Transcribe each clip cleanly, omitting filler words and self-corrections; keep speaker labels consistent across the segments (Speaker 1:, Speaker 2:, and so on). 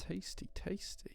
Speaker 1: Tasty, tasty.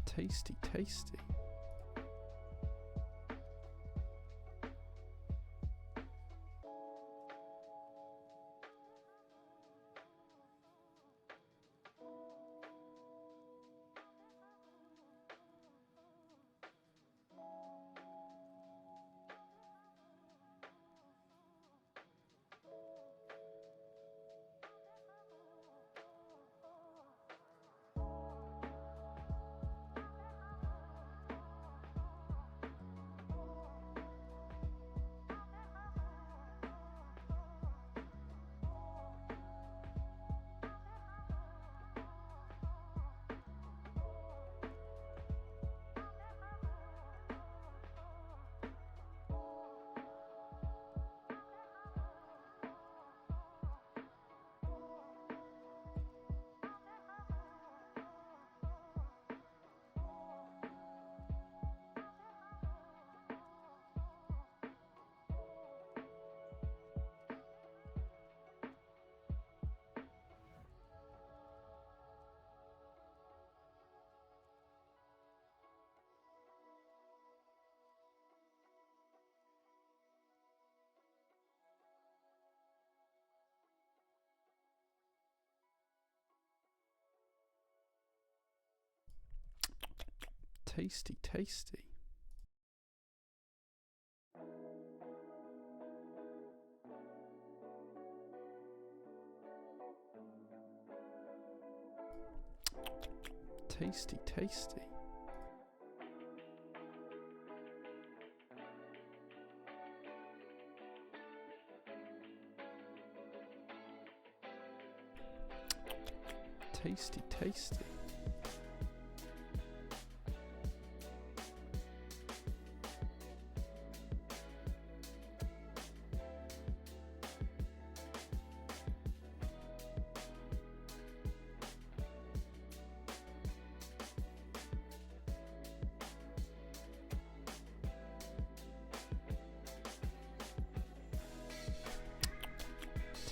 Speaker 1: Tasty, tasty. Tasty, tasty. Tasty, tasty. Tasty, tasty.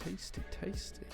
Speaker 1: Tasty, tasty.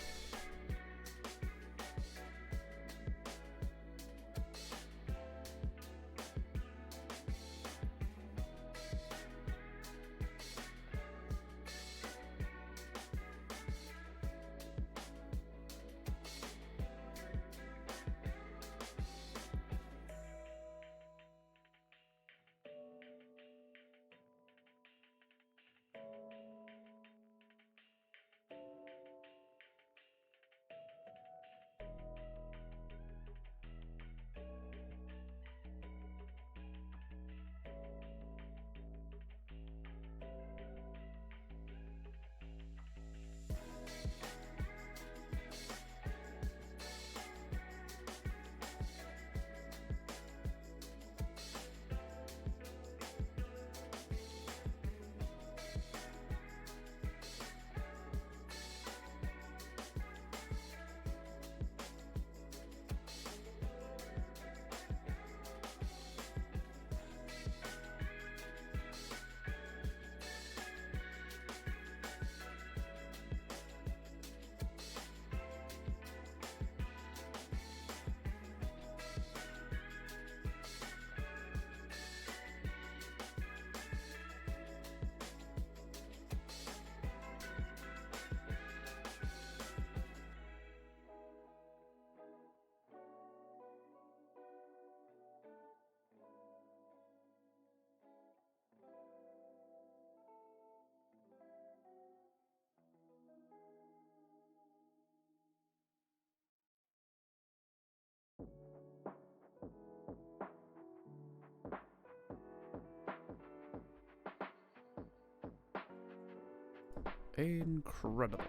Speaker 1: Incredible.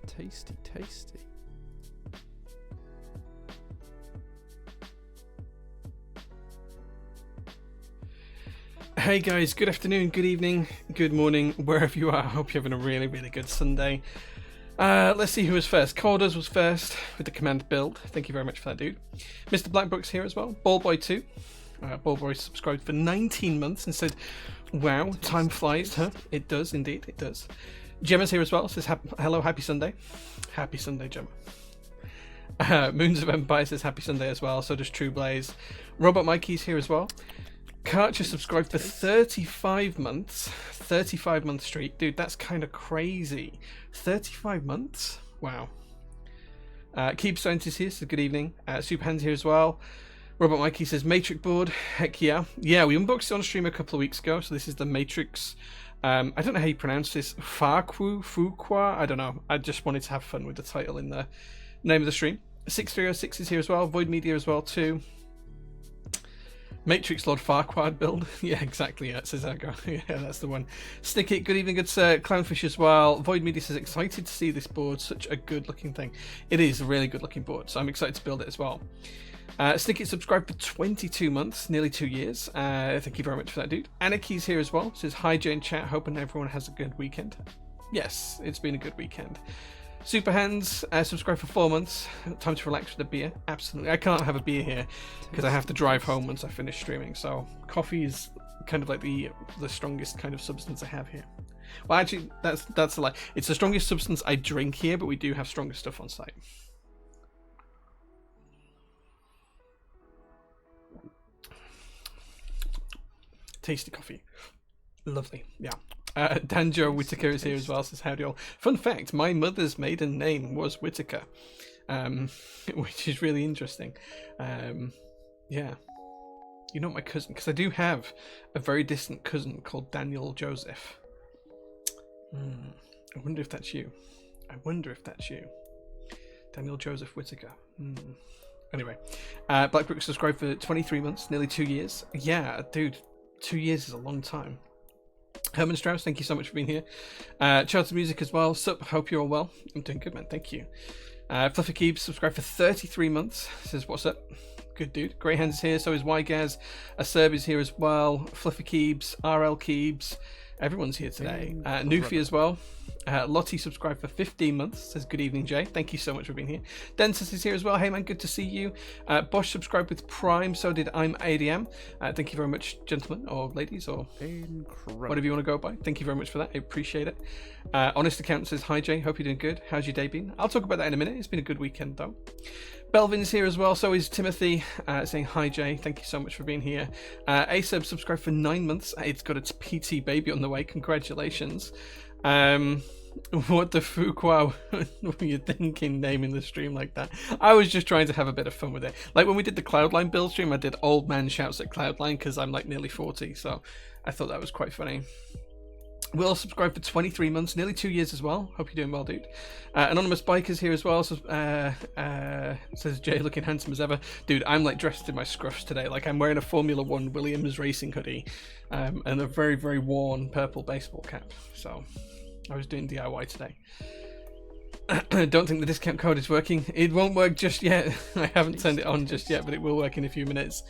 Speaker 1: Tasty, tasty.
Speaker 2: Hey guys, good afternoon, good evening, good morning, wherever you are. I hope you're having a really, really good Sunday. Let's see who was first. Corders was first with the command build. Thank you very much for that, dude. Mr. Blackbook's here as well. Ballboy2. Ballboy subscribed for 19 months and said, wow, time flies, huh? It does, indeed, it does. Gemma's here as well. Says, hello, happy Sunday. Happy Sunday, Gemma. Moons of Empire says, happy Sunday as well. So does True Blaze. Robot Mikey's here as well. Karcher subscribed for 35 months. 35 month streak. Dude, that's kind of crazy. 35 months? Wow. Keep Scientist here, so good evening. Super Hands here as well. Robert Mikey says, Matrix board. Heck yeah. Yeah, we unboxed it on stream a couple of weeks ago. So this is the Matrix. I don't know how you pronounce this. Faukwaa? I don't know. I just wanted to have fun with the title in the name of the stream. 6306 is here as well. Void Media as well too. Matrix Lord Faukwaa build. Yeah, exactly. Yeah, it says Ergo. Yeah, that's the one. Stick it. Good evening, good sir. Clownfish as well. Void Media says, excited to see this board. Such a good looking thing. It is a really good looking board, so I'm excited to build it as well. Stick it subscribed for 22 months, nearly 2 years. Thank you very much for that, dude. Anaki's here as well. Says, hi, Jane chat. Hoping everyone has a good weekend. Yes, it's been a good weekend. Super Hands, subscribe for 4 months. Time to relax with a beer. Absolutely. I can't have a beer here because I have to drive home once I finish streaming. So coffee is kind of like the strongest kind of substance I have here. Well, actually, that's a lie. It's the strongest substance I drink here, but we do have stronger stuff on site. Tasty coffee. Lovely. Yeah. Danjo Whitaker is here as well, says howdy all. Fun fact, my mother's maiden name was Whitaker, which is really interesting. Yeah. You're not my cousin, because I do have a very distant cousin called Daniel Joseph. I wonder if that's you. Daniel Joseph Whitaker. Anyway, Blackbrook subscribed for 23 months, nearly 2 years. Yeah, dude, 2 years is a long time. Herman Strauss, thank you so much for being here. Charter Music as well. Sup, hope you're all well. I'm doing good, man. Thank you. Fluffy Keebs subscribed for 33 months. Says, what's up? Good dude. Grey Hands is here. So is Ygaz. Acerb is here as well. Fluffy Keebs. RL Keebs. Everyone's here today. Nufi as well. Lottie subscribed for 15 months. Says, good evening, Jay. Thank you so much for being here. Densis is here as well. Hey, man, good to see you. Bosch subscribed with Prime. So did I'm ADM. Thank you very much, gentlemen or ladies or whatever you want to go by. Thank you very much for that. I appreciate it. Honest Accountant says, hi, Jay. Hope you're doing good. How's your day been? I'll talk about that in a minute. It's been a good weekend, though. Belvin's here as well, so is Timothy, saying hi Jay, thank you so much for being here. Aseb subscribed for 9 months. It's got its PT baby on the way, congratulations. What the Faukwaa were you thinking naming the stream like that? I was just trying to have a bit of fun with it. Like when we did the Cloudline build stream, I did old man shouts at Cloudline because I'm like nearly 40, so I thought that was quite funny. Will subscribe for 23 months, nearly 2 years as well. Hope you're doing well, dude. Anonymous Biker's here as well. So, says Jay, looking handsome as ever. Dude, I'm like dressed in my scruffs today. Like I'm wearing a Formula One Williams racing hoodie and a very, very worn purple baseball cap. So I was doing DIY today. Don't think the discount code is working. It won't work just yet. I haven't turned it on just yet, but it will work in a few minutes.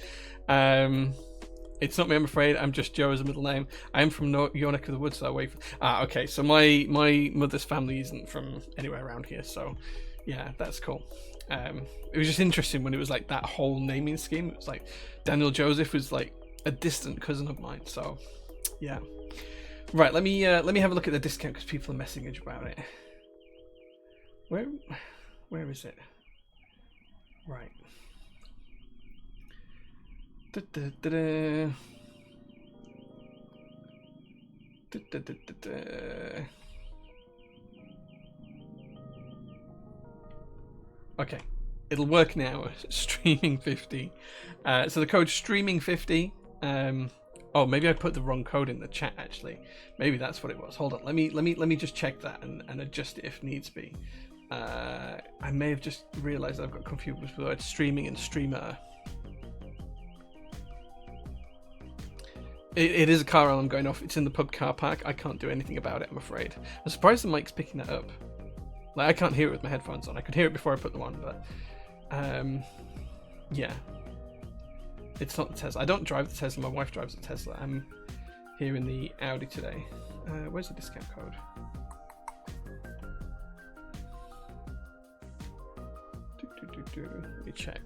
Speaker 2: It's not me, I'm afraid. I'm just Joe as a middle name. I am from your neck of the woods, so away from... okay. So my mother's family isn't from anywhere around here, so yeah, that's cool. It was just interesting when it was like that whole naming scheme. It was like Daniel Joseph was like a distant cousin of mine, so yeah. Right, let me have a look at the discount because people are messaging about it. Where is it? Right. Okay, it'll work now. Streaming 50. So the code streaming 50. Oh, maybe I put the wrong code in the chat. Actually, maybe that's what it was. Hold on. Let me just check that and adjust it if needs be. I may have just realised I've got confused with the word streaming and streamer. It is a car alarm going off. It's in the pub car park. I can't do anything about it, I'm afraid. I'm surprised the mic's picking that up. Like, I can't hear it with my headphones on. I could hear it before I put them on, but yeah. It's not the Tesla. I don't drive the Tesla. My wife drives the Tesla. I'm here in the Audi today. Where's the discount code? Let me check.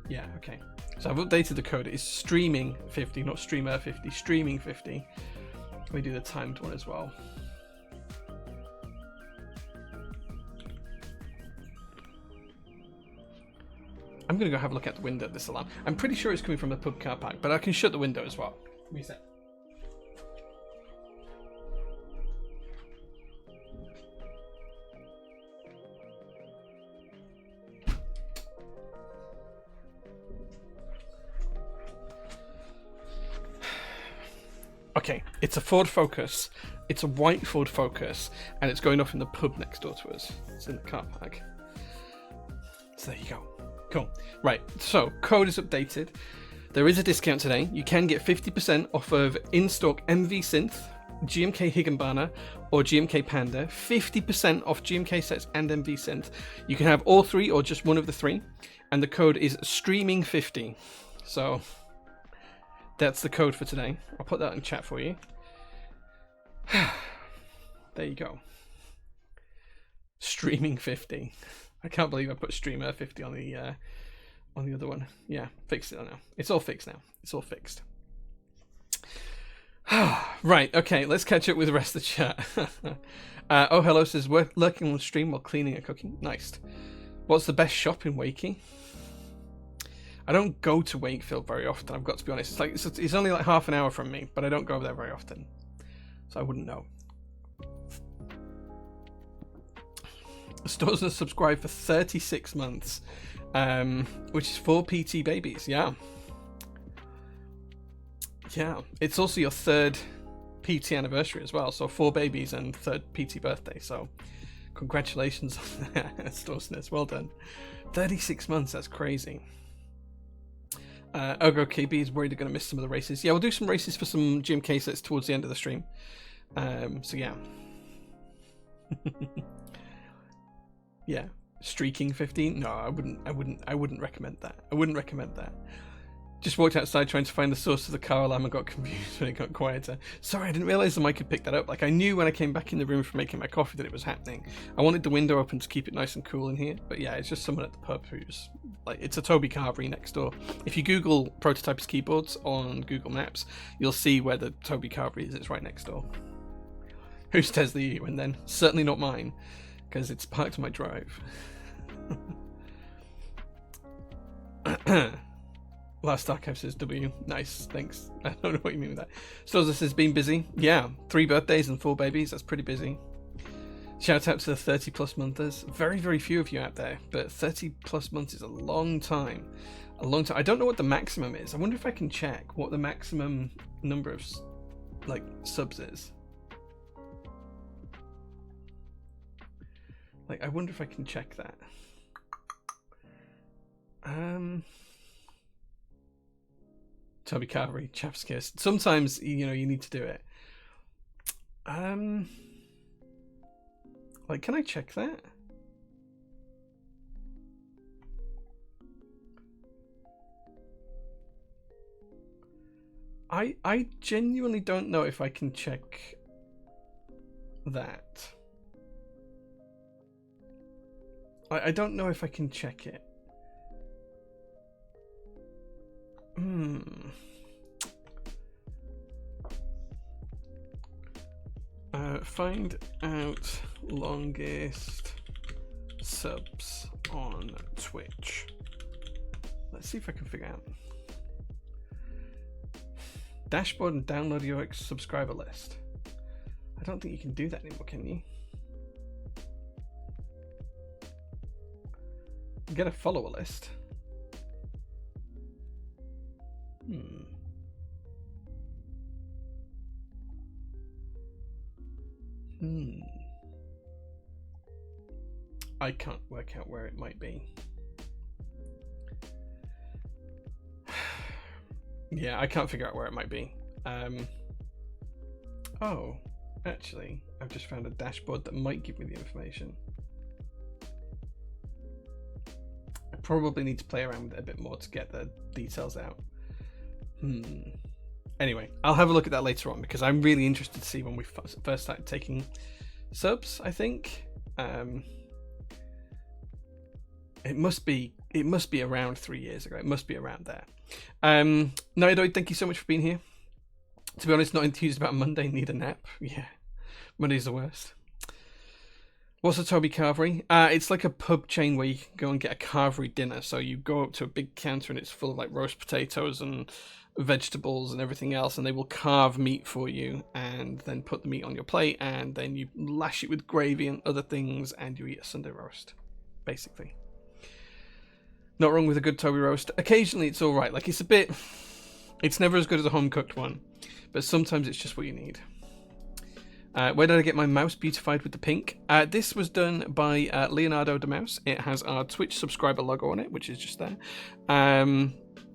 Speaker 2: Yeah, okay. So I've updated the code. It's streaming 50, not streamer 50. Streaming 50. Let me do the timed one as well. I'm going to go have a look at the window of this alarm. I'm pretty sure it's coming from the pub car park, but I can shut the window as well. Give me a sec. Okay, it's a Ford Focus. It's a white Ford Focus, and it's going off in the pub next door to us. It's in the car park. So there you go. Cool. Right, so code is updated. There is a discount today. You can get 50% off of in-stock MV Synth, GMK Higginbana, or GMK Panda. 50% off GMK sets and MV Synth. You can have all three or just one of the three. And the code is streaming50. So that's the code for today. I'll put that in chat for you. There you go. Streaming 50. I can't believe I put streamer 50 on the other one. Yeah, fixed it now. It's all fixed now. It's all fixed. Right, okay, let's catch up with the rest of the chat. Oh, hello says, we're lurking on stream while cleaning and cooking. Nice. What's the best shop in Wakey? I don't go to Wakefield very often, I've got to be honest. It's only like half an hour from me, but I don't go there very often. So I wouldn't know. Stores have subscribed for 36 months, which is 4 PT babies. Yeah. Yeah. It's also your 3rd PT anniversary as well. So 4 babies and 3rd PT birthday. So congratulations on that, Storsness. Well done. 36 months. That's crazy. Ogo KB is worried they're going to miss some of the races. Yeah, we'll do some races for some GMK sets towards the end of the stream. So yeah. Yeah, streaking 15. No, I wouldn't recommend that. I wouldn't recommend that. Just walked outside trying to find the source of the car alarm and got confused when it got quieter. Sorry, I didn't realize the mic could pick that up. Like, I knew when I came back in the room for making my coffee that it was happening. I wanted the window open to keep it nice and cool in here. But yeah, it's just someone at the pub who's like, it's a Toby Carvery next door. If you Google Prototypes keyboards on Google Maps, you'll see where the Toby Carvery is. It's right next door. Whose Tesla are you? And then certainly not mine, because it's parked on my drive. Last Archive says W. Nice, thanks. I don't know what you mean with that. Stoza says, been busy. Yeah, 3 birthdays and 4 babies. That's pretty busy. Shout out to the 30 plus monthers. Very, very few of you out there, but 30 plus months is a long time. A long time. I don't know what the maximum is. I wonder if I can check what the maximum number of like subs is. Like, I wonder if I can check that. Toby Carvery, chap's kiss. Sometimes, you know, you need to do it. Like, can I check that? I genuinely don't know if I can check that. I don't know if I can check it. Find out longest subs on Twitch. Let's see if I can figure out. Dashboard and download your subscriber list. I don't think you can do that anymore, can you? Get a follower list. I can't work out where it might be. Yeah, I can't figure out where it might be. Oh, actually, I've just found a dashboard that might give me the information. I probably need to play around with it a bit more to get the details out. Anyway, I'll have a look at that later on because I'm really interested to see when we first started taking subs. I think it must be around 3 years ago. It must be around there. Noidoid, thank you so much for being here. To be honest, not enthused about Monday. Need a nap. Yeah, Monday's the worst. What's a Toby Carvery? It's like a pub chain where you can go and get a carvery dinner. So you go up to a big counter and it's full of like roast potatoes and vegetables and everything else, and they will carve meat for you and then put the meat on your plate, and then you lash it with gravy and other things, and you eat a Sunday roast, basically. Not wrong with a good Toby roast. Occasionally it's all right. Like it's never as good as a home cooked one, but sometimes it's just what you need. Where did I get my mouse beautified with the pink? This was done by Leonardo de Mouse. It has our Twitch subscriber logo on it, which is just there.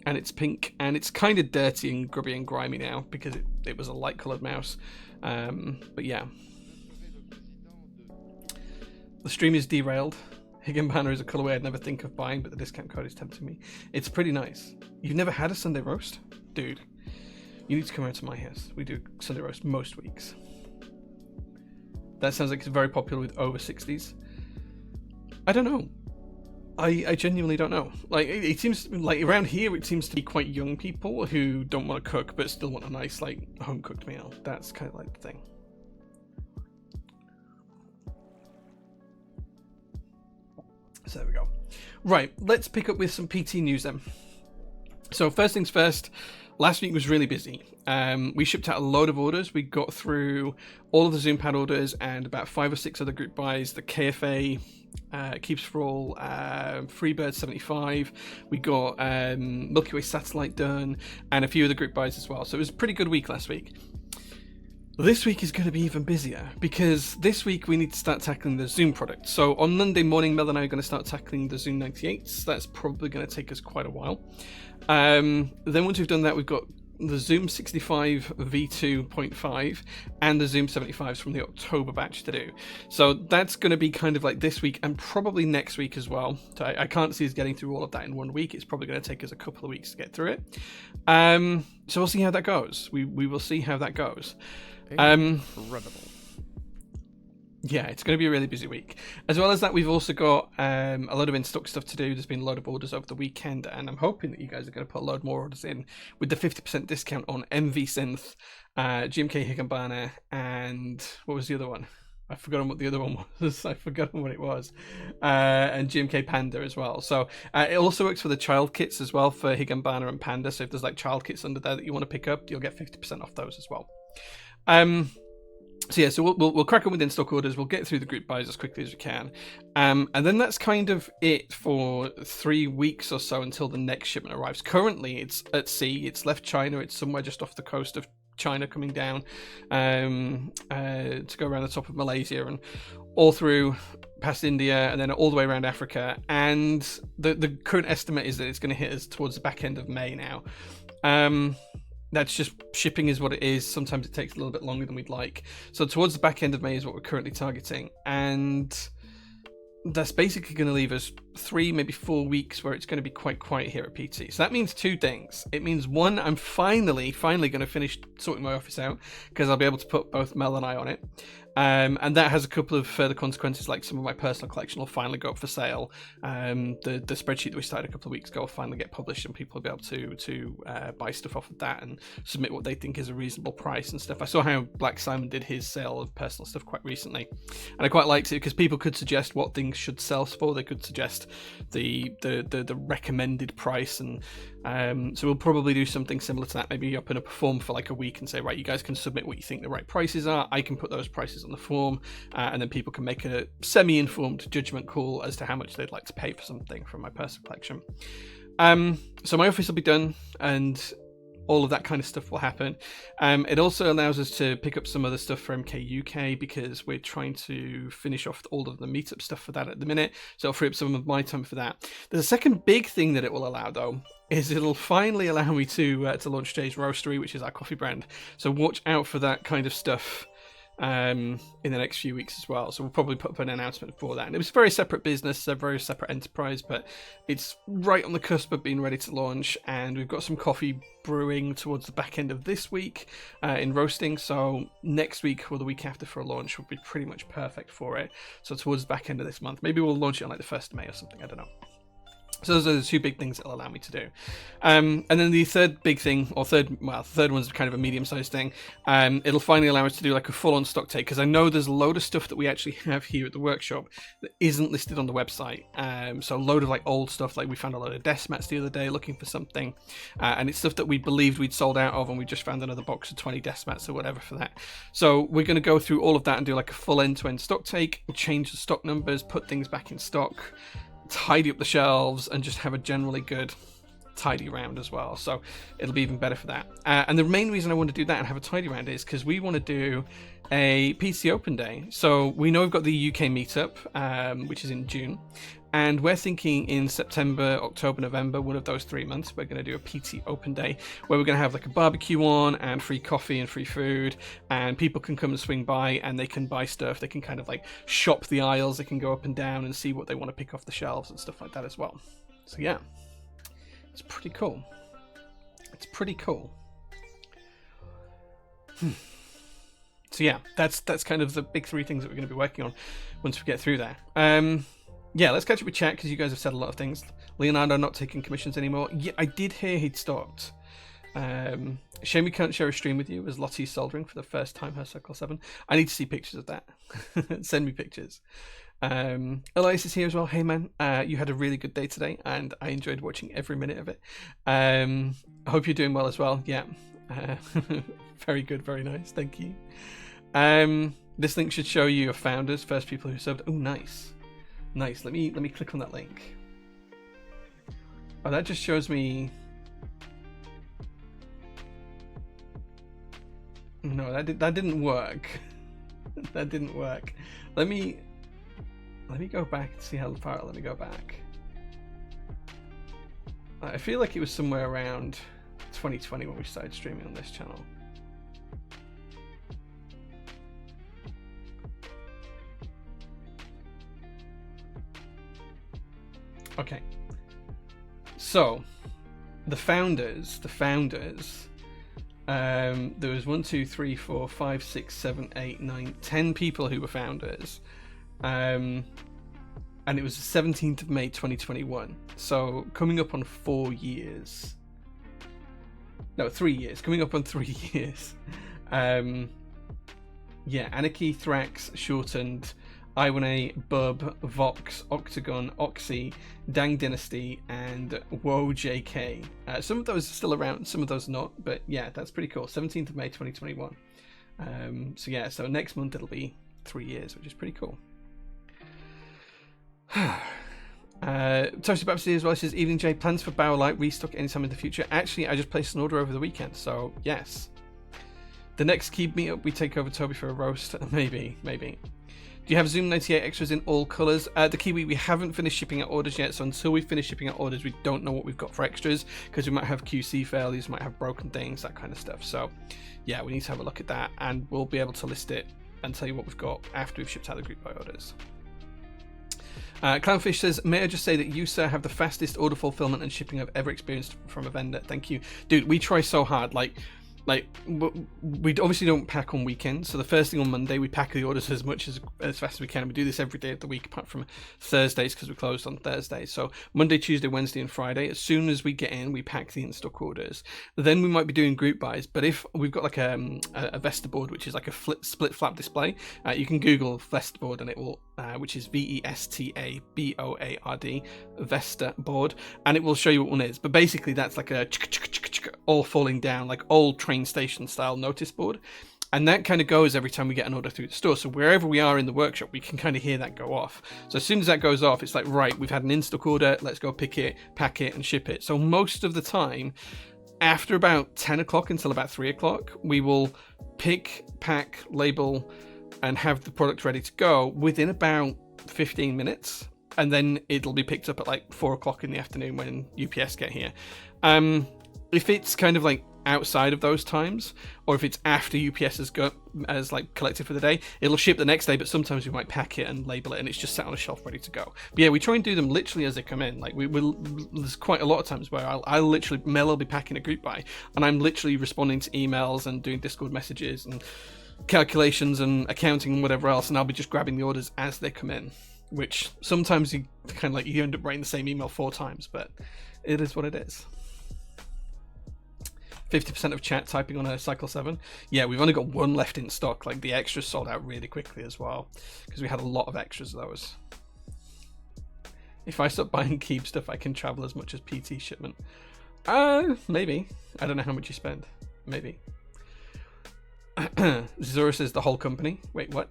Speaker 2: And it's pink, and it's kind of dirty and grubby and grimy now because it was a light coloured mouse. But yeah. The stream is derailed. Higginbanner is a colourway I'd never think of buying, but the discount code is tempting me. It's pretty nice. You've never had a Sunday roast? Dude, you need to come out to my house. We do Sunday roast most weeks. That sounds like it's very popular with over 60s. I don't know. I genuinely don't know. Like, it seems like around here it seems to be quite young people who don't want to cook but still want a nice like home cooked meal. That's kind of like the thing. So there we go. Right, let's pick up with some PT news then. So first things first, last week was really busy. We shipped out a load of orders. We got through all of the Zoom pad orders and about 5 or 6 other group buys. The KFA, Keeps for All, Freebird 75. We got Milky Way Satellite done and a few other group buys as well. So it was a pretty good week last week. This week is going to be even busier because this week we need to start tackling the Zoom product. So on Monday morning, Mel and I are going to start tackling the Zoom 98s. That's probably going to take us quite a while. Then once we've done that, we've got the Zoom 65 V2.5 and the Zoom 75s from the October batch to do. So that's going to be kind of like this week and probably next week as well. So I can't see us getting through all of that in 1 week. It's probably going to take us a couple of weeks to get through it. So we'll see how that goes. We will see how that goes.
Speaker 1: Incredible.
Speaker 2: Yeah, it's going to be a really busy week. As well as that, we've also got a load of in-stock stuff to do. There's been a load of orders over the weekend, and I'm hoping that you guys are going to put a load more orders in with the 50% discount on MV Synth, GMK Higginbanner, and what was the other one? I've forgotten what the other one was. I've forgotten what it was. And GMK Panda as well. So it also works for the child kits as well for Higginbanner and Panda. So if there's like child kits under there that you want to pick up, you'll get 50% off those as well. So yeah, so we'll crack on with in-stock orders. We'll get through the group buys as quickly as we can. And then that's kind of it for 3 weeks or so until the next shipment arrives. Currently, it's at sea. It's left China. It's somewhere just off the coast of China coming down to go around the top of Malaysia and all through past India and then all the way around Africa. And the current estimate is that it's going to hit us towards the back end of May now. That's just shipping is what it is. Sometimes it takes a little bit longer than we'd like. So towards the back end of May is what we're currently targeting. And that's basically going to leave us 3, maybe 4 weeks where it's going to be quite quiet here at PT. So that means 2 things. It means 1, I'm finally going to finish sorting my office out because I'll be able to put both Mel and I on it. And that has a couple of further consequences, like some of my personal collection will finally go up for sale. The spreadsheet that we started a couple of weeks ago will finally get published, and people will be able to buy stuff off of that and submit what they think is a reasonable price and stuff. I saw how Black Simon did his sale of personal stuff quite recently, and I quite liked it because people could suggest what things should sell for. They could suggest the recommended price, and so we'll probably do something similar to that. Maybe open up a form for like a week and say, right, you guys can submit what you think the right prices are. I can put those prices on the form, and then people can make a semi-informed judgment call as to how much they'd like to pay for something from my personal collection. So my office will be done, and all of that kind of stuff will happen. It also allows us to pick up some other stuff for MK UK because we're trying to finish off all of the meetup stuff for that at the minute. So it'll free up some of my time for that. There's a second big thing that it will allow, though, is it'll finally allow me to launch Jay's Roastery, which is our coffee brand. So watch out for that kind of stuff in the next few weeks as well. So we'll probably put up an announcement for that. And it was a very separate business, a very separate enterprise, but it's right on the cusp of being ready to launch. And we've got some coffee brewing towards the back end of this week in roasting. So next week or the week after for a launch will be pretty much perfect for it. So towards the back end of this month, maybe we'll launch it on like the 1st of May or something. I don't know. So those are the two big things it'll allow me to do. And then the third big thing, or third one's kind of a medium-sized thing. It'll finally allow us to do like a full-on stock take, because I know there's a load of stuff that we actually have here at the workshop that isn't listed on the website. So a load of like old stuff, like we found a load of desk mats the other day looking for something, and it's stuff that we believed we'd sold out of, and we just found another box of 20 desk mats or whatever for that. So we're going to go through all of that and do like a full end-to-end stock take, change the stock numbers, put things back in stock, tidy up the shelves, and just have a generally good tidy round as well. So it'll be even better for that. And the main reason I want to do that and have a tidy round is because we want to do a PC Open Day. So we know we've got the UK meetup, which is in June. And we're thinking in September, October, November, one of those 3 months, we're going to do a PT Open Day where we're going to have like a barbecue on and free coffee and free food, and people can come and swing by and they can buy stuff. They can kind of like shop the aisles. They can go up and down and see what they want to pick off the shelves and stuff like that as well. So yeah, it's pretty cool. It's pretty cool. So yeah, that's kind of the big 3 things that we're going to be working on once we get through there. Yeah, let's catch up with chat because you guys have said a lot of things. Leonardo not taking commissions anymore. Yeah, I did hear he'd stopped. Shame we can't share a stream with you as Lottie's soldering for the first time her Circle 7. I need to see pictures of that. Send me pictures. Elias is here as well. Hey man, you had a really good day today and I enjoyed watching every minute of it. I hope you're doing well as well. Yeah. Very good, very nice. Thank you. This link should show you your founders, first people who subbed. Oh, nice. Nice. Let me click on that link. Oh, that just shows me. No, that didn't work. That didn't work. Let me go back and see how far. Let me go back. I feel like it was somewhere around 2020 when we started streaming on this channel. Okay, so the founders, there was 1, 2, 3, 4, 5, 6, 7, 8, 9, 10 people who were founders, and it was the 17th of May 2021, so coming up on 4 years. No, 3 years, coming up on 3 years. Yeah, Anarchy, Thrax, Shortened, Iwane, Bub, Vox, Octagon, Oxy, Dang Dynasty, and Woe JK. Some of those are still around, some of those not, but yeah, that's pretty cool. 17th of May 2021. So yeah, so next month it'll be 3 years, which is pretty cool. Toasty Babsy as well says, Evening J, plans for Bower Light restock anytime in the future. Actually, I just placed an order over the weekend, so yes. The next Keep meetup, we take over Toby for a roast. Maybe. Do you have Zoom 98 extras in all colours? The Kiwi, we haven't finished shipping out orders yet, so until we finish shipping out orders, we don't know what we've got for extras, because we might have QC failures, might have broken things, that kind of stuff. So yeah, we need to have a look at that, and we'll be able to list it and tell you what we've got after we've shipped out the group buy orders. Clownfish says, may I just say that you, sir, have the fastest order fulfillment and shipping I've ever experienced from a vendor. Thank you. Dude, we try so hard. Like we obviously don't pack on weekends, so the first thing on Monday we pack the orders as fast as we can. We do this every day of the week apart from Thursdays because we're closed on Thursdays. So Monday, Tuesday, Wednesday and Friday, as soon as we get in, we pack the in-stock orders. Then we might be doing group buys, but if we've got like a Vesta board, which is like a split flap display, you can Google Vesta board and it will which is VESTA BOARD, Vesta board, and it will show you what one is. But basically that's like a all falling down, like old train station style notice board, and that kind of goes every time we get an order through the store. So wherever we are in the workshop, we can kind of hear that go off. So as soon as that goes off, it's like, right, we've had an in-stock order, let's go pick it, pack it and ship it. So most of the time after about 10 o'clock until about 3 o'clock, we will pick, pack, label, and have the product ready to go within about 15 minutes. And then it'll be picked up at like 4 o'clock in the afternoon when UPS get here. If it's kind of like outside of those times, or if it's after UPS has like collected for the day, it'll ship the next day, but sometimes we might pack it and label it and it's just sat on a shelf ready to go. But yeah, we try and do them literally as they come in. Like there's quite a lot of times where I'll literally, Mel will be packing a group buy and I'm literally responding to emails and doing Discord messages and calculations and accounting and whatever else, and I'll be just grabbing the orders as they come in, which sometimes you kind of like, you end up writing the same email 4 times, but it is what it is. 50% of chat typing on a Cycle 7. Yeah, we've only got 1 left in stock. Like, the extras sold out really quickly as well, because we had a lot of extras of those. If I stop buying Keep stuff, I can travel as much as PT shipment. Maybe. I don't know how much you spend. Maybe. Zora says the whole company. Wait, what?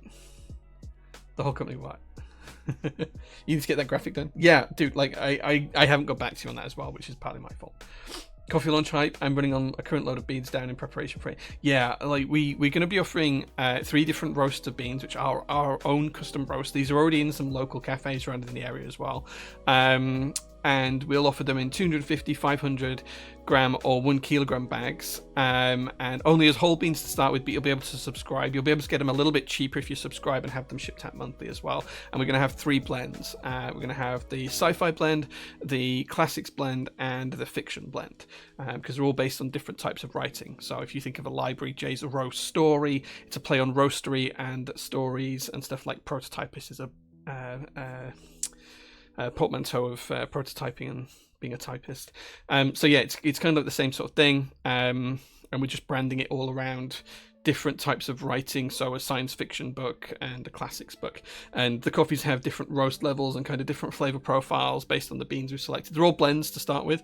Speaker 2: The whole company what? You need to get that graphic done. Yeah, dude, like, I haven't got back to you on that as well, which is partly my fault. Coffee launch hype. I'm running on a current load of beans down in preparation for it. Yeah, like we're going to be offering 3 different roasts of beans, which are our own custom roast. These are already in some local cafes around in the area as well. And we'll offer them in 250, 500 gram or 1 kilogram bags, and only as whole beans to start with, but you'll be able to subscribe. You'll be able to get them a little bit cheaper if you subscribe and have them shipped out monthly as well. And we're going to have 3 blends. We're going to have the sci-fi blend, the classics blend, and the fiction blend, because they're all based on different types of writing. So if you think of a library, Jay's a roast story. It's a play on roastery and stories and stuff like Prototypist is a portmanteau of prototyping and being a typist. So yeah, it's kind of like the same sort of thing, and we're just branding it all around different types of writing, so a science fiction book and a classics book. And the coffees have different roast levels and kind of different flavor profiles based on the beans we've selected. They're all blends to start with.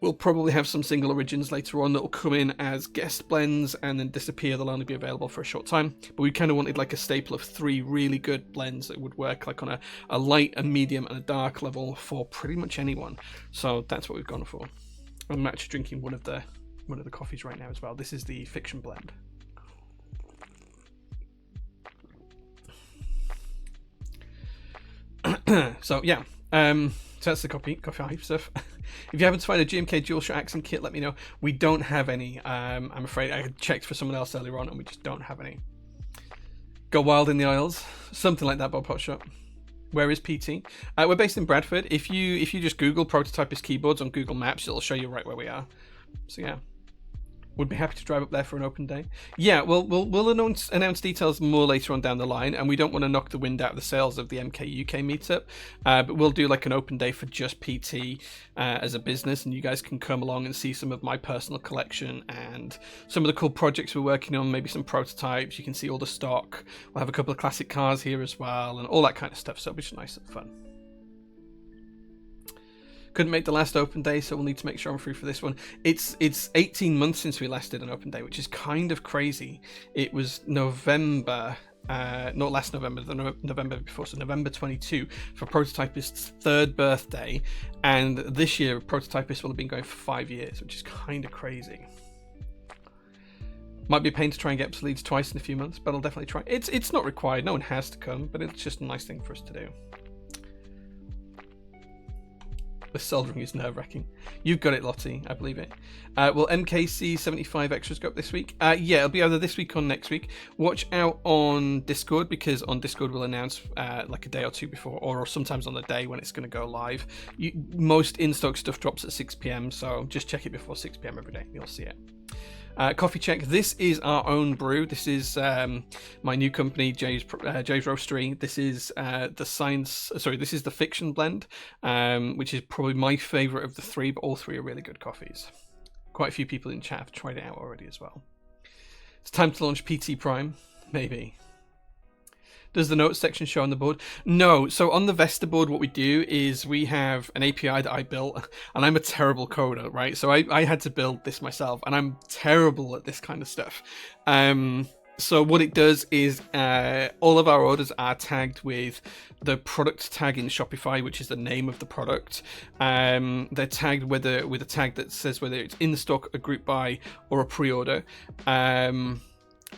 Speaker 2: We'll probably have some single origins later on that will come in as guest blends and then disappear. They'll only be available for a short time. But we kind of wanted like a staple of 3 really good blends that would work like on a light, a medium, and a dark level for pretty much anyone. So that's what we've gone for. I'm actually drinking one of the coffees right now as well. This is the fiction blend. So yeah. So that's the coffee hype stuff. If you happen to find a GMK dual shot accent kit, let me know. We don't have any. I'm afraid I checked for someone else earlier on and we just don't have any. Go wild in the aisles. Something like that, Bob Hotshot. Where is PT? We're based in Bradford. If you just Google Prototypist keyboards on Google Maps, it'll show you right where we are. So yeah. Would be happy to drive up there for an open day. Yeah, we'll announce details more later on down the line, and we don't want to knock the wind out of the sails of the MK UK meetup, but we'll do like an open day for just PT as a business, and you guys can come along and see some of my personal collection and some of the cool projects we're working on, maybe some prototypes. You can see all the stock. We'll have a couple of classic cars here as well, and all that kind of stuff, so it'll be just nice and fun. Couldn't make the last open day, so we'll need to make sure I'm free for this one. It's 18 months since we last did an open day, which is kind of crazy. It was November, not last November, the November before, so November 22 for Prototypist's 3rd birthday, and this year Prototypist will have been going for 5 years, which is kind of crazy. Might be a pain to try and get up to Leeds twice in a few months, but I'll definitely try. It's not required, no one has to come, but it's just a nice thing for us to do. The soldering is nerve-wracking. You've got it, Lottie. I believe it. Will MKC 75 extras go up this week? Yeah, it'll be either this week or next week. Watch out on Discord, because on Discord we'll announce like a day or 2 before, or sometimes on the day when it's going to go live. Most in-stock stuff drops at 6 p.m, so just check it before 6 p.m. every day. You'll see it. Coffee check. This is our own brew. This is my new company, Jay's Roastery. This is this is the fiction blend, which is probably my favorite of the 3, but all 3 are really good coffees. Quite a few people in chat have tried it out already as well. It's time to launch PT Prime, maybe. Does the notes section show on the board? No. So on the Vesta board, what we do is we have an API that I built, and I'm a terrible coder, right? So I had to build this myself, and I'm terrible at this kind of stuff. So what it does is all of our orders are tagged with the product tag in Shopify, which is the name of the product. They're tagged with a tag that says whether it's in stock, a group buy, or a pre-order.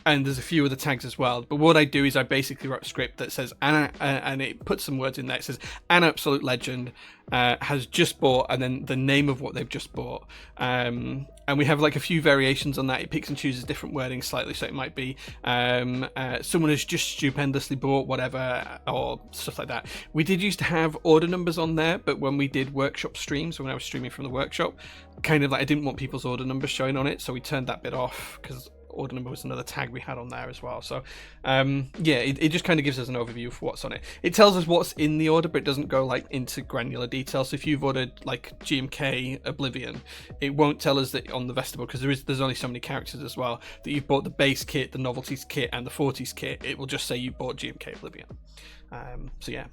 Speaker 2: And there's a few other tags as well. But what I do is I basically write a script that says, Anna, and it puts some words in there. It says, an absolute legend has just bought, and then the name of what they've just bought. And we have like a few variations on that. It picks and chooses different wording slightly. So it might be someone has just stupendously bought whatever, or stuff like that. We did used to have order numbers on there, but when we did workshop streams, when I was streaming from the workshop, kind of like I didn't want people's order numbers showing on it. So we turned that bit off because order number was another tag we had on there as well. So yeah, it just kind of gives us an overview of what's on it. It tells us what's in the order, but it doesn't go like into granular detail. So if you've ordered like GMK Oblivion, it won't tell us that on the Vestable, because there's only so many characters as well, that you've bought the base kit, the novelties kit, and the 40s kit. It will just say you bought GMK Oblivion. So yeah,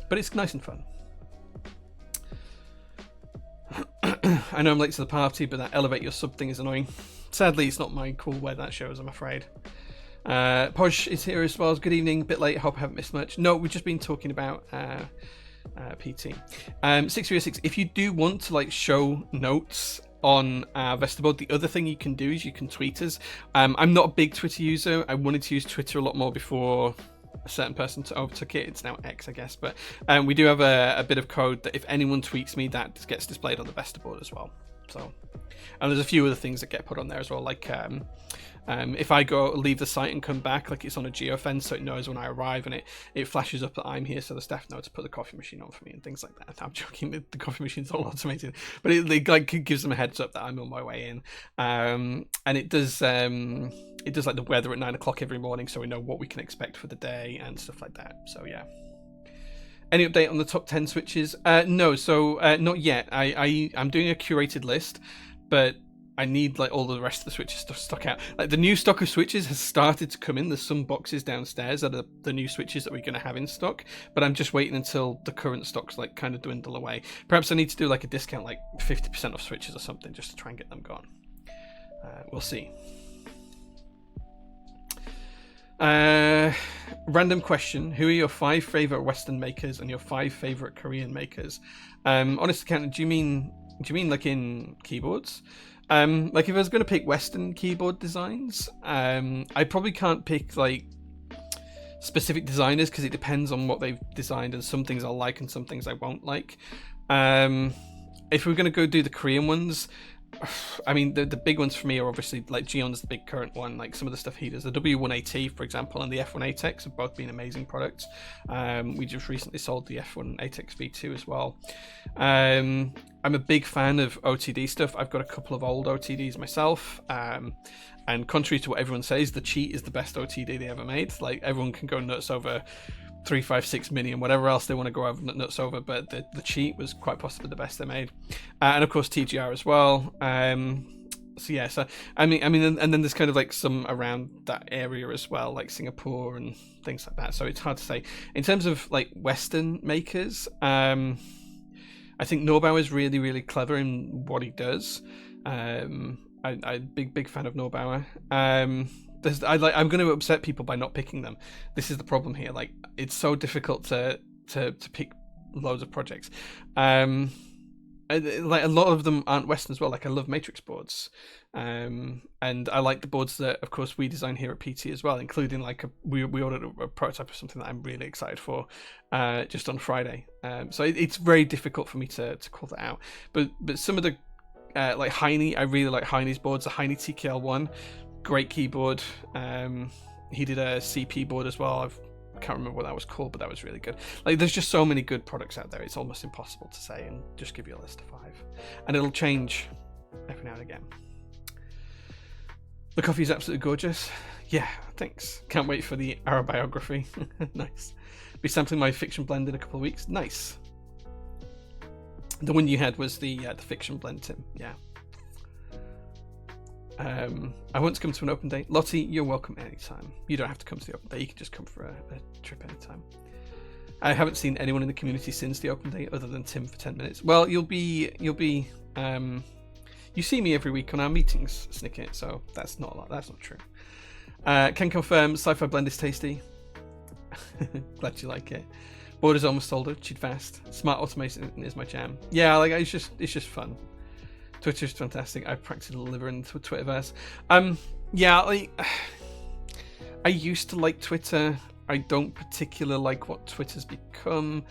Speaker 2: but it's nice and fun. I know I'm late to the party, but that elevate your sub thing is annoying. Sadly, it's not my cool where that shows, I'm afraid. Posh is here as well. Good evening. A bit late. Hope I haven't missed much. No, we've just been talking about PT. 636. If you do want to like show notes on Vestable, the other thing you can do is you can tweet us. I'm not a big Twitter user. I wanted to use Twitter a lot more before a certain person overtook it. It's now X, I guess. But we do have a bit of code that if anyone tweets me, that gets displayed on the Vestable as well. So, and there's a few other things that get put on there as well, like if I go leave the site and come back, like it's on a geofence, so it knows when I arrive, and it flashes up that I'm here, so the staff know to put the coffee machine on for me and things like that. I'm joking, the coffee machine's all automated, but it like gives them a heads up that I'm on my way in, and it does like the weather at 9 o'clock every morning, so we know what we can expect for the day and stuff like that. So yeah. Any update on the top 10 switches? No, so not yet. I'm doing a curated list, but I need like all the rest of the switches to stock out. Like the new stock of switches has started to come in. There's some boxes downstairs that are the new switches that we're going to have in stock, but I'm just waiting until the current stocks like kind of dwindle away. Perhaps I need to do like a discount, like 50% off switches or something, just to try and get them gone. We'll see. Random question: who are your 5 favorite Western makers and your 5 favorite Korean makers? Honest accountant, do you mean like in keyboards? Like if I was going to pick Western keyboard designs, I probably can't pick like specific designers because it depends on what they've designed, and some things I'll like and some things I won't like. If we're going to go do the Korean ones, I mean, the big ones for me are obviously like Geon's the big current one, like some of the stuff he does. The W1AT, for example, and the F1ATEX have both been amazing products. We just recently sold the F1ATEX V2 as well. I'm a big fan of OTD stuff. I've got a couple of old OTDs myself. And contrary to what everyone says, the Cheat is the best OTD they ever made. Like, everyone can go nuts over 356 mini and whatever else they want to go over nuts over, but the Cheat was quite possibly the best they made, and of course TGR as well. So yeah, so I mean, and then there's kind of like some around that area as well, like Singapore and things like that. So it's hard to say in terms of like Western makers. I think Norbauer is really, really clever in what he does. I'm big fan of Norbauer. I'm going to upset people by not picking them. This is the problem here. Like, it's so difficult to pick loads of projects. Like a lot of them aren't Western as well. Like, I love Matrix boards, and I like the boards that, of course, we design here at PT as well, including like we ordered a prototype of something that I'm really excited for, just on Friday. So it's very difficult for me to call that out. But some of the like Heine, I really like Heine's boards. The Heine TKL1. Great keyboard. He did a CP board as well. I can't remember what that was called, but that was really good. Like, there's just so many good products out there. It's almost impossible to say and just give you a list of 5, and it'll change every now and again. The coffee is absolutely gorgeous. Yeah, thanks. Can't wait for the autobiography. Nice. Be sampling my fiction blend in a couple of weeks. Nice. The one you had was the fiction blend, Tim. Yeah. I want to come to an open day. Lottie, you're welcome anytime. You don't have to come to the open day. You can just come for a trip anytime. I haven't seen anyone in the community since the open day other than Tim for 10 minutes. Well, you'll be you see me every week on our meetings, Snicket, so that's not true. Can confirm Sci-Fi Blend is tasty. Glad you like it. Borders almost told her cheat fast. Smart automation is my jam. Yeah, like it's just fun. Twitter's fantastic. I practically live in the Twitterverse. Yeah, like I used to like Twitter. I don't particularly like what Twitter's become,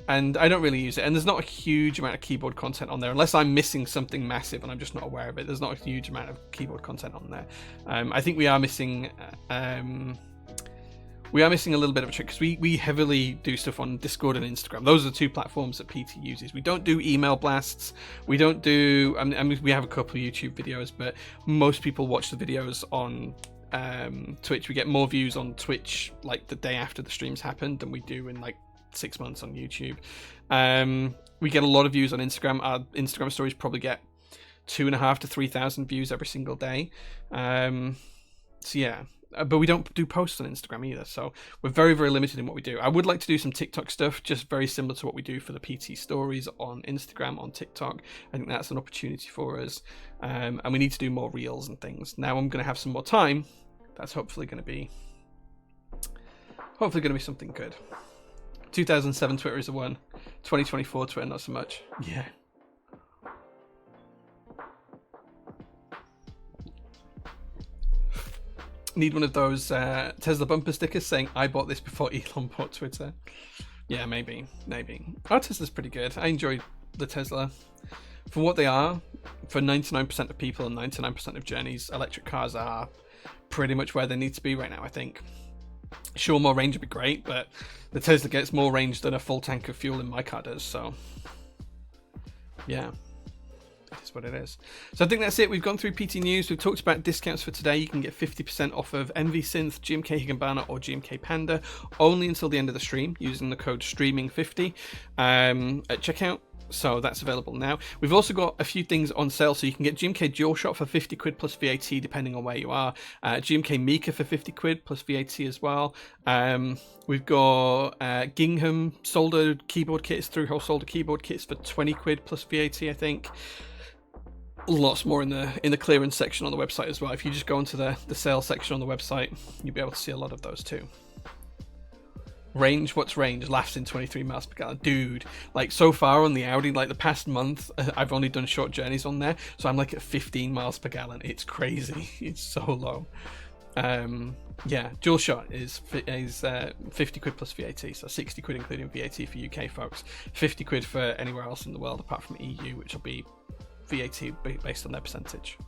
Speaker 2: and I don't really use it. And there's not a huge amount of keyboard content on there, unless I'm missing something massive and I'm just not aware of it. There's not a huge amount of keyboard content on there. I think we are missing. We are missing a little bit of a trick because we heavily do stuff on Discord and Instagram. Those are the two platforms that PT uses. We don't do email blasts. We don't do. I mean, we have a couple of YouTube videos, but most people watch the videos on Twitch. We get more views on Twitch like the day after the streams happened than we do in like 6 months on YouTube. We get a lot of views on Instagram. Our Instagram stories probably get 2,500 to 3,000 views every single day. So yeah. But we don't do posts on Instagram either, so we're very, very limited in what we do. I would like to do some TikTok stuff, just very similar to what we do for the PT stories on Instagram, on TikTok. I think that's an opportunity for us, and we need to do more reels and things. Now I'm going to have some more time. That's hopefully going to be something good. 2007 Twitter is a 1. 2024 Twitter not so much. Yeah. Need one of those Tesla bumper stickers saying I bought this before Elon bought Twitter. Yeah, maybe. Our Tesla's pretty good. I enjoy the Tesla. For what they are, for 99% of people and 99% of journeys, electric cars are pretty much where they need to be right now, I think. Sure, more range would be great, but the Tesla gets more range than a full tank of fuel in my car does, so yeah. Is what it is. So I think that's it. We've gone through PT News. We've talked about discounts for today. You can get 50% off of NV Synth, GMK Higambana, or GMK Panda only until the end of the stream using the code STREAMING50 at checkout. So that's available now. We've also got a few things on sale. So you can get GMK DualShock for 50 quid plus VAT depending on where you are. GMK Mika for 50 quid plus VAT as well. We've got Gingham soldered keyboard kits, through-hole solder keyboard kits for 20 quid plus VAT, I think. Lots more in the clearance section on the website as well. If you just go into the sales section on the website, you'll be able to see a lot of those too. Range, what's range? Laughs in 23 miles per gallon. Dude, like so far on the Audi, like the past month, I've only done short journeys on there, so I'm like at 15 miles per gallon. It's crazy. It's so low. Yeah, DualShock is 50 quid plus VAT, so 60 quid including VAT for UK folks, 50 quid for anywhere else in the world apart from EU, which will be VAT based on their percentage.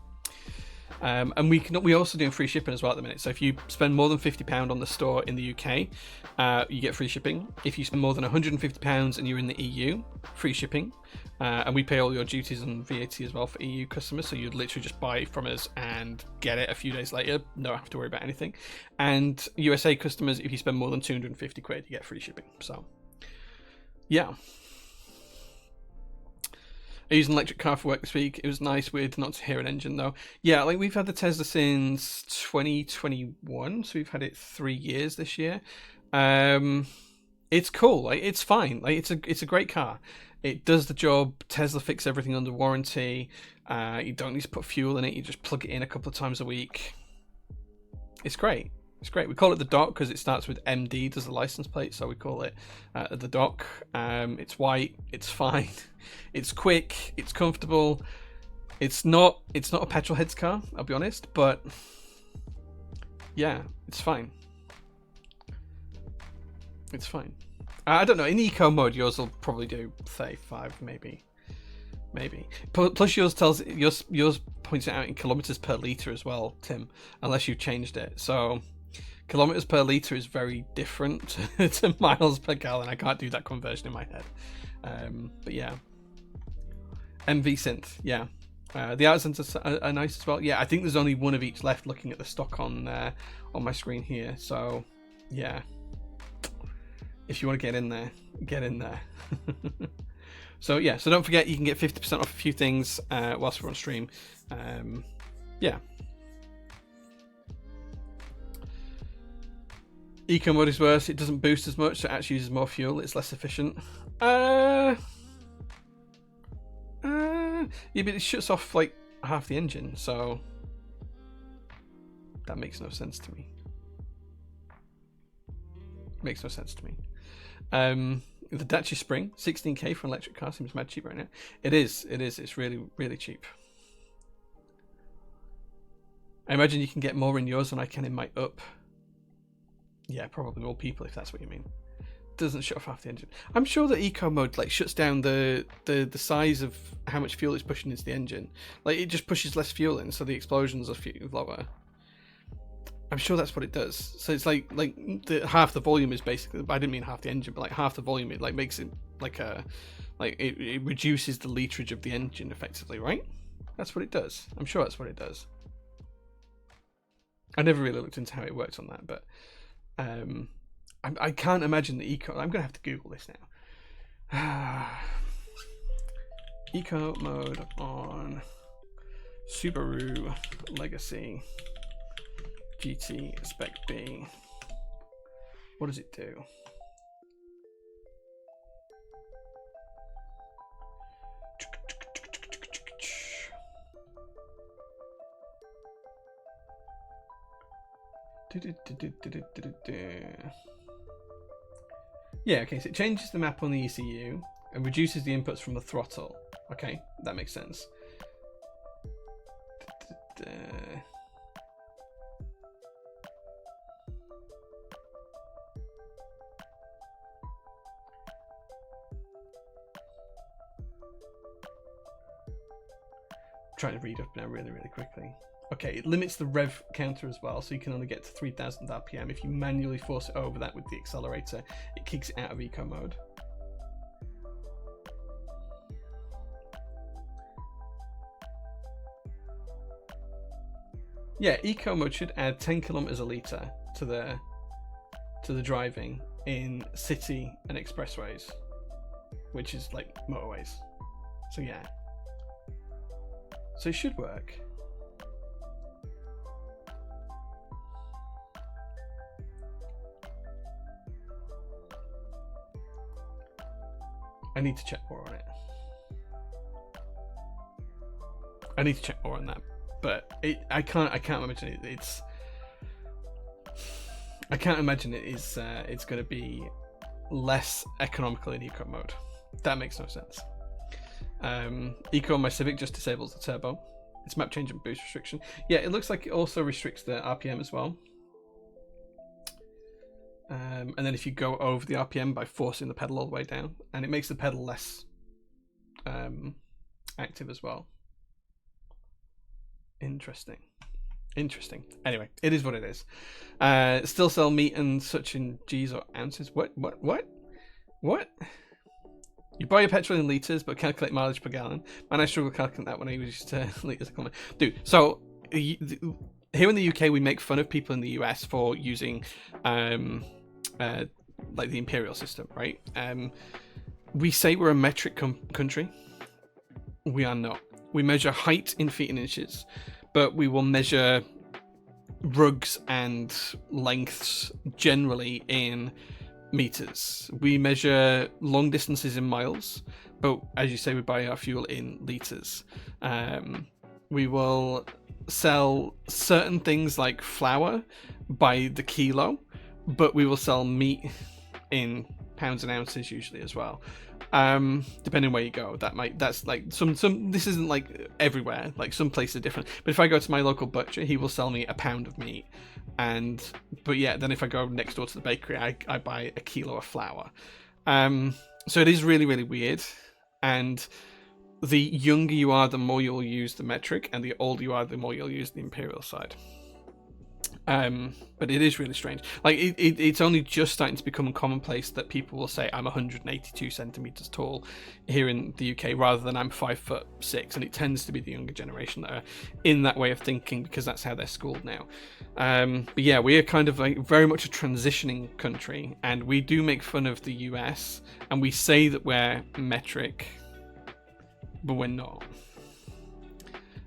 Speaker 2: And we also do free shipping as well at the minute. So if you spend more than £50 on the store in the UK, you get free shipping. If you spend more than £150 and you're in the EU, free shipping. And we pay all your duties and VAT as well for EU customers. So you'd literally just buy it from us and get it a few days later. No have to worry about anything. And USA customers, if you spend more than 250 quid, you get free shipping. So yeah. I used an electric car for work this week. It was nice, weird not to hear an engine though. Yeah, like we've had the Tesla since 2021, so we've had it 3 years this year. It's cool. Like it's fine. Like it's a great car. It does the job. Tesla fix everything under warranty. You don't need to put fuel in it. You just plug it in a couple of times a week. It's great. It's great. We call it the dock because it starts with MD, does the license plate, so we call it the dock. It's white. It's fine. It's quick. It's comfortable. It's not a petrol heads car, I'll be honest, but yeah, it's fine. It's fine. I don't know. In eco mode, yours will probably do 35, maybe. Plus, yours points it out in kilometers per liter as well, Tim. Unless you've changed it, so. Kilometers per litre is very different to miles per gallon. I can't do that conversion in my head. But yeah. MV Synth, yeah. The accents are nice as well. Yeah, I think there's only one of each left looking at the stock on my screen here. So, yeah. If you want to get in there, get in there. So, yeah. So don't forget, you can get 50% off a few things whilst we're on stream. Yeah. Eco mode is worse. It doesn't boost as much, so it actually uses more fuel. It's less efficient. Yeah, but it shuts off like half the engine, so that makes no sense to me. Makes no sense to me. The Dacia Spring, 16k for an electric car seems mad cheap right now. It is. It's really, really cheap. I imagine you can get more in yours than I can in my Up. Yeah, probably more people if that's what you mean. Doesn't shut off half the engine. I'm sure that eco mode like shuts down the size of how much fuel it's pushing into the engine. Like it just pushes less fuel in, so the explosions are lower. I'm sure that's what it does. So it's like half the volume is basically. I didn't mean half the engine, but like half the volume. It like makes it like it reduces the literage of the engine effectively, right? That's what it does. I'm sure that's what it does. I never really looked into how it works on that, but I can't imagine the eco. I'm gonna have to Google this now. Eco mode on Subaru Legacy GT Spec B. What does it do? Yeah, okay, so it changes the map on the ECU and reduces the inputs from the throttle. Okay, that makes sense. Trying to read up now really quickly. Okay, it limits the rev counter as well, so you can only get to 3000 RPM. If you manually force it over that with the accelerator, it kicks it out of eco mode. Yeah, eco mode should add 10 kilometers a litre to the driving in city and expressways, which is like motorways. So yeah. So it should work. I need to check more on it. I need to check more on that, but I can't imagine it. I can't imagine it is. It's going to be less economical in eco mode. That makes no sense. Eco on my Civic just disables the turbo. It's map change and boost restriction. Yeah, it looks like it also restricts the RPM as well. And then if you go over the RPM by forcing the pedal all the way down, and it makes the pedal less active as well. Interesting. Anyway, it is what it is. Still sell meat and such in G's or ounces. What? You buy your petrol in litres, but calculate mileage per gallon. Man, I struggle calculating that when I used to litres. Dude, so here in the UK, we make fun of people in the US for using like the imperial system, right? We say we're a metric country. We are not. We measure height in feet and inches, but we will measure rugs and lengths generally in meters. We measure long distances in miles, but as you say, we buy our fuel in liters. We will sell certain things like flour by the kilo, but we will sell meat in pounds and ounces usually as well. Depending where you go, that's like some this isn't like everywhere, like some places are different, but if I go to my local butcher, he will sell me a pound of meat, but yeah, then if I go next door to the bakery, I buy a kilo of flour. So it is really weird, and the younger you are, the more you'll use the metric, and the older you are, the more you'll use the imperial side. But it is really strange. Like it's only just starting to become commonplace that people will say I'm 182 centimeters tall here in the UK rather than I'm 5'6", and it tends to be the younger generation that are in that way of thinking because that's how they're schooled now. But yeah, we are kind of like very much a transitioning country, and we do make fun of the US, and we say that we're metric, but we're not.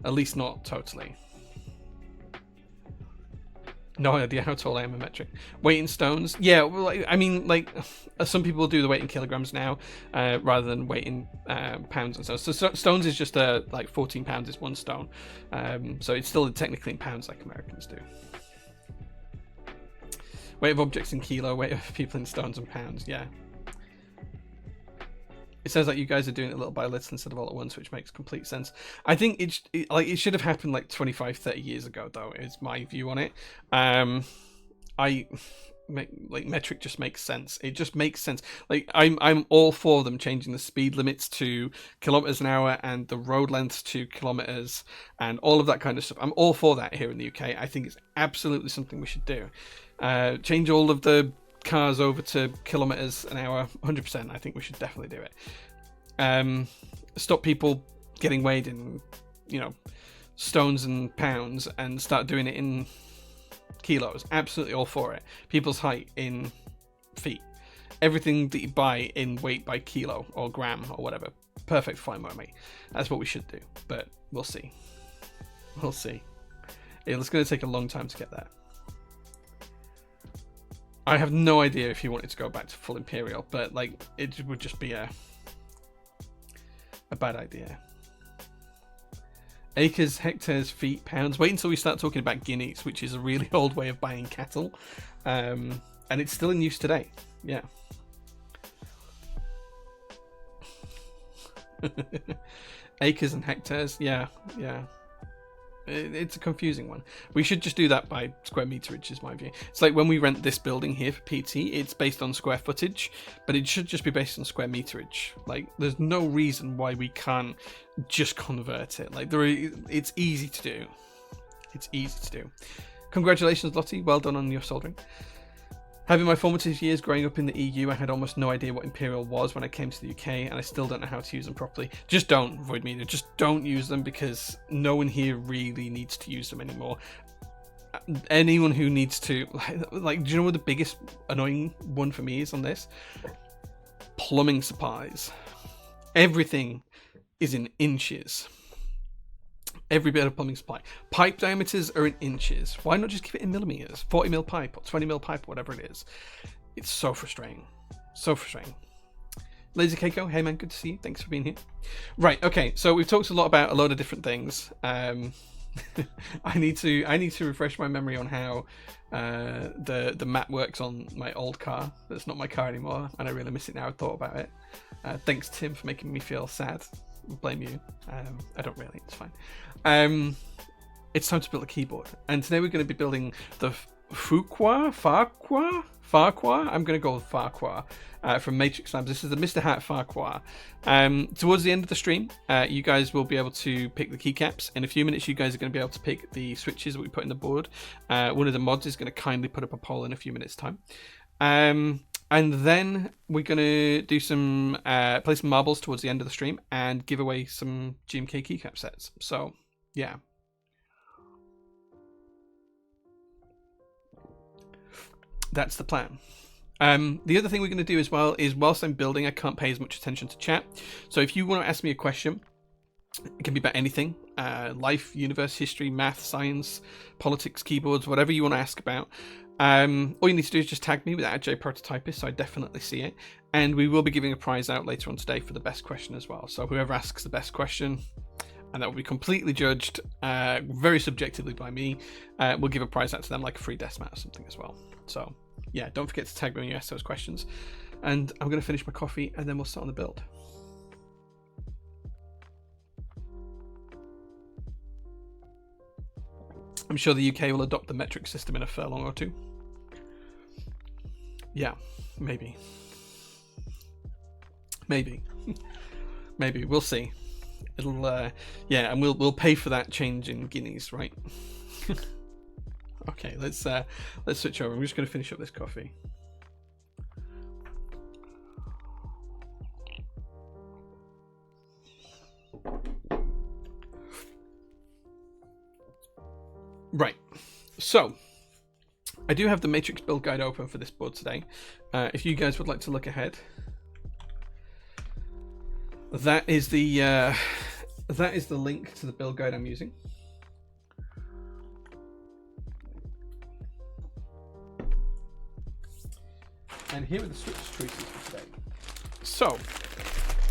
Speaker 2: At least not totally. No idea how tall I am in metric. Weight in stones? Yeah, well, I mean, like, some people do the weight in kilograms now, rather than weight in pounds and stones. So stones is just like 14 pounds is 1 stone. So it's still technically in pounds like Americans do. Weight of objects in kilo, weight of people in stones and pounds. Yeah. It sounds like you guys are doing it little by little instead of all at once, which makes complete sense. I think it should have happened like 25, 30 years ago, though, is my view on it. Metric just makes sense. It just makes sense. Like I'm all for them changing the speed limits to kilometers an hour and the road lengths to kilometers and all of that kind of stuff. I'm all for that here in the UK. I think it's absolutely something we should do. Change all of the cars over to kilometers an hour, 100%. I think we should definitely do it. Stop people getting weighed in, stones and pounds and start doing it in kilos. Absolutely all for it. People's height in feet. Everything that you buy in weight by kilo or gram or whatever. Perfect, fine by me. That's what we should do. But we'll see. We'll see. It's going to take a long time to get there. I have no idea if you wanted to go back to full imperial, but like it would just be a bad idea. Acres, hectares, feet, pounds. Wait until we start talking about guineas, which is a really old way of buying cattle, and it's still in use today. Yeah. Acres and hectares. Yeah. It's a confusing one. We should just do that by square meterage, is my view. It's like when we rent this building here for PT, it's based on square footage, but it should just be based on square meterage. Like, there's no reason why we can't just convert it. Like, it's easy to do. It's easy to do. Congratulations, Lottie. Well done on your soldering. Having my formative years growing up in the EU, I had almost no idea what Imperial was when I came to the UK, and I still don't know how to use them properly. Just don't, Void Meter. Just don't use them, because no one here really needs to use them anymore. Anyone who needs to... Like, do you know what the biggest annoying one for me is on this? Plumbing supplies. Everything is in inches. Every bit of plumbing supply. Pipe diameters are in inches. Why not just keep it in millimeters? 40mm pipe or 20mm pipe, whatever it is. It's so frustrating. So frustrating. Laser Keiko, hey man, good to see you. Thanks for being here. Right, okay, so we've talked a lot about a load of different things. I need to refresh my memory on how the map works on my old car. That's not my car anymore, and I really miss it now I've thought about it. Thanks, Tim, for making me feel sad. Blame you. I don't really, it's fine. It's time to build a keyboard, and today we're going to be building the Faukwaa. I'm going to go with Faukwaa from Matrix Labs. This is the Mr. Hat Faukwaa. Towards the end of the stream, you guys will be able to pick the keycaps. In a few minutes, you guys are going to be able to pick the switches that we put in the board. One of the mods is going to kindly put up a poll in a few minutes' time. And then we're going to do some play some marbles towards the end of the stream and give away some GMK keycap sets. So, yeah. That's the plan. The other thing we're going to do as well is, whilst I'm building, I can't pay as much attention to chat. So if you want to ask me a question, it can be about anything. Life, universe, history, math, science, politics, keyboards, whatever you want to ask about. All you need to do is just tag me with @JPrototypist, so I definitely see it. And we will be giving a prize out later on today for the best question as well. So whoever asks the best question, and that will be completely judged very subjectively by me, we'll give a prize out to them, like a free desk mat or something as well. So yeah, don't forget to tag me when you ask those questions. And I'm going to finish my coffee and then we'll start on the build. I'm sure the UK will adopt the metric system in a furlong or two. Yeah, maybe. Maybe. Maybe. We'll see. It'll, yeah, and we'll pay for that change in guineas, right? Okay, let's switch over. I'm just going to finish up this coffee. Right, so I do have the Matrix build guide open for this board today. If you guys would like to look ahead, that is the link to the build guide I'm using. And here are the switch choices for today. So,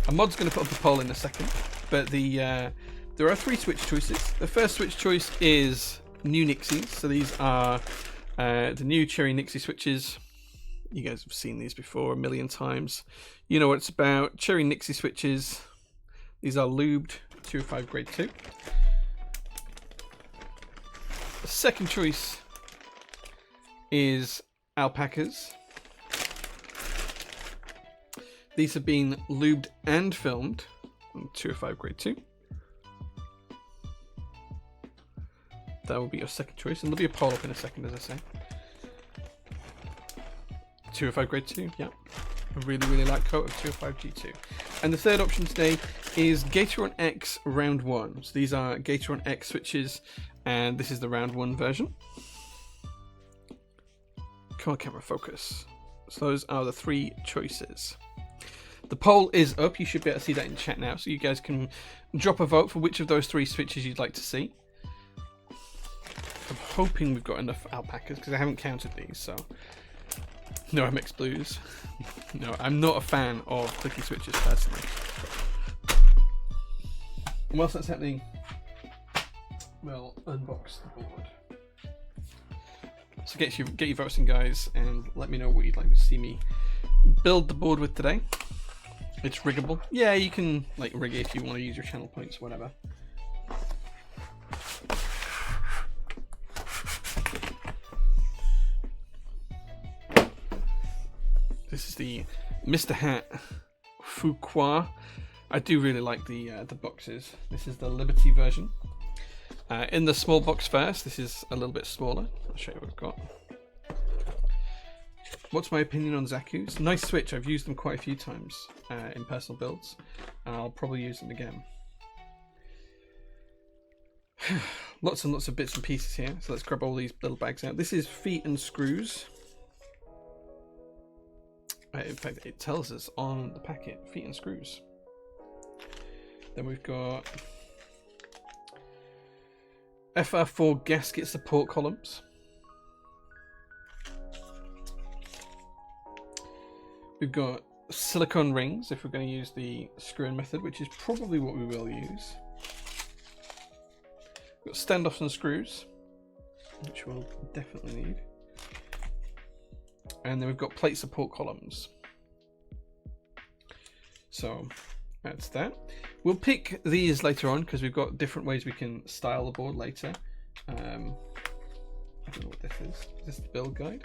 Speaker 2: a mod's going to put up a poll in a second, but there are 3 switch choices. The first switch choice is new Nixies, so these are The new Cherry Nixie switches. You guys have seen these before a million times. You know what it's about. Cherry Nixie switches. These are lubed 205 grade 2. The second choice is alpacas. These have been lubed and filmed on 205 grade 2. That will be your second choice, and there'll be a poll up in a second, as I say. 205 grade 2, yeah. A really light coat of 205 G2. And the third option today is Gateron X Round 1. So these are Gateron X switches, and this is the Round 1 version. Come on, camera, focus. So those are the 3 choices. The poll is up. You should be able to see that in chat now, so you guys can drop a vote for which of those 3 switches you'd like to see. I'm hoping we've got enough alpacas, because I haven't counted these, so... No MX Blues. No, I'm not a fan of clicky switches, personally. And whilst that's happening, we'll unbox the board. So get your votes in, guys, and let me know what you'd like to see me build the board with today. It's riggable. Yeah, you can like rig it if you want to use your channel points, whatever. This is the Mr. Hat Faukwaa. I do really like the boxes. This is the Liberty version. In the small box first, this is a little bit smaller. I'll show you what we've got. What's my opinion on Zaku's? Nice switch. I've used them quite a few times in personal builds, and I'll probably use them again. Lots and lots of bits and pieces here. So let's grab all these little bags out. This is feet and screws. In fact, it tells us on the packet, feet and screws. Then we've got FR4 gasket support columns. We've got silicone rings if we're going to use the screw-in method, which is probably what we will use. We've got standoffs and screws, which we'll definitely need. And then we've got plate support columns. So that's that. We'll pick these later on because we've got different ways we can style the board later. I don't know what this is. Is this the build guide?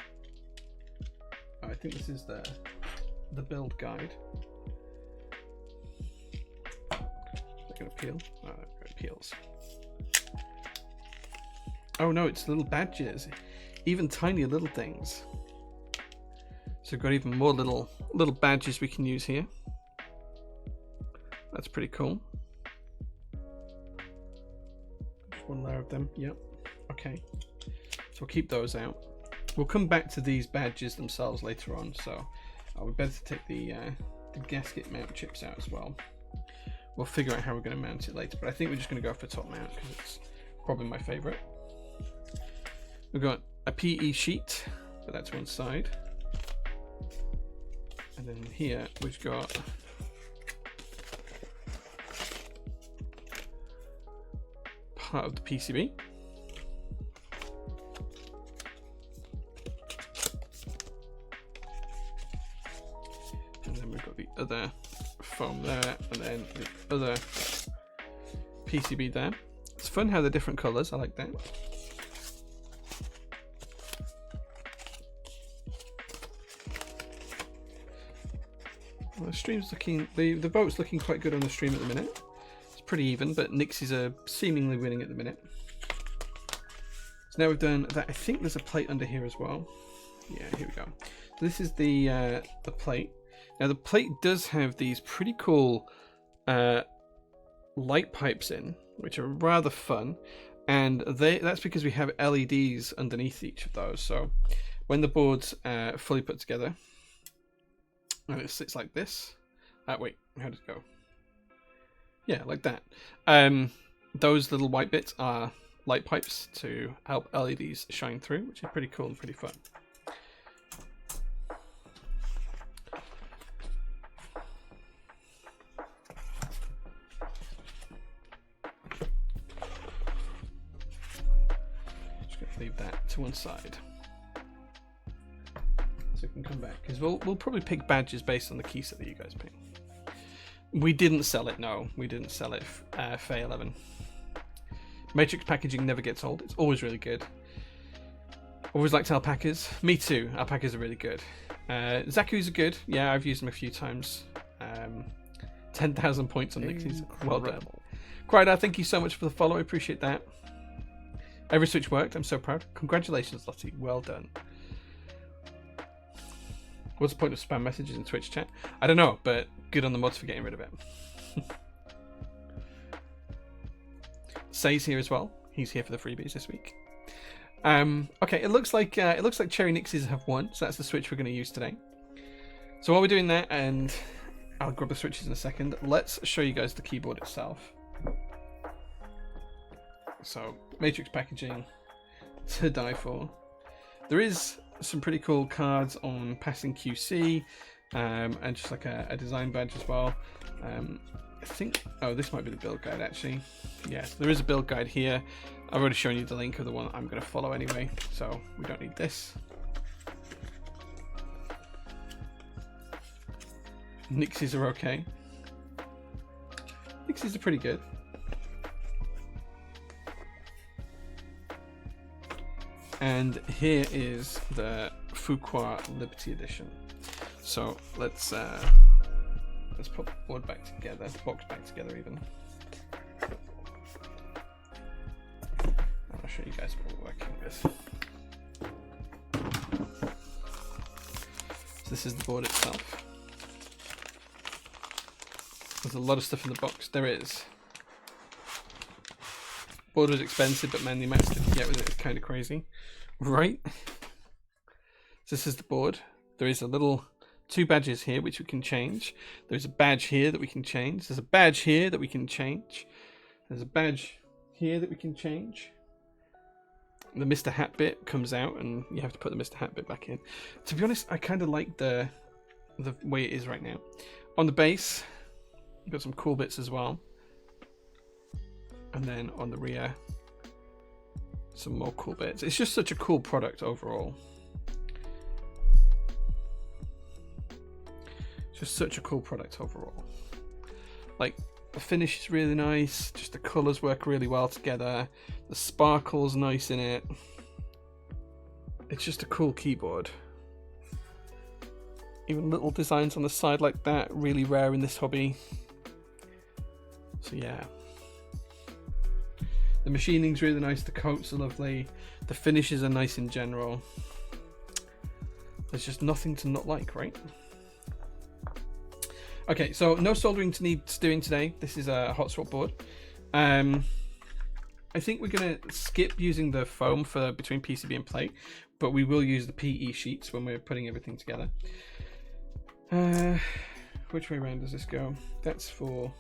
Speaker 2: Oh, I think this is the build guide. Is that going to peel? Oh, it peels. Oh no, it's little badges. Even tiny little things. So we've got even more little badges we can use here. That's pretty cool. Just one layer of them. Yep. Okay. So we'll keep those out. We'll come back to these badges themselves later on. So we better take the gasket mount chips out as well. We'll figure out how we're going to mount it later. But I think we're just going to go for top mount because it's probably my favorite. We've got a PE sheet, but that's one side. And then here we've got part of the PCB. And then we've got the other foam there, and then the other PCB there. It's fun how they're different colours, I like that. Well, the stream's looking, the vote's looking quite good on the stream at the minute. It's pretty even, but Nixies are seemingly winning at the minute. So now we've done that. I think there's a plate under here as well. Yeah, here we go. So this is the plate. Now the plate does have these pretty cool light pipes in, which are rather fun, and that's because we have LEDs underneath each of those. So when the board's fully put together, and it sits like this. Wait, how does it go? Yeah, like that. Those little white bits are light pipes to help LEDs shine through, which is pretty cool and pretty fun. Just going to leave that to one side. So we can come back, because we'll probably pick badges based on the key set that you guys pick. We didn't sell it, no. We didn't sell it, Faye 11. Matrix packaging never gets old. It's always really good. Always liked alpacas. Me too. Alpacas are really good. Zaku's are good. Yeah, I've used them a few times. 10,000 points on Nixies. Well done. Crydar, thank you so much for the follow. I appreciate that. Every switch worked. I'm so proud. Congratulations, Lottie. Well done. What's the point of spam messages in Twitch chat? I don't know, but good on the mods for getting rid of it. Say's here as well. He's here for the freebies this week. Okay, it looks like Cherry Nixies have won, so that's the switch we're going to use today. So while we're doing that, and I'll grab the switches in a second, let's show you guys the keyboard itself. So Matrix packaging to die for. There is some pretty cool cards on passing QC, and just like a design badge as well. I think, oh, this might be the build guide actually. Yes, there is a build guide here. I've already shown you the link of the one I'm going to follow anyway, so we don't need this. Nixies are okay. Nixies are pretty good. And here is the Faukwaa Liberty Edition. So let's put the board back together, the box back together even. I'll show you guys what we're working with. So this is the board itself. There's a lot of stuff in the box. There is. Board was expensive, but man, the amount of stuff you get with it is kind of crazy. Right? So this is the board. There is a little 2 badges here which we can change. There's a badge here that we can change. There's a badge here that we can change. There's a badge here that we can change. The Mr. Hat bit comes out and you have to put the Mr. Hat bit back in. To be honest, I kind of like the way it is right now. On the base, you've got some cool bits as well. And then on the rear, some more cool bits. It's just such a cool product overall. Just such a cool product overall. Like, the finish is really nice. Just the colours work really well together. The sparkle's nice in it. It's just a cool keyboard. Even little designs on the side like that, really rare in this hobby. So yeah. The machining's really nice, the coats are lovely, the finishes are nice in general. There's just nothing to not like, right? Okay, so no soldering needs doing today. This is a hot swap board. I think we're going to skip using the foam for between PCB and plate, but we will use the PE sheets when we're putting everything together. Which way around does this go? That's for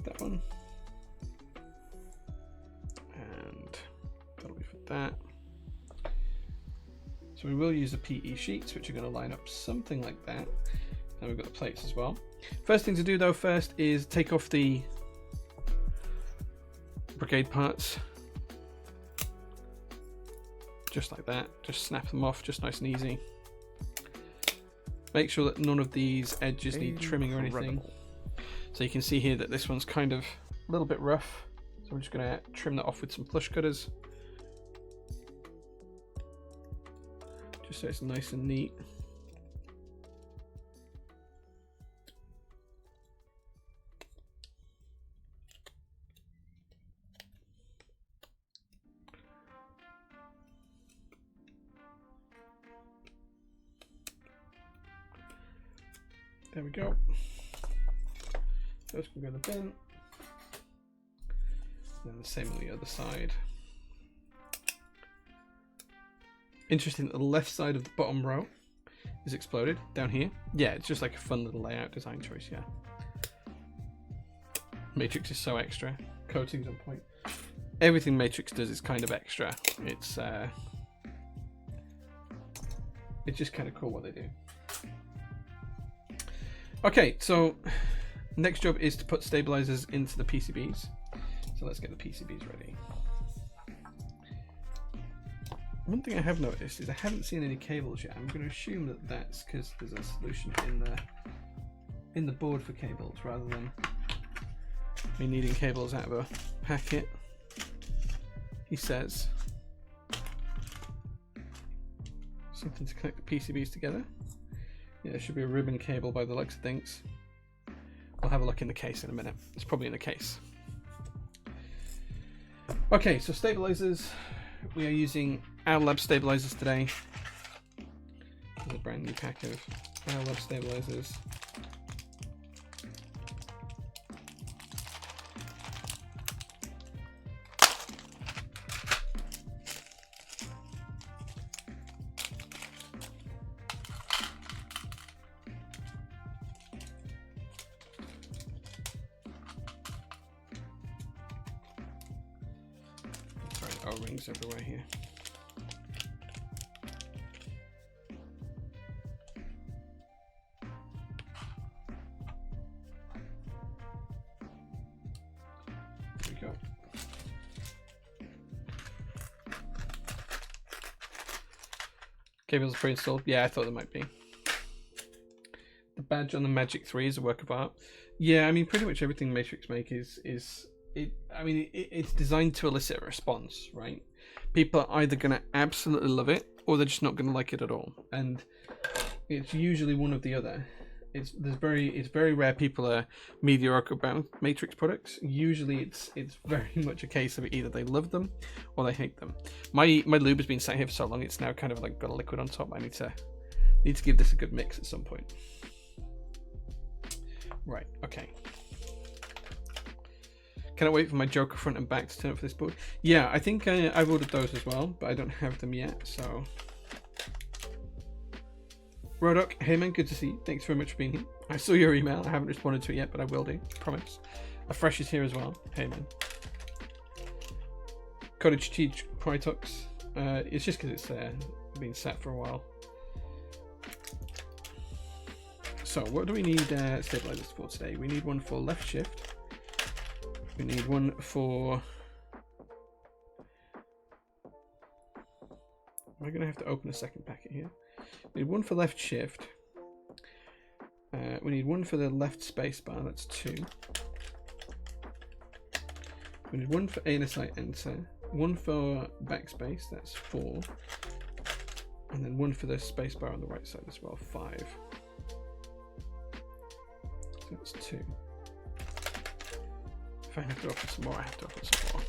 Speaker 2: that one. And that'll be for that. So we will use the PE sheets, which are going to line up something like that. And we've got the plates as well. First thing to do though first is take off the brigade parts. Just like that. Just snap them off, just nice and easy. Make sure that none of these edges need trimming or anything. So you can see here that this one's kind of a little bit rough. So I'm just going to trim that off with some plush cutters. Just so it's nice and neat. There we go. Those can go in the bin. And then the same on the other side. Interesting that the left side of the bottom row is exploded down here. Yeah, it's just like a fun little layout design choice, yeah. Matrix is so extra. Coating's on point. Everything Matrix does is kind of extra. It's just kind of cool what they do. Okay, so next job is to put stabilizers into the PCBs. So let's get the PCBs ready. one thing I have noticed is I haven't seen any cables yet. I'm going to assume that that's because there's a solution in the board for cables rather than me needing cables out of a packet. He says something to connect the PCBs together. Yeah, there should be a ribbon cable by the looks of things. I'll have a look in the case in a minute. It's probably in the case. Okay, so stabilizers. We are using our lab stabilizers today. There's a brand new pack of our lab stabilizers. O-rings everywhere here. There we go. Cables are pre-installed. Yeah, I thought there might be. The badge on the Magic 3 is a work of art. Yeah, I mean, pretty much everything Matrix make is it. I mean, it's designed to elicit a response, right? People are either going to absolutely love it, or they're just not going to like it at all. And it's usually one of the other. It's very rare people are mediocre about Matrix products. Usually, it's very much a case of either they love them or they hate them. My lube has been sat here for so long; it's now kind of like got a liquid on top. I need to give this a good mix at some point. Right. Okay. Cannot wait for my Joker front and back to turn up for this board. Yeah, I think I've ordered those as well, but I don't have them yet, so. Rodok, hey man, good to see you. Thanks very much for being here. I saw your email. I haven't responded to it yet, but I will do. Promise. A fresh is here as well. Hey man. Cottage cheese Prytox. It's just because it's been sat for a while. So, what do we need stabilizers for today? We need one for left shift. We need one for... Am I going to have to open a second packet here? We need one for left shift. We need one for the left spacebar, that's 2. We need one for ANSI enter. One for backspace, that's 4. And then one for the spacebar on the right side as well, 5. So that's 2. If I have to open some more, I have to open some more.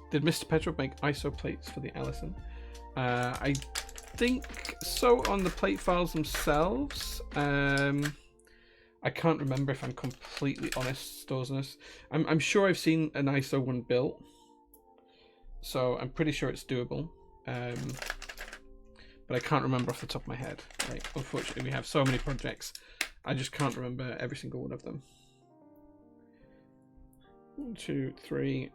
Speaker 2: Did Mr. Petrov make ISO plates for the Allison? I think so on the plate files themselves. I can't remember if I'm completely honest, Storsness. I'm sure I've seen an ISO one built. So I'm pretty sure it's doable. But I can't remember off the top of my head. Right? Unfortunately, we have so many projects, I just can't remember every single one of them. 1, 2, 3,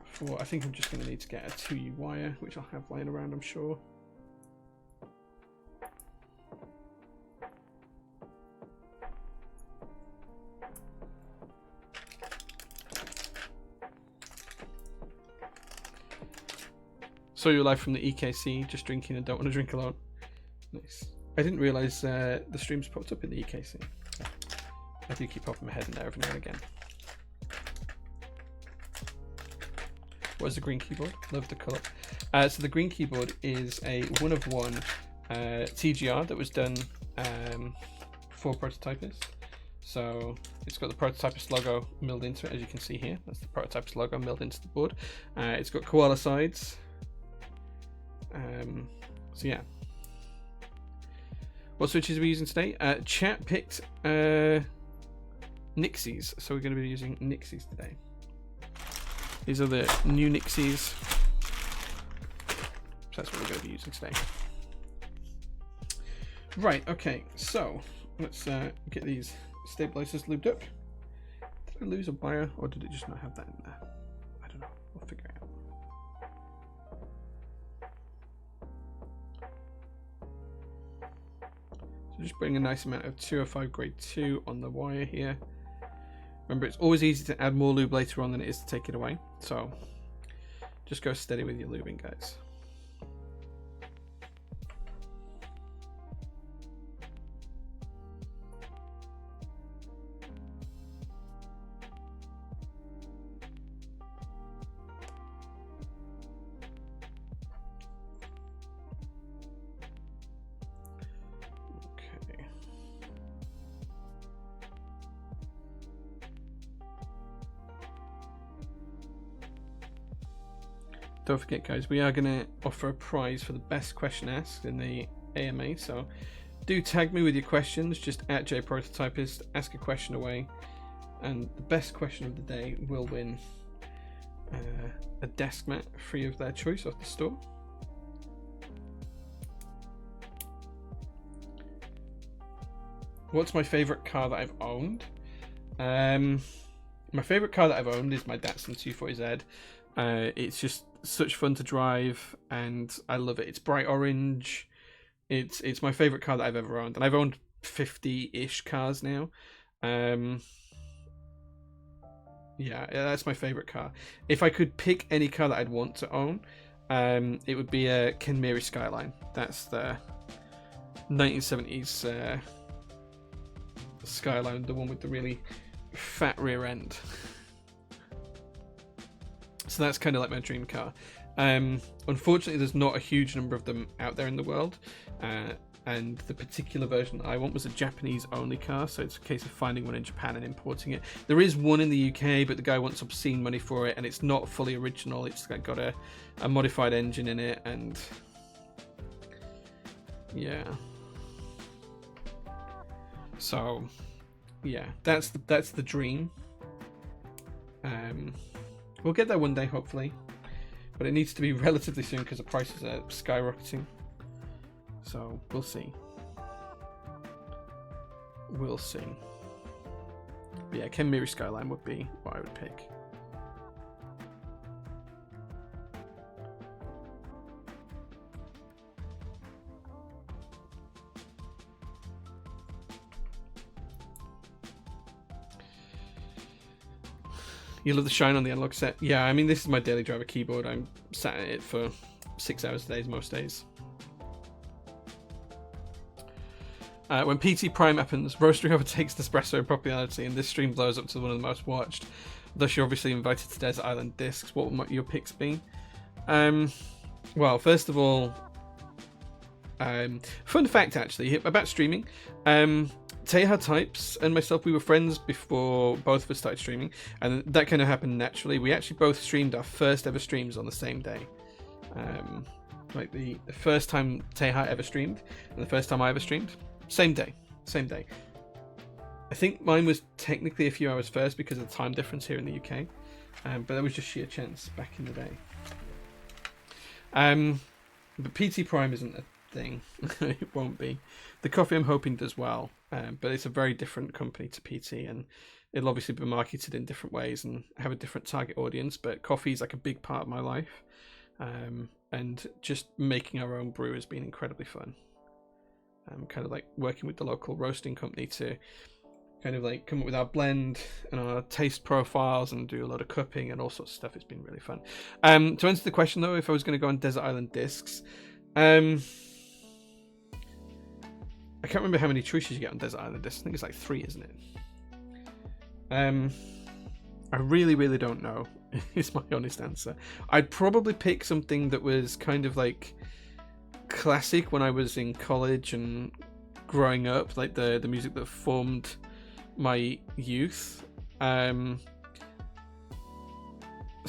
Speaker 2: 4. I think I'm just going to need to get a 2U wire, which I'll have lying around, I'm sure. Saw you live from the EKC, just drinking and don't want to drink alone. Nice. I didn't realise the streams popped up in the EKC. I do keep popping my head in there every now and again. What is the green keyboard? Love the colour. So the green keyboard is a one-of-one TGR that was done for prototypists. So it's got the prototypist logo milled into it, as you can see here. That's the prototypist logo milled into the board. It's got koala sides. So yeah. What switches are we using today? Chat picked Nixies, so we're going to be using Nixies today. These are the new Nixies. So that's what we're going to be using today. Right, okay, so let's get these stabilizers lubed up. Did I lose a wire, or did it just not have that in there? I don't know, we'll figure it out. So just putting a nice amount of 205 grade 2 on the wire here. Remember, it's always easy to add more lube later on than it is to take it away. So just go steady with your lubing, guys. Don't forget, guys, we are going to offer a prize for the best question asked in the AMA, so do tag me with your questions, just at JPrototypist, ask a question away, and the best question of the day will win a desk mat free of their choice off the store. What's my favourite car that I've owned? My favourite car that I've owned is my Datsun 240Z. It's just such fun to drive, and I love it. It's bright orange. It's my favorite car that I've ever owned, and I've owned 50-ish cars now. Yeah, that's my favorite car. If I could pick any car that I'd want to own, it would be a Kenmiri Skyline. That's the 1970s Skyline, the one with the really fat rear end. So that's kind of like my dream car. Unfortunately, there's not a huge number of them out there in the world, and the particular version that I want was a Japanese-only car, so it's a case of finding one in Japan and importing it. There is one in the UK, but the guy wants obscene money for it, and it's not fully original. It's got a modified engine in it, and yeah. So yeah, that's the dream. We'll get there one day, hopefully, but it needs to be relatively soon because the prices are skyrocketing. So we'll see. We'll see. But yeah, Kenmiri Skyline would be what I would pick. You love the shine on the analog set. Yeah, I mean, this is my daily driver keyboard. I'm sat at it for 6 hours a day, most days. When PT Prime happens, Roastery overtakes Nespresso in popularity, and this stream blows up to one of the most watched. Thus, you're obviously invited to Desert Island Discs. What would your picks be? Well, first of all, fun fact actually about streaming. Teja Types and myself, we were friends before both of us started streaming, and that kind of happened naturally. We actually both streamed our first ever streams on the same day. Like the first time Teja ever streamed and the first time I ever streamed, same day. I think mine was technically a few hours first because of the time difference here in the UK, but that was just sheer chance back in the day. But PT Prime isn't a thing. It won't be. The coffee I'm hoping does well, but it's a very different company to PT, and it'll obviously be marketed in different ways and have a different target audience. But coffee is like a big part of my life, and just making our own brew has been incredibly fun. Kind of like working with the local roasting company to kind of like come up with our blend and our taste profiles and do a lot of cupping and all sorts of stuff. It's been really fun. To answer the question though, if I was going to go on Desert Island Discs, I can't remember how many choices you get on Desert Island Discs. I think it's like 3, isn't it? I really don't know, is my honest answer. I'd probably pick something that was kind of like classic when I was in college and growing up, like the music that formed my youth. So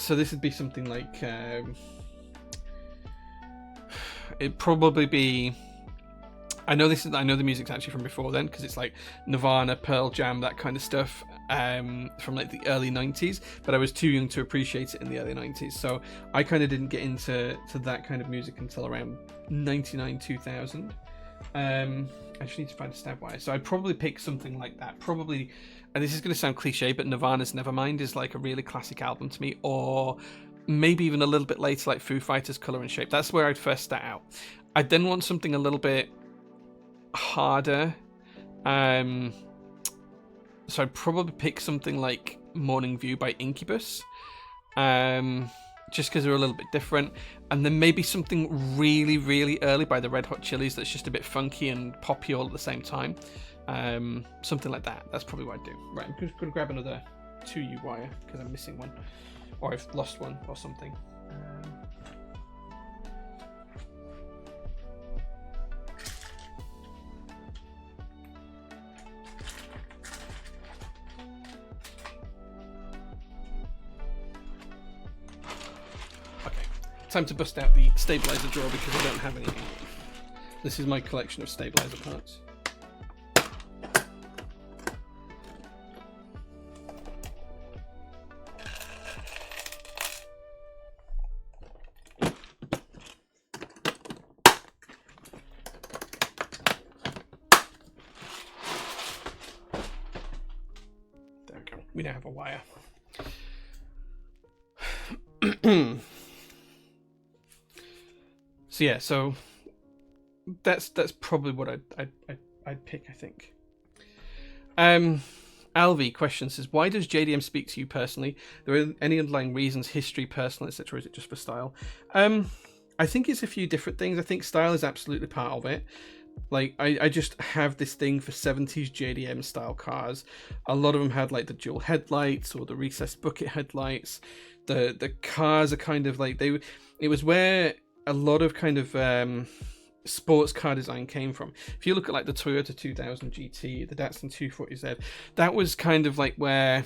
Speaker 2: this would be something like it'd probably be, I know the music's actually from before then because it's like Nirvana, Pearl Jam, that kind of stuff, from like the early 90s, but I was too young to appreciate it in the early 90s, so I kind of didn't get into that kind of music until around 99, 2000. I just need to find a stab wire, so I'd probably pick something like that. Probably, and this is going to sound cliche, but Nirvana's Nevermind is like a really classic album to me, or maybe even a little bit later, like Foo Fighters' Colour and Shape. That's where I'd first start out. I'd then want something a little bit harder. So I'd probably pick something like Morning View by Incubus, just because they're a little bit different. And then maybe something really, really early by the Red Hot Chilies that's just a bit funky and poppy all at the same time. Something like that. That's probably what I'd do. Right, I'm just going to grab another 2U wire because I'm missing one. Or I've lost one or something. Time to bust out the stabilizer drawer because I don't have any. This is my collection of stabilizer parts. There we go. We now have a wire. So yeah, so that's probably what I'd pick, I think. Alvi question says, why does JDM speak to you personally? Are there any underlying reasons, history, personal, etc., or is it just for style? I think it's a few different things. I think style is absolutely part of it. Like, I just have this thing for 70s JDM style cars. A lot of them had like the dual headlights or the recessed bucket headlights. The cars are kind of like it was where a lot of kind of sports car design came from. If you look at like the Toyota 2000 GT, the Datsun 240Z, that was kind of like where,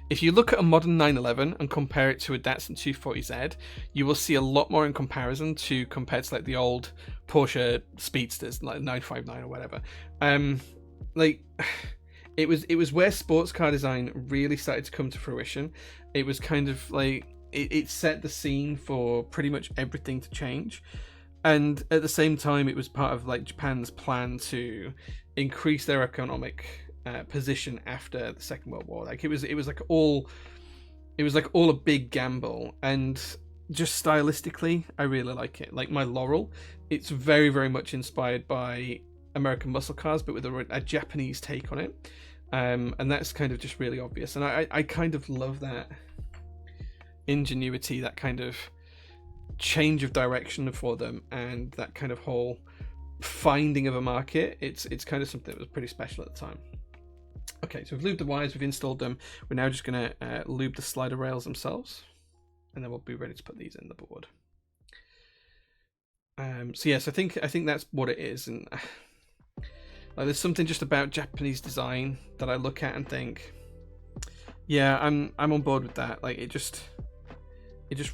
Speaker 2: if you look at a modern 911 and compare it to a Datsun 240Z, you will see a lot more in comparison compared to like the old Porsche Speedsters, like 959 or whatever. Like it was where sports car design really started to come to fruition. It was kind of like it set the scene for pretty much everything to change. And at the same time, it was part of like Japan's plan to increase their economic position after the Second World War. Like it was like all a big gamble. And just stylistically, I really like it. Like my Laurel, it's very, very much inspired by American muscle cars, but with a Japanese take on it. And that's kind of just really obvious. And I kind of love that ingenuity, that kind of change of direction for them, and that kind of whole finding of a market. It's kind of something that was pretty special at the time. Okay, so we've lubed the wires, we've installed them. We're now just going to lube the slider rails themselves, and then we'll be ready to put these in the board. So yes, I think that's what it is. And like, there's something just about Japanese design that I look at and think, yeah, I'm on board with that. Like it just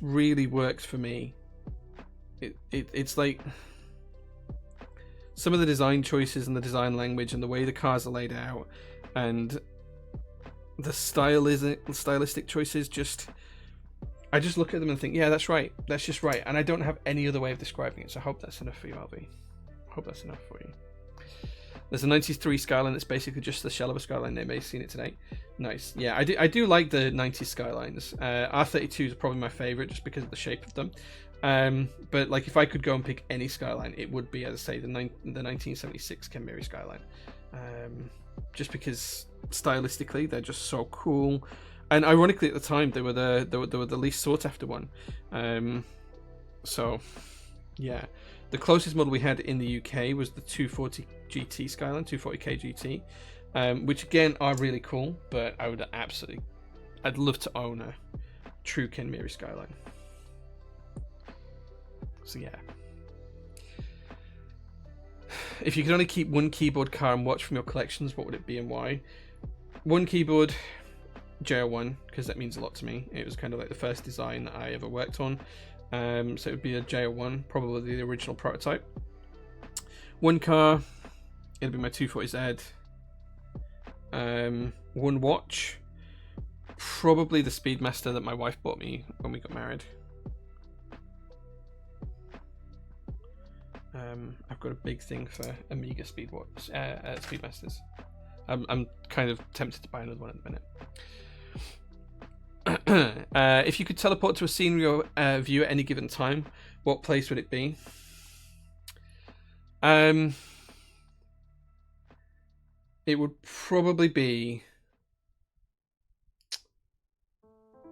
Speaker 2: really works for me. It's like some of the design choices and the design language and the way the cars are laid out and the stylistic choices, I just look at them and think, yeah, that's right, that's just right. And I don't have any other way of describing it, so I hope that's enough for you, RV. I hope that's enough for you. There's a 93 Skyline that's basically just the shell of a Skyline. They may have seen it today. Nice. Yeah, I do like the 90s Skylines. R32 is probably my favorite just because of the shape of them. But like, if I could go and pick any Skyline, it would be, as I say, the 1976 Kenmiri Skyline. Just because stylistically they're just so cool, and ironically at the time they were the least sought after one. So yeah, the closest model we had in the UK was the 240 GT Skyline, 240k GT, which again are really cool, but I'd love to own a true Kenmiri Skyline. So yeah, if you could only keep one keyboard, car, and watch from your collections, what would it be and why? One keyboard, JL1, because that means a lot to me. It was kind of like the first design that I ever worked on. So it would be a JL1, probably the original prototype. One car, it'll be my 240Z. One watch, probably the Speedmaster that my wife bought me when we got married. I've got a big thing for Amiga Speedmasters. I'm kind of tempted to buy another one at the minute. If you could teleport to a scenery or view at any given time, what place would it be? It would probably be.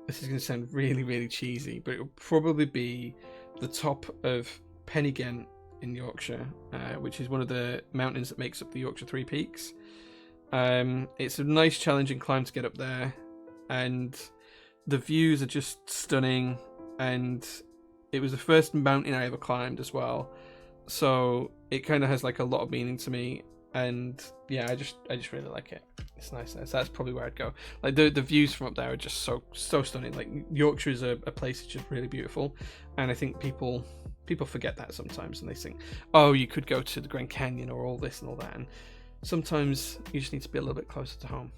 Speaker 2: This is going to sound really, really cheesy, but it would probably be the top of Penigent in Yorkshire, which is one of the mountains that makes up the Yorkshire Three Peaks. It's a nice, challenging climb to get up there, and the views are just stunning. And it was the first mountain I ever climbed as well, so it kind of has like a lot of meaning to me. And yeah, I just really like it. It's nice there. So that's probably where I'd go. Like the views from up there are just so stunning. Like Yorkshire is a place that's just really beautiful, and I think people forget that sometimes, and they think, oh, you could go to the Grand Canyon or all this and all that, and sometimes you just need to be a little bit closer to home.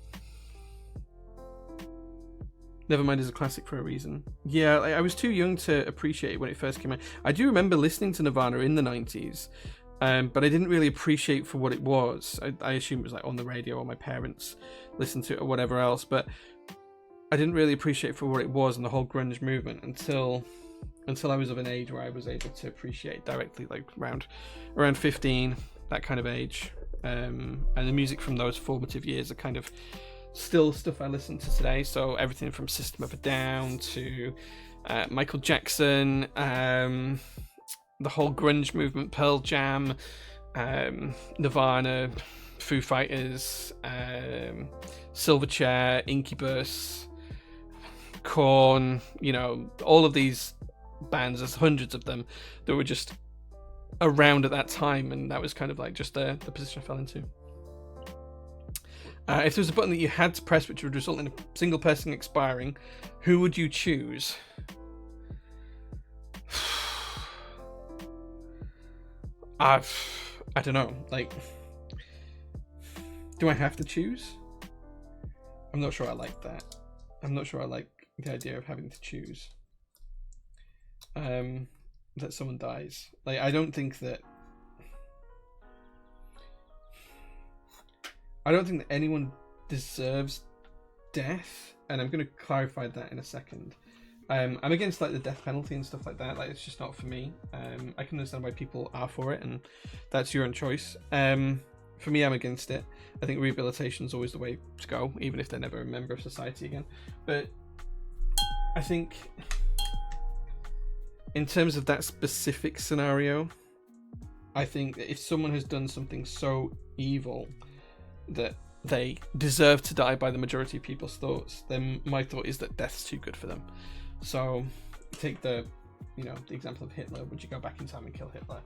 Speaker 2: Nevermind is a classic for a reason. Yeah, I was too young to appreciate it when it first came out. I do remember listening to Nirvana in the 90s, but I didn't really appreciate for what it was. I assume it was like on the radio or my parents listened to it or whatever else, but I didn't really appreciate for what it was and the whole grunge movement until I was of an age where I was able to appreciate directly, like around 15, that kind of age. And the music from those formative years are kind of still stuff I listen to today. So everything from System of a Down to Michael Jackson, the whole grunge movement, Pearl Jam, Nirvana, Foo Fighters, Silverchair, Incubus, Korn, you know, all of these bands, there's hundreds of them that were just around at that time, and that was kind of like just the position I fell into. If there was a button that you had to press which would result in a single person expiring, who would you choose? I don't know. Like, do I have to choose? I'm not sure I like that. I'm not sure I like the idea of having to choose. That someone dies. Like, I don't think that anyone deserves death, and I'm going to clarify that in a second. I'm against like the death penalty and stuff like that. Like, it's just not for me. I can understand why people are for it, and that's your own choice. For me, I'm against it. I think rehabilitation is always the way to go, even if they're never a member of society again. But I think in terms of that specific scenario, I think that if someone has done something so evil that they deserve to die by the majority of people's thoughts, then my thought is that death's too good for them. So take the example of Hitler. Would you go back in time and kill Hitler?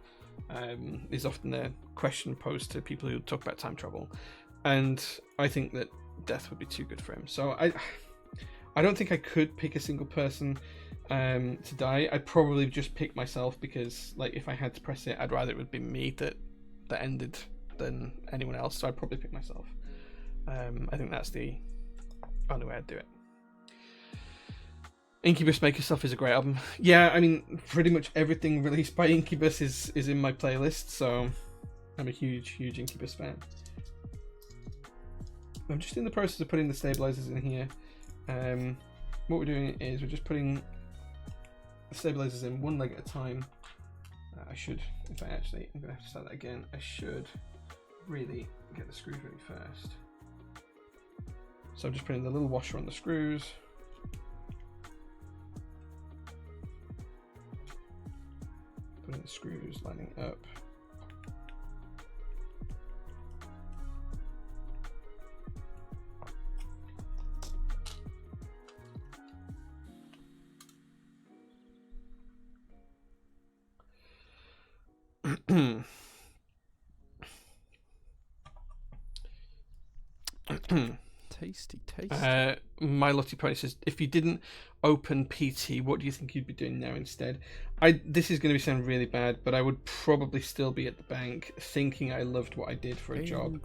Speaker 2: Is often a question posed to people who talk about time travel, and I think that death would be too good for him. So I don't think I could pick a single person to die. I'd probably just pick myself, because like if I had to press it, I'd rather it would be me that ended than anyone else. So I'd probably pick myself. I think that's the only way I'd do it. Incubus Make Yourself is a great album. Yeah, I mean, pretty much everything released by Incubus is in my playlist, so I'm a huge Incubus fan. I'm just in the process of putting the stabilizers in here. What we're doing is we're just putting the stabilizers in one leg at a time. I'm going to have to start that again. I should really get the screws ready first. So I'm just putting the little washer on the screws. Putting the screws lining up.
Speaker 1: Tasty.
Speaker 2: My Lottie Pony says, if you didn't open PT, what do you think you'd be doing now instead? This is going to sound really bad, but I would probably still be at the bank thinking I loved what I did for a job.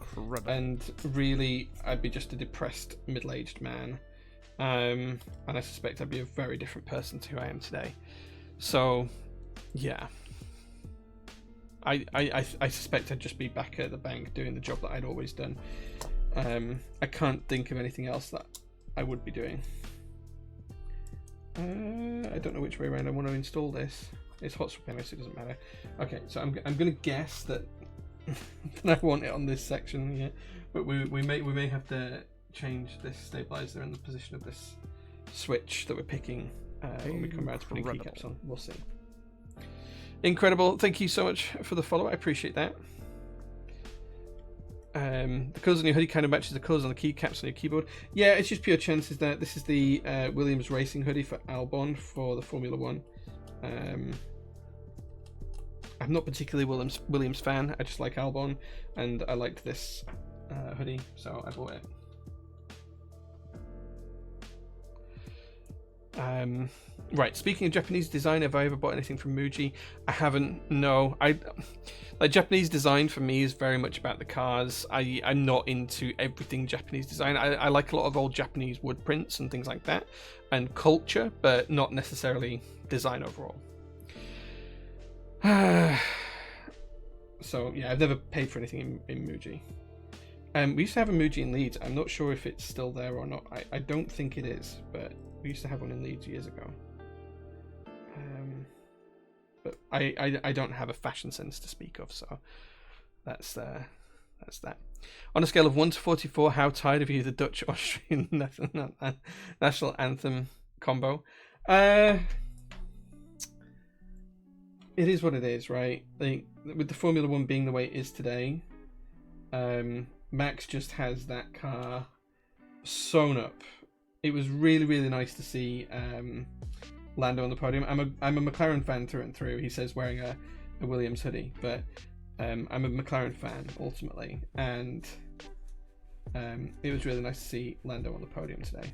Speaker 2: And really, I'd be just a depressed middle-aged man. And I suspect I'd be a very different person to who I am today. So, yeah. I suspect I'd just be back at the bank doing the job that I'd always done. I can't think of anything else that I would be doing. I don't know which way around I want to install this. It's hot swapping, so it doesn't matter. Okay, so I'm going to guess that than I want it on this section. Yeah, but we may have to change this stabilizer and the position of this switch that we're picking when we come around to putting keycaps on. We'll see. Incredible. Thank you so much for the follow. I appreciate that. The colours on your hoodie kind of matches the colours on the keycaps on your keyboard. Yeah, it's just pure chances that this is the Williams Racing hoodie for Albon for the Formula One. I'm not particularly Williams fan. I just like Albon, and I liked this hoodie, so I bought it. Right, speaking of Japanese design, have I ever bought anything from Muji? I haven't. No, like Japanese design for me is very much about the cars. I'm not into everything Japanese design. I like a lot of old Japanese wood prints and things like that, and culture, but not necessarily design overall. So yeah, I've never paid for anything in Muji. We used to have a Muji in Leeds. I'm not sure if it's still there or not. I don't think it is, but we used to have one in Leeds years ago. But I don't have a fashion sense to speak of, so that's that. On a scale of 1 to 44, how tired of you the Dutch Austrian national anthem combo? It is what it is, right? Like, with the Formula One being the way it is today, Max just has that car sewn up. It was really, really nice to see Lando on the podium. I'm a McLaren fan through and through. He says wearing a Williams hoodie, but I'm a McLaren fan ultimately, and it was really nice to see Lando on the podium today.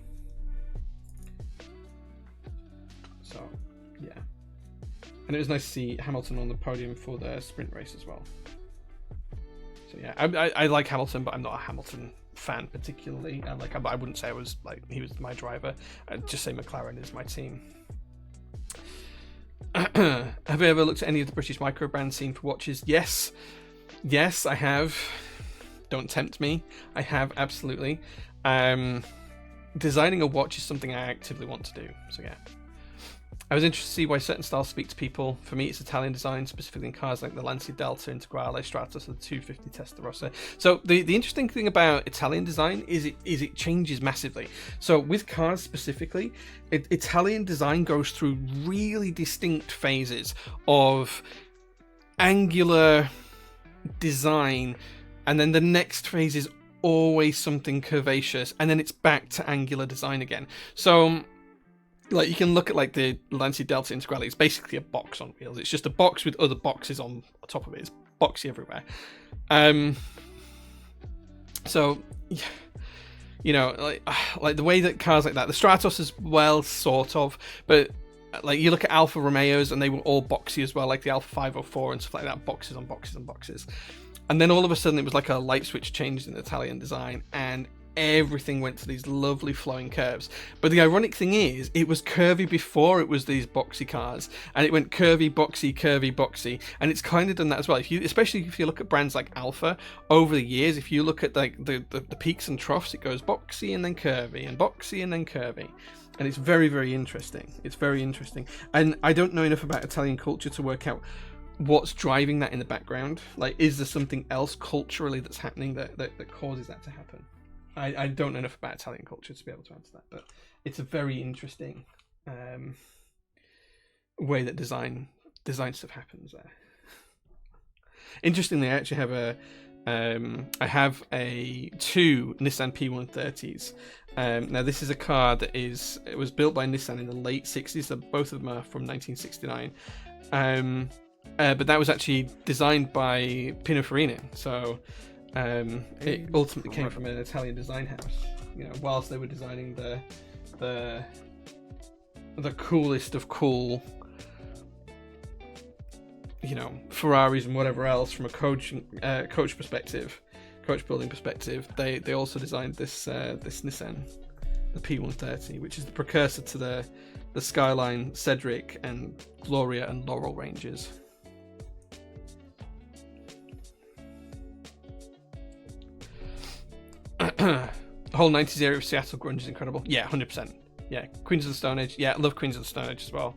Speaker 2: So yeah, and it was nice to see Hamilton on the podium for the sprint race as well. So yeah, I like Hamilton, but I'm not a Hamilton fan particularly. I wouldn't say he was my driver. I'd just say McLaren is my team. Have you ever looked at any of the British micro brand scene for watches? Yes, I have. Don't tempt me. I have, absolutely. Designing a watch is something I actively want to do. So yeah. I was interested to see why certain styles speak to people. For me, it's Italian design, specifically in cars like the Lancia Delta, Integrale, Stratos, and the 250 Testarossa. So the interesting thing about Italian design is it changes massively. So with cars specifically, Italian design goes through really distinct phases of angular design, and then the next phase is always something curvaceous, and then it's back to angular design again. So like you can look at like the Lancia Delta Integrale. It's basically a box on wheels. It's just a box with other boxes on top of it. It's boxy everywhere. So you know, like the way that cars like that, the Stratos as well, sort of, but like you look at Alfa Romeos and they were all boxy as well, like the Alfa 504 and stuff like that, boxes on boxes on boxes. And then all of a sudden it was like a light switch changed in Italian design, and everything went to these lovely flowing curves. But the ironic thing is, it was curvy before it was these boxy cars, and it went curvy, boxy, and it's kind of done that as well. Especially if you look at brands like Alfa over the years, if you look at like the peaks and troughs, it goes boxy and then curvy and boxy and then curvy, and it's very, very interesting. It's very interesting, and I don't know enough about Italian culture to work out what's driving that in the background. Like, is there something else culturally that's happening that causes that to happen? I don't know enough about Italian culture to be able to answer that, but it's a very interesting way that design stuff happens there. Interestingly, I actually have two Nissan P130s. Now this is a car that it was built by Nissan in the late 60s. So both of them are from 1969. But that was actually designed by Pininfarina. So it ultimately came from an Italian design house, you know, whilst they were designing the coolest of cool, you know, Ferraris and whatever else from a coach perspective, coach building perspective. They also designed this Nissan, the P130, which is the precursor to the Skyline, Cedric, and Gloria and Laurel ranges. The whole 90s era of Seattle grunge is incredible. Yeah, 100%. Yeah, Queens of the Stone Age. Yeah, I love Queens of the Stone Age as well.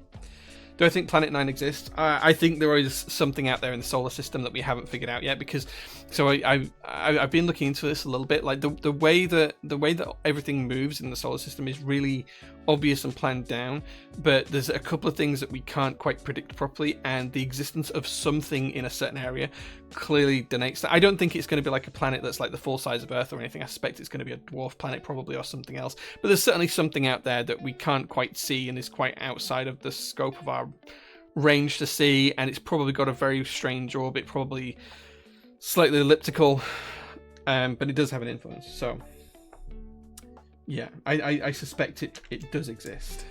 Speaker 2: Do I think Planet 9 exists? I think there is something out there in the solar system that we haven't figured out yet. Because, so I've been looking into this a little bit. Like the way that everything moves in the solar system is really obvious and planned down, but there's a couple of things that we can't quite predict properly, and the existence of something in a certain area clearly denotes that. I don't think it's going to be like a planet that's like the full size of Earth or anything. I suspect it's going to be a dwarf planet probably, or something else, but there's certainly something out there that we can't quite see and is quite outside of the scope of our range to see, and it's probably got a very strange orbit, probably slightly elliptical, but it does have an influence. So yeah, I suspect it does exist,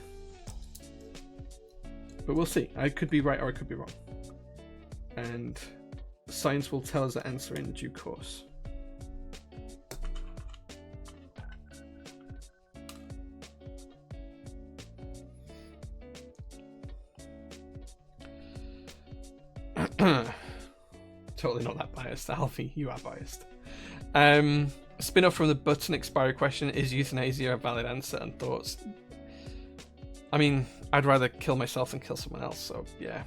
Speaker 2: but we'll see. I could be right or I could be wrong, and science will tell us the answer in due course. Totally not that biased, Alfie. You are biased. Spin-off from the button expiry question: is euthanasia a valid answer? And thoughts? I mean, I'd rather kill myself than kill someone else, so yeah.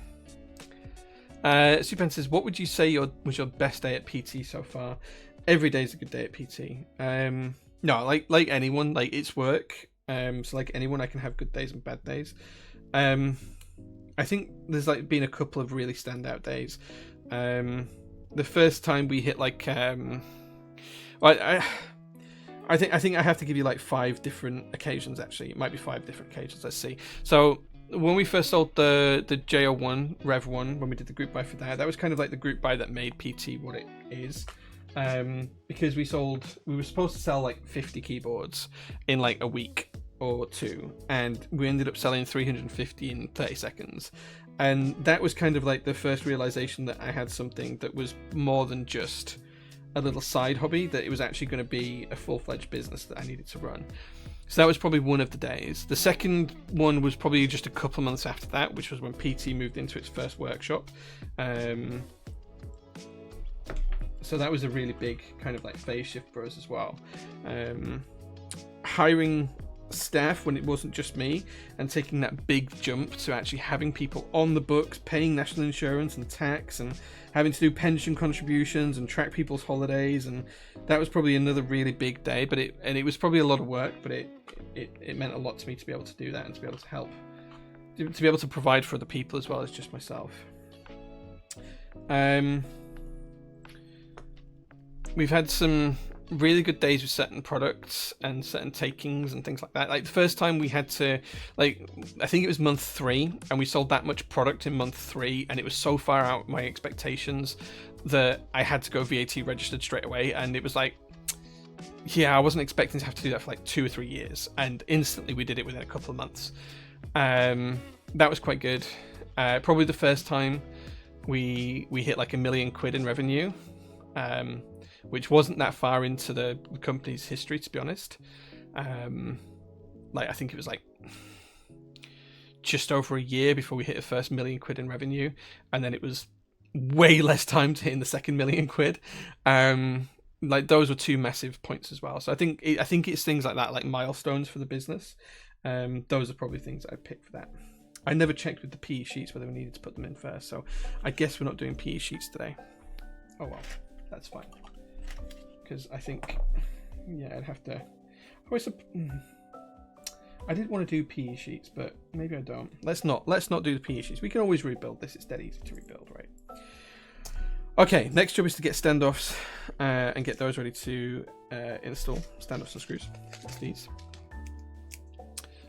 Speaker 2: Supan says, what would you say was your best day at PT so far? Every day is a good day at PT. No, like anyone, like it's work. So like anyone, I can have good days and bad days. I think there's like been a couple of really standout days. The first time we hit like I think I have to give you like 5 different occasions. Actually, it might be 5 different occasions. Let's see. So when we first sold the J01 Rev 1, when we did the group buy for that was kind of like the group buy that made PT what it is. Because we were supposed to sell like 50 keyboards in like a week or 2, and we ended up selling 350 in 30 seconds. And that was kind of like the first realization that I had something that was more than just a little side hobby, that it was actually going to be a full-fledged business that I needed to run. So that was probably one of the days. The second one was probably just a couple of months after that, which was when PT moved into its first workshop. So that was a really big kind of like phase shift for us as well. Hiring staff when it wasn't just me, and taking that big jump to actually having people on the books, paying national insurance and tax, and having to do pension contributions and track people's holidays, and that was probably another really big day. But it was probably a lot of work, but it meant a lot to me to be able to do that and to be able to help, to be able to provide for other people as well as just myself. We've had some really good days with certain products and certain takings and things like that. Like the first time we had to, like, I think it was month 3, and we sold that much product in month 3, and it was so far out my expectations that I had to go VAT registered straight away. And it was like, yeah, I wasn't expecting to have to do that for like 2 or 3 years, and instantly we did it within a couple of months. That was quite good. Probably the first time we hit like £1 million in revenue, which wasn't that far into the company's history, to be honest. Like I think it was like just over a year before we hit the first £1 million in revenue, and then it was way less time to hitting the second £1 million. Like those were 2 massive points as well. So I think it's things like that, like milestones for the business. Those are probably things I'd pick for that. I never checked with the PE sheets whether we needed to put them in first, so I guess we're not doing PE sheets today. Oh well, that's fine. Because I think, yeah, I'd have to. I did want to do PE sheets, but maybe I don't. Let's not do the PE sheets. We can always rebuild this. It's dead easy to rebuild, right? Okay, next job is to get standoffs and get those ready to install standoffs and screws. These.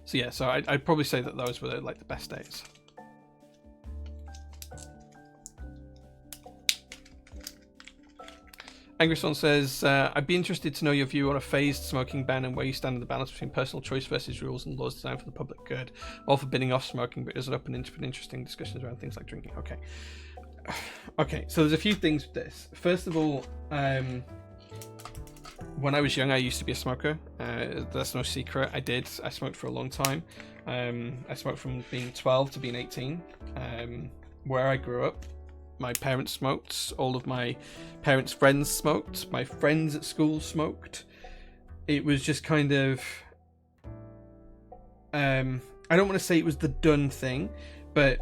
Speaker 2: So yeah, so I'd probably say that those were like the best days. Angry Swan says, I'd be interested to know your view on a phased smoking ban and where you stand in the balance between personal choice versus rules and laws designed for the public good, while forbidding off smoking, but it doesn't open into interesting discussions around things like drinking. Okay, so there's a few things with this. First of all, when I was young, I used to be a smoker. That's no secret. I smoked for a long time. I smoked from being 12 to being 18. Where I grew up, my parents smoked. All of my parents' friends smoked. My friends at school smoked. It was just kind of... I don't want to say it was the done thing, but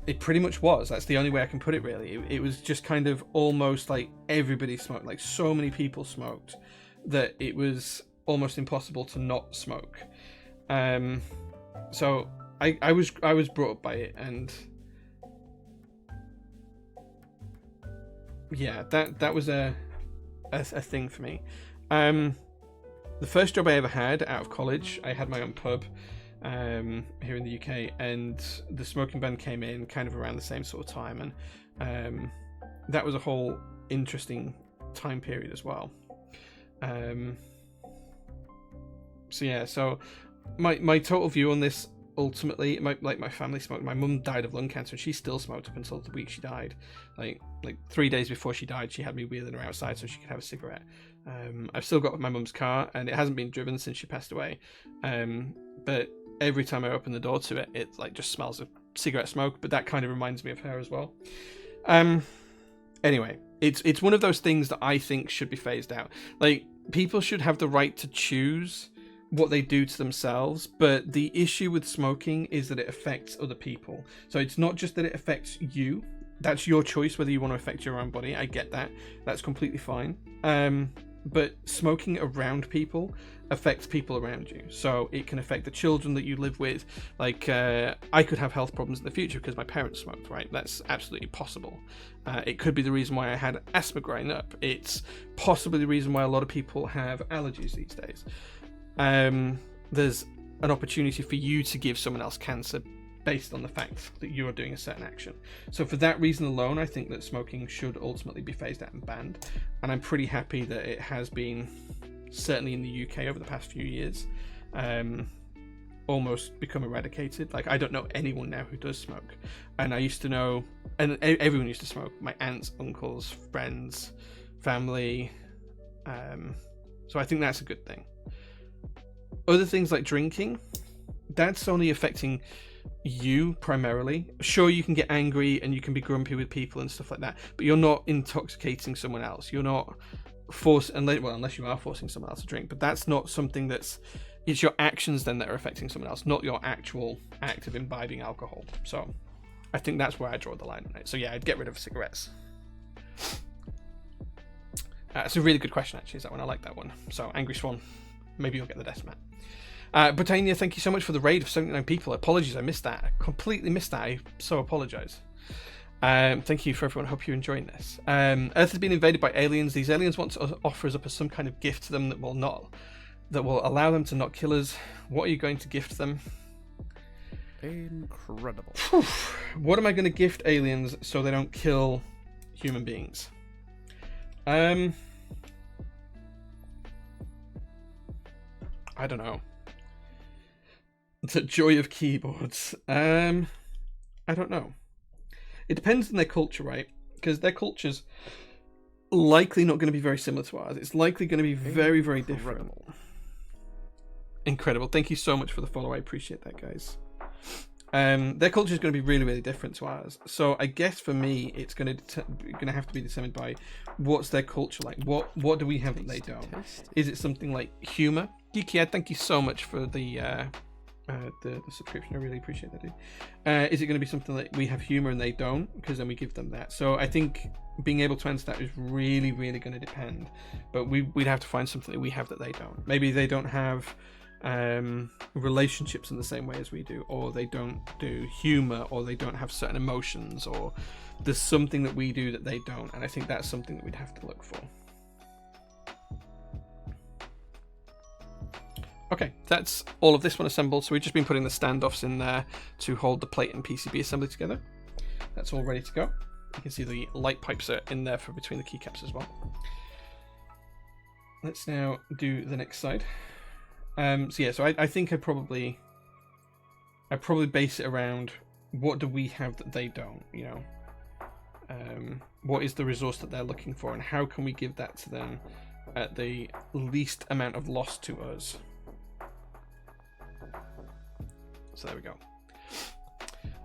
Speaker 2: It pretty much was. That's the only way I can put it, really. It was just kind of almost like everybody smoked. Like, so many people smoked that it was almost impossible to not smoke. So I was brought up by it, and yeah, that was a thing for me. The first job I ever had out of college, I had my own pub here in the UK, and the smoking ban came in kind of around the same sort of time, and that was a whole interesting time period as well. So my total view on this, ultimately, my family smoked. My mum died of lung cancer, and she still smoked up until the week she died. Like 3 days before she died, she had me wheeling her outside so she could have a cigarette. I've still got my mum's car, and it hasn't been driven since she passed away. But every time I open the door to it, it like just smells of cigarette smoke. But that kind of reminds me of her as well. Anyway, it's one of those things that I think should be phased out. Like, people should have the right to choose what they do to themselves, but the issue with smoking is that it affects other people. So it's not just that it affects you. That's your choice whether you want to affect your own body. I get that. That's completely fine. But smoking around people affects people around you. So it can affect the children that you live with. Like, I could have health problems in the future because my parents smoked, right? That's absolutely possible. It could be the reason why I had asthma growing up. It's possibly the reason why a lot of people have allergies these days. There's an opportunity for you to give someone else cancer based on the fact that you are doing a certain action. So for that reason alone, I think that smoking should ultimately be phased out and banned. And I'm pretty happy that it has been, certainly in the UK over the past few years, almost become eradicated. Like, I don't know anyone now who does smoke. And I used to know, and everyone used to smoke. My aunts, uncles, friends, family. So I think that's a good thing. Other things like drinking, that's only affecting you primarily. Sure, you can get angry and you can be grumpy with people and stuff like that, but you're not intoxicating someone else. You're not unless you are forcing someone else to drink, but that's not something it's your actions then that are affecting someone else, not your actual act of imbibing alcohol. So I think that's where I draw the line, right? So yeah, I'd get rid of cigarettes. It's a really good question, actually, is that one. I like that one. So Angry Swan, maybe you'll get the death mat. Britannia, thank you so much for the raid of 79 people. Apologies, I missed that. I completely missed that. I so apologise. Thank you for everyone. Hope you're enjoying this. Earth has been invaded by aliens. These aliens want to offer us up as some kind of gift to them that will allow them to not kill us. What are you going to gift them?
Speaker 1: Incredible.
Speaker 2: What am I going to gift aliens so they don't kill human beings? I don't know. The joy of keyboards. I don't know. It depends on their culture, right? Because their culture's likely not going to be very similar to ours. It's likely going to be very, very different. Incredible. Thank you so much for the follow. I appreciate that, guys. Their culture is going to be really, really different to ours. So I guess for me, it's going to have to be determined by what's their culture like. What do we have that they don't? Is it something like humor? Geeky, thank you so much for the subscription. I really appreciate that, dude. Is it going to be something like we have humor and they don't? Because then we give them that. So I think being able to answer that is really, really going to depend. But we'd have to find something that we have that they don't. Maybe they don't have relationships in the same way as we do, or they don't do humor, or they don't have certain emotions, or there's something that we do that they don't. And I think that's something that we'd have to look for. Okay, that's all of this one assembled. So we've just been putting the standoffs in there to hold the plate and PCB assembly together. That's all ready to go. You can see the light pipes are in there for between the keycaps as well. Let's now do the next side. So I think I'd probably base it around what do we have that they don't, you know? What is the resource that they're looking for, and how can we give that to them at the least amount of loss to us? So there we go.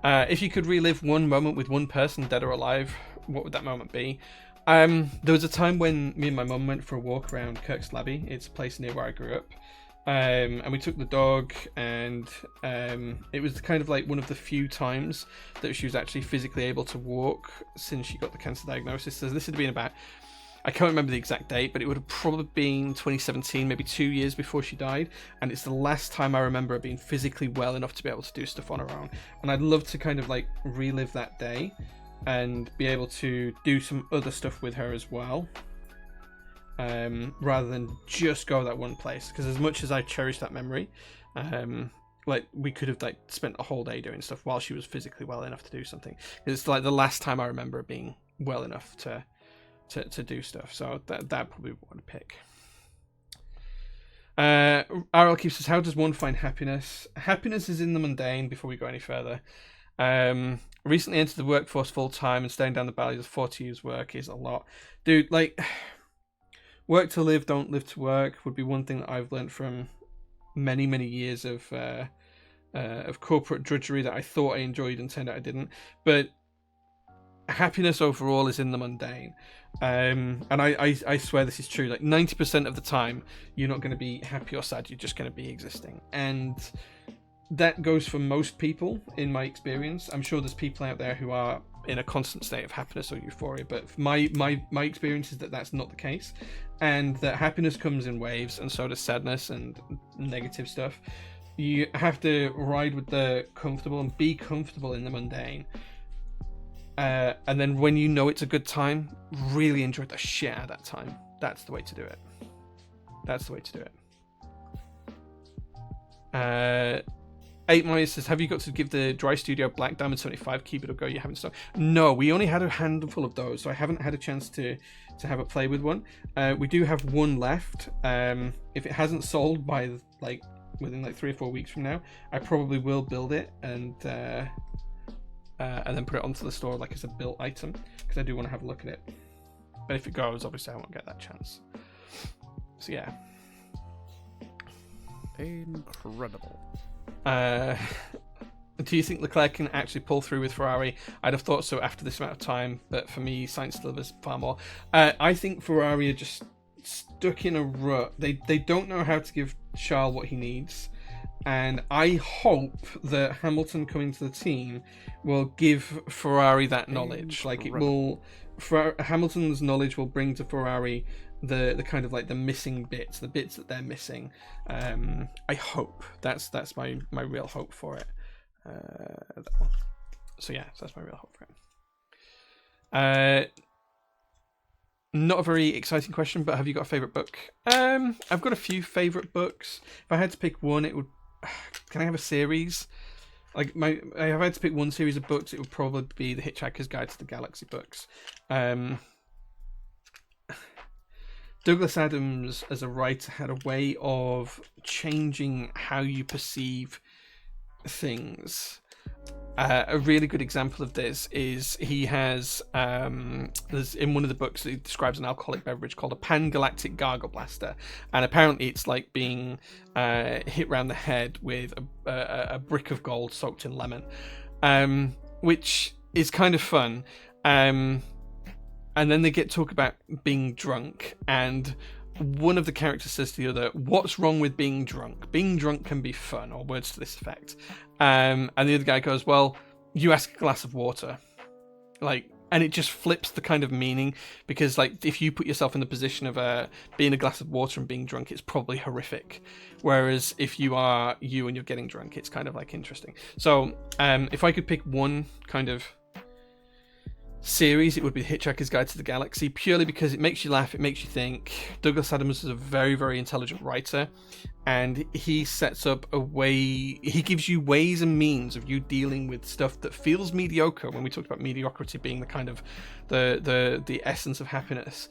Speaker 2: If you could relive one moment with one person, dead or alive, what would that moment be? There was a time when me and my mum went for a walk around Kirk's Labby. It's a place near where I grew up. And we took the dog, and it was kind of like one of the few times that she was actually physically able to walk since she got the cancer diagnosis. So this had been about, I can't remember the exact date, but it would have probably been 2017, maybe 2 years before she died. And it's the last time I remember her being physically well enough to be able to do stuff on her own. And I'd love to kind of like relive that day and be able to do some other stuff with her as well. Rather than just go that one place, because as much as I cherish that memory, like we could have like spent a whole day doing stuff while she was physically well enough to do something. It's like the last time I remember her being well enough to do stuff. So that probably would want to pick. RL keeps us. How does one find happiness? Happiness is in the mundane. Before we go any further, recently entered the workforce full time, and staying down the valley of 40 years work is a lot, dude. Like. Work to live, don't live to work would be one thing that I've learned from many, many years of corporate drudgery that I thought I enjoyed and turned out I didn't. But happiness overall is in the mundane. And I swear this is true. Like 90% of the time, you're not going to be happy or sad. You're just going to be existing. And that goes for most people, in my experience. I'm sure there's people out there who are in a constant state of happiness or euphoria, but my experience is that that's not the case, and that happiness comes in waves, and so does sadness and negative stuff. You have to ride with the comfortable and be comfortable in the mundane, and then when you know it's a good time, really enjoy the shit out of that time. That's the way to do it. That's the way to do it. 8 Myers says, have you got to give the Dry Studio Black Diamond 75 keyboard a go? You haven't stopped. No, we only had a handful of those, so I haven't had a chance to have a play with one. We do have one left. If it hasn't sold by like within like 3 or 4 weeks from now, I probably will build it and then put it onto the store like as a built item, because I do want to have a look at it. But if it goes, obviously I won't get that chance. So yeah.
Speaker 1: Incredible.
Speaker 2: Do you think Leclerc can actually pull through with Ferrari? I'd have thought so after this amount of time, but for me, science delivers far more. I think Ferrari are just stuck in a rut. They don't know how to give Charles what he needs, and I hope that Hamilton coming to the team will give Ferrari that knowledge. Like it will, Hamilton's knowledge will bring to Ferrari the kind of like the missing bits, the bits that they're missing. I hope that's my real hope for it. That one. So yeah, so that's my real hope for it. Not a very exciting question, but have you got a favorite book? I've got a few favorite books. If I had to pick one, it would. Can I have a series? Like if I had to pick one series of books, it would probably be the Hitchhiker's Guide to the Galaxy books. Douglas Adams, as a writer, had a way of changing how you perceive things. A really good example of this is he has, there's in one of the books, he describes an alcoholic beverage called a Pan-Galactic Gargle Blaster, and apparently it's like being hit round the head with a brick of gold soaked in lemon, which is kind of fun. And then they get talk about being drunk, and one of the characters says to the other, "What's wrong with being drunk? Being drunk can be fun," or words to this effect. And the other guy goes, "Well, you ask a glass of water." Like, and it just flips the kind of meaning, because like if you put yourself in the position of being a glass of water and being drunk, it's probably horrific. Whereas if you are you and you're getting drunk, it's kind of like interesting. So if I could pick one kind of series, it would be Hitchhiker's Guide to the Galaxy, purely because it makes you laugh, it makes you think. Douglas Adams is a very, very intelligent writer, and he sets up a way, he gives you ways and means of you dealing with stuff that feels mediocre. When we talked about mediocrity being the kind of the essence of happiness,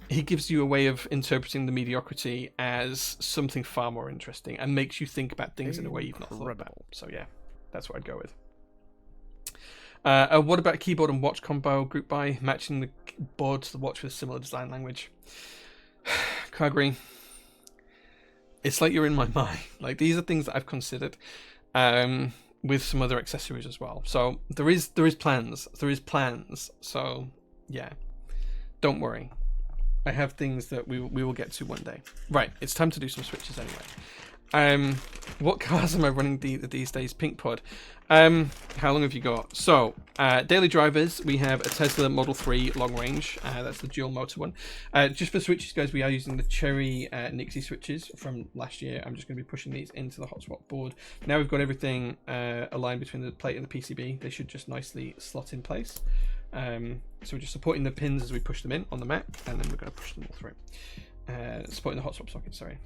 Speaker 2: he gives you a way of interpreting the mediocrity as something far more interesting, and makes you think about things in a way you've not thought about. So yeah, that's what I'd go with. What about keyboard and watch combo? Group by matching the board to the watch with a similar design language. Can't agree. It's like you're in my mind. Like, these are things that I've considered, with some other accessories as well. So there is plans. There is plans. So yeah, don't worry. I have things that we will get to one day. Right, it's time to do some switches anyway. What cars am I running these days? Pink Pod. How long have you got? So, daily drivers, we have a Tesla Model 3 long range. That's the dual motor one. Just for switches, guys, we are using the Cherry Nixie switches from last year. I'm just going to be pushing these into the hotspot board. Now we've got everything aligned between the plate and the PCB. They should just nicely slot in place. So we're just supporting the pins as we push them in on the Mac, and then we're going to push them all through. Supporting the hot swap socket, sorry.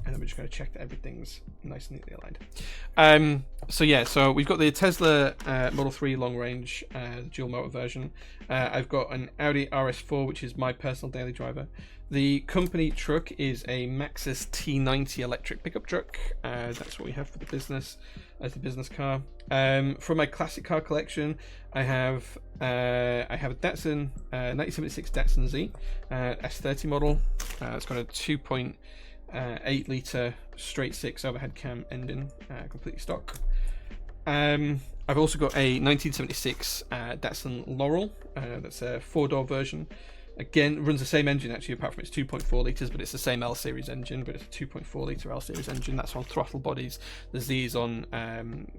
Speaker 2: And then we're just going to check that everything's nice and neatly aligned. So we've got the Tesla Model 3 long range, dual motor version. I've got an Audi RS4, which is my personal daily driver. The company truck is a Maxus T90 electric pickup truck. That's what we have for the business as the business car. For my classic car collection, I have a Datsun 1976 Datsun Z S30 model. It's got a 2.8 litre straight 6 overhead cam engine, completely stock. I've also got a 1976 Datsun Laurel. That's a 4-door version. Again, runs the same engine actually, apart from it's 2.4 litres, but it's the same L series engine, but it's a 2.4 litre L series engine. That's on throttle bodies. The Z is on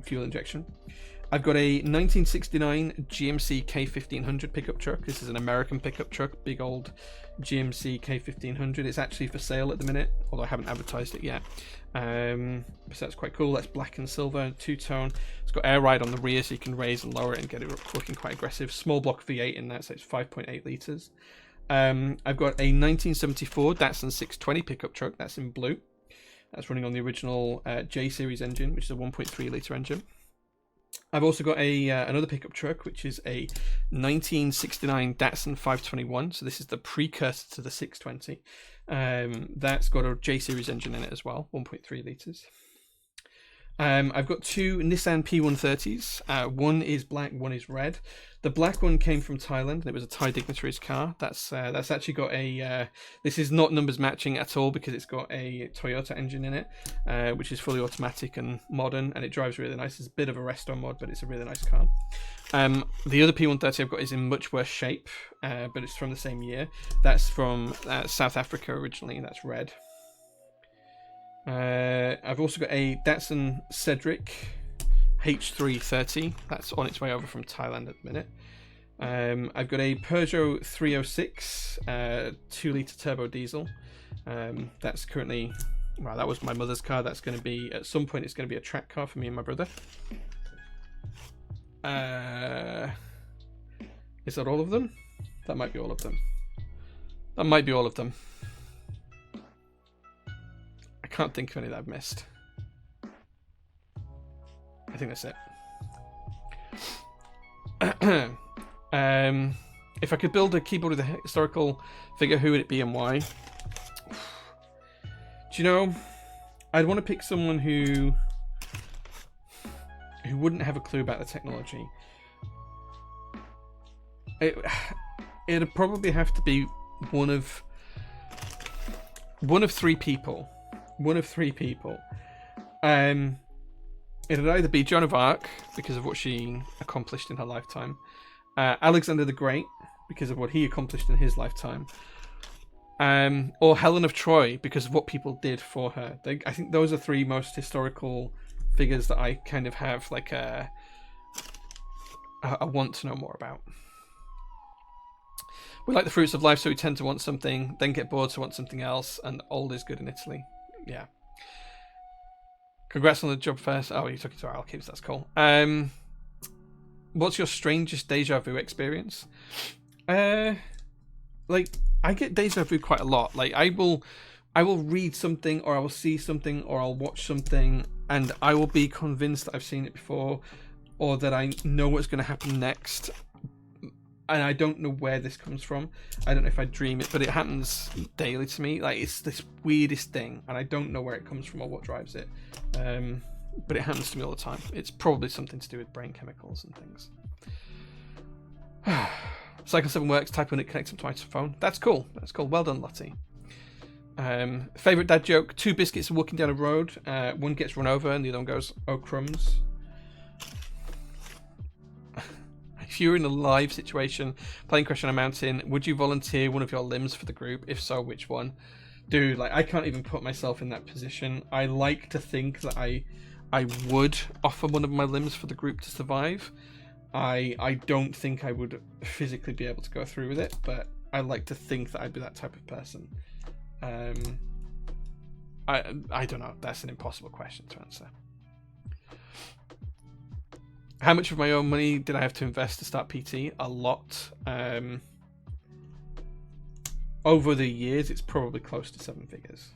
Speaker 2: fuel injection. I've got a 1969 GMC K1500 pickup truck. This is an American pickup truck, big old GMC K1500. It's actually for sale at the minute, although I haven't advertised it yet. So that's quite cool. That's black and silver, two-tone. It's got air ride on the rear, so you can raise and lower it and get it looking quite aggressive. Small block V8 in that, so it's 5.8 litres. I've got a 1974 Datsun 620 pickup truck. That's in blue. That's running on the original J series engine, which is a 1.3 litre engine. I've also got another pickup truck, which is a 1969 Datsun 521. So this is the precursor to the 620. That's got a J series engine in it as well, 1.3 litres. I've got two Nissan P130s. One is black, one is red. The black one came from Thailand, and it was a Thai dignitary's car. That's actually got a... this is not numbers matching at all because it's got a Toyota engine in it, which is fully automatic and modern, and it drives really nice. It's a bit of a resto mod, but it's a really nice car. The other P130 I've got is in much worse shape, but it's from the same year. That's from South Africa originally, and that's red. I've also got a Datsun Cedric H330. That's on its way over from Thailand at the minute. I've got a Peugeot 306 2-litre turbo diesel. That's currently... Well, that was my mother's car. That's going to be... At some point, it's going to be a track car for me and my brother. Is that all of them? That might be all of them. That might be all of them. I can't think of any that I've missed. I think that's it. If I could build a keyboard with a historical figure, who would it be and why? Do you know, I'd want to pick someone who wouldn't have a clue about the technology. It'd probably have to be one of three people. One of three people. It'd either be Joan of Arc, because of what she accomplished in her lifetime, Alexander the Great, because of what he accomplished in his lifetime, or Helen of Troy, because of what people did for her. I think those are three most historical figures that I kind of have like a want to know more about. We like the fruits of life, so we tend to want something, then get bored, so want something else, and old is good in Italy. Yeah. Congrats on the job first. Oh, you took it to our Alkeeps, that's cool. What's your strangest deja vu experience? Like, I get deja vu quite a lot. Like, I will read something, or I will see something, or I'll watch something, and I will be convinced that I've seen it before, or that I know what's going to happen next. And I don't know where this comes from. I don't know if I dream it, but it happens daily to me. Like, it's this weirdest thing, and I don't know where it comes from or what drives it. But it happens to me all the time. It's probably something to do with brain chemicals and things. Cycle 7 works. Type when it connects up to my phone. That's cool. That's cool. Well done, Lottie. Favorite dad joke: two biscuits are walking down a road. One gets run over, and the other one goes, "Oh crumbs." if you're in a live situation playing Crash on a Mountain, would you volunteer one of your limbs for the group? If so, which one? Dude, like, I can't even put myself in that position. I like to think that I would offer one of my limbs for the group to survive. I don't think I would physically be able to go through with it, but I like to think that I'd be that type of person. I don't know. That's an impossible question to answer. How much of my own money did I have to invest to start PT? A lot. Over the years, it's probably close to 7 figures.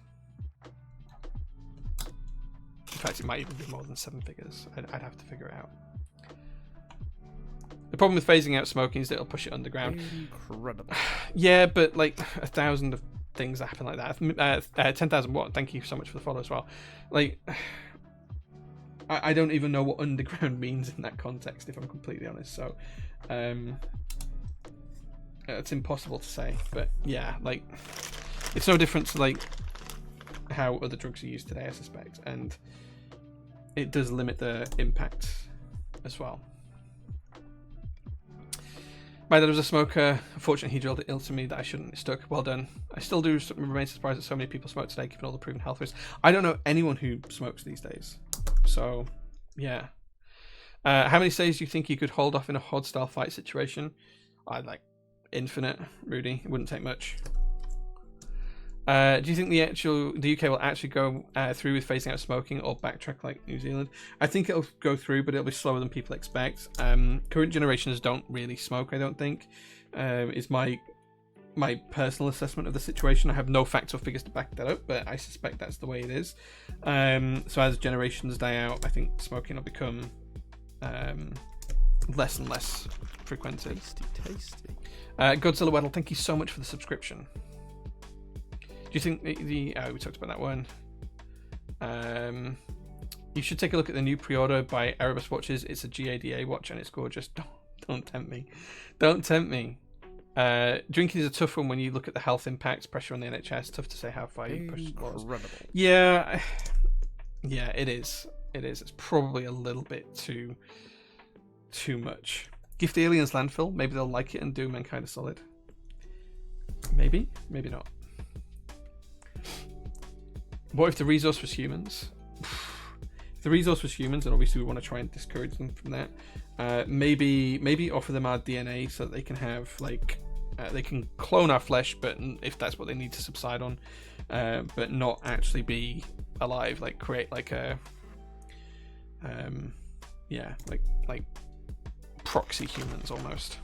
Speaker 2: In fact, it might even be more than 7 figures. I'd have to figure it out. The problem with phasing out smoking is that it'll push it underground.
Speaker 1: Incredible.
Speaker 2: Yeah, but like 1,000 of things happen like that. 10,000 what? Thank you so much for the follow as well. Like, I don't even know what underground means in that context, if I'm completely honest. So, it's impossible to say. But yeah, like, it's no different to like how other drugs are used today, I suspect, and it does limit the impact as well. My dad was a smoker. Unfortunately, he drilled it into me that I shouldn't. It stuck. Well done. I still do remain surprised that so many people smoke today, given all the proven health risks. I don't know anyone who smokes these days. So, yeah. How many stays do you think you could hold off in a hard-style fight situation? I'd like infinite, Rudy. It wouldn't take much. Do you think the UK will actually go through with phasing out smoking or backtrack like New Zealand? I think it'll go through, but it'll be slower than people expect. Current generations don't really smoke, I don't think. Is my personal assessment of the situation. I have no facts or figures to back that up, but I suspect that's the way it is. So as generations die out, I think smoking will become less and less frequented.
Speaker 1: Tasty.
Speaker 2: Godzilla Weddle, thank you so much for the subscription. Do you think we talked about that one? You should take a look at the new pre-order by Erebus Watches. It's a GADA watch and it's gorgeous. Don't tempt me. Don't tempt me. Drinking is a tough one when you look at the health impacts, pressure on the NHS. Tough to say how far you push the laws. Yeah, it is. It is. It's probably a little bit too much. Gift aliens landfill. Maybe they'll like it and do mankind a solid. Maybe not. What if the resource was humans? If the resource was humans, and obviously we want to try and discourage them from that, maybe offer them our DNA so that they can have like they can clone our flesh, but if that's what they need to subside on, but not actually be alive, like create like a like proxy humans almost.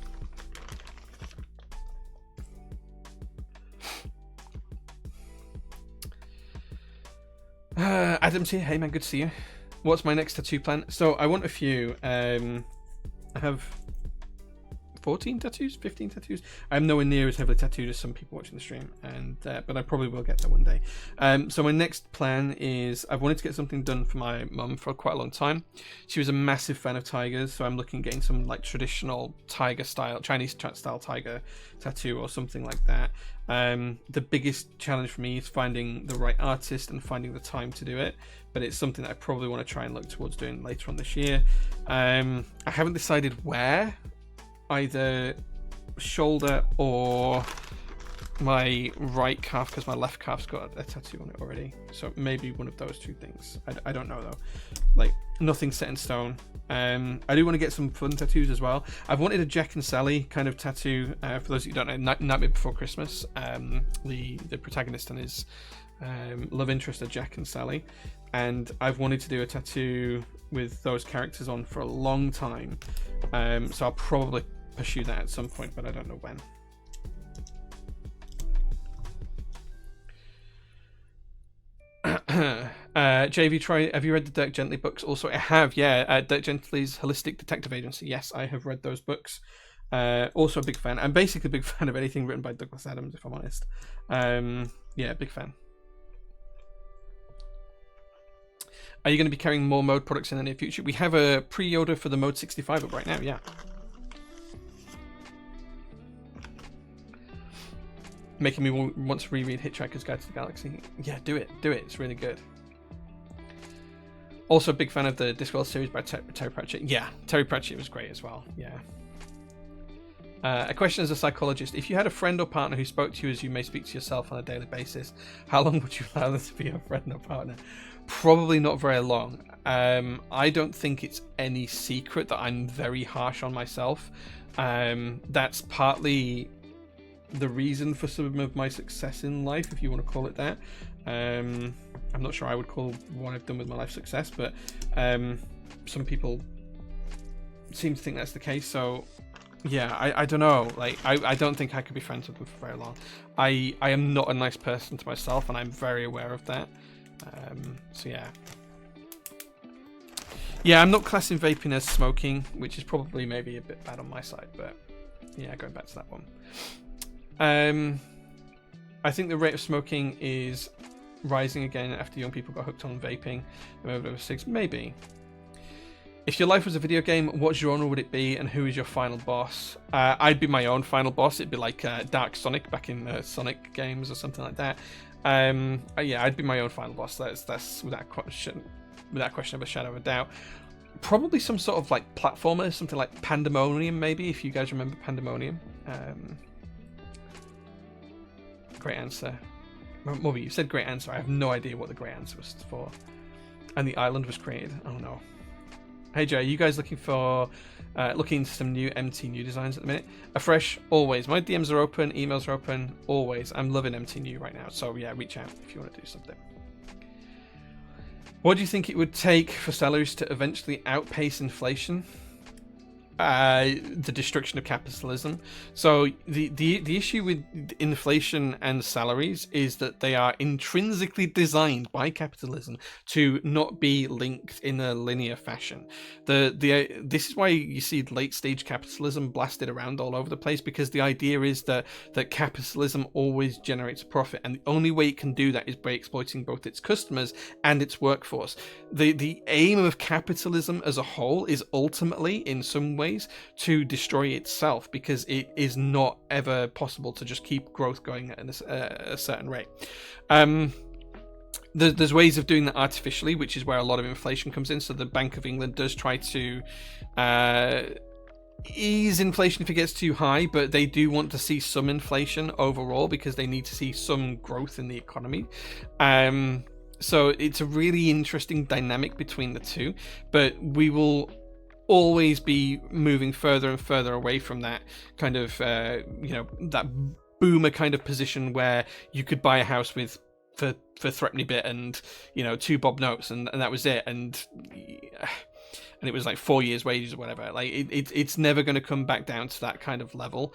Speaker 2: Adam's here. Hey man, good to see you. What's my next tattoo plan? So I want a few. I have 14 tattoos, 15 tattoos. I'm nowhere near as heavily tattooed as some people watching the stream, and but I probably will get there one day. So my next plan is I've wanted to get something done for my mum for quite a long time. She was a massive fan of tigers, so I'm looking at getting some like traditional tiger style, Chinese style tiger tattoo or something like that. The biggest challenge for me is finding the right artist and finding the time to do it, but it's something that I probably want to try and look towards doing later on this year. I haven't decided where, either shoulder or my right calf, because my left calf's got a tattoo on it already, so maybe one of those two things. I don't know though, like nothing set in stone. I do want to get some fun tattoos as well. I've wanted a Jack and Sally kind of tattoo. For those of you who don't know, Nightmare Before Christmas, the protagonist and his love interest are Jack and Sally, and I've wanted to do a tattoo with those characters on for a long time. So I'll probably pursue that at some point, but I don't know when. JV, have you read the Dirk Gently books? Also, I have, yeah. Dirk Gently's Holistic Detective Agency. Yes, I have read those books. Also a big fan. I'm basically a big fan of anything written by Douglas Adams, if I'm honest. Yeah, big fan. Are you going to be carrying more Mode products in the near future? We have a pre-order for the Mode 65 up right now, yeah. Making me want to reread Hitchhiker's Guide to the Galaxy. Yeah, do it. It's really good. Also a big fan of the Discworld series by Terry Pratchett. Yeah, Terry Pratchett was great as well, yeah. A question as a psychologist: if you had a friend or partner who spoke to you as you may speak to yourself on a daily basis, how long would you allow them to be your friend or partner? Probably not very long. I don't think it's any secret that I'm very harsh on myself. That's partly the reason for some of my success in life, if you want to call it that. I'm not sure I would call what I've done with my life success, but some people seem to think that's the case. So yeah, I don't know. Like, I don't think I could be friends with them for very long. I am not a nice person to myself, and I'm very aware of that. So yeah, I'm not classing vaping as smoking, which is probably maybe a bit bad on my side, but yeah, going back to that one. I think the rate of smoking is rising again after young people got hooked on vaping. Over 6, maybe. If your life was a video game, what genre would it be, and who is your final boss? I'd be my own final boss. It'd be like Dark Sonic back in Sonic games or something like that. Yeah, I'd be my own final boss. That's without question of a shadow of a doubt. Probably some sort of like platformer, something like Pandemonium, maybe, if you guys remember Pandemonium. Great answer. Moby, you said great answer. I have no idea what the great answer was for. And the island was created. Oh no. Hey Jay, are you guys looking into some new MT new designs at the minute? Afresh, always. My DMs are open, emails are open, always. I'm loving MT new right now. So yeah, reach out if you want to do something. What do you think it would take for salaries to eventually outpace inflation? The destruction of capitalism. So the issue with inflation and salaries is that they are intrinsically designed by capitalism to not be linked in a linear fashion. This is why you see late stage capitalism blasted around all over the place, because the idea is that capitalism always generates a profit, and the only way it can do that is by exploiting both its customers and its workforce. The aim of capitalism as a whole is ultimately, in some ways, to destroy itself, because it is not ever possible to just keep growth going at a certain rate. There's ways of doing that artificially, which is where a lot of inflation comes in. So the Bank of England does try to ease inflation if it gets too high, but they do want to see some inflation overall because they need to see some growth in the economy. So it's a really interesting dynamic between the two, but we will always be moving further and further away from that kind of that boomer kind of position where you could buy a house with for threepenny bit and 2 bob notes and that was it, and it was like 4 years wages or whatever. Like it's never going to come back down to that kind of level,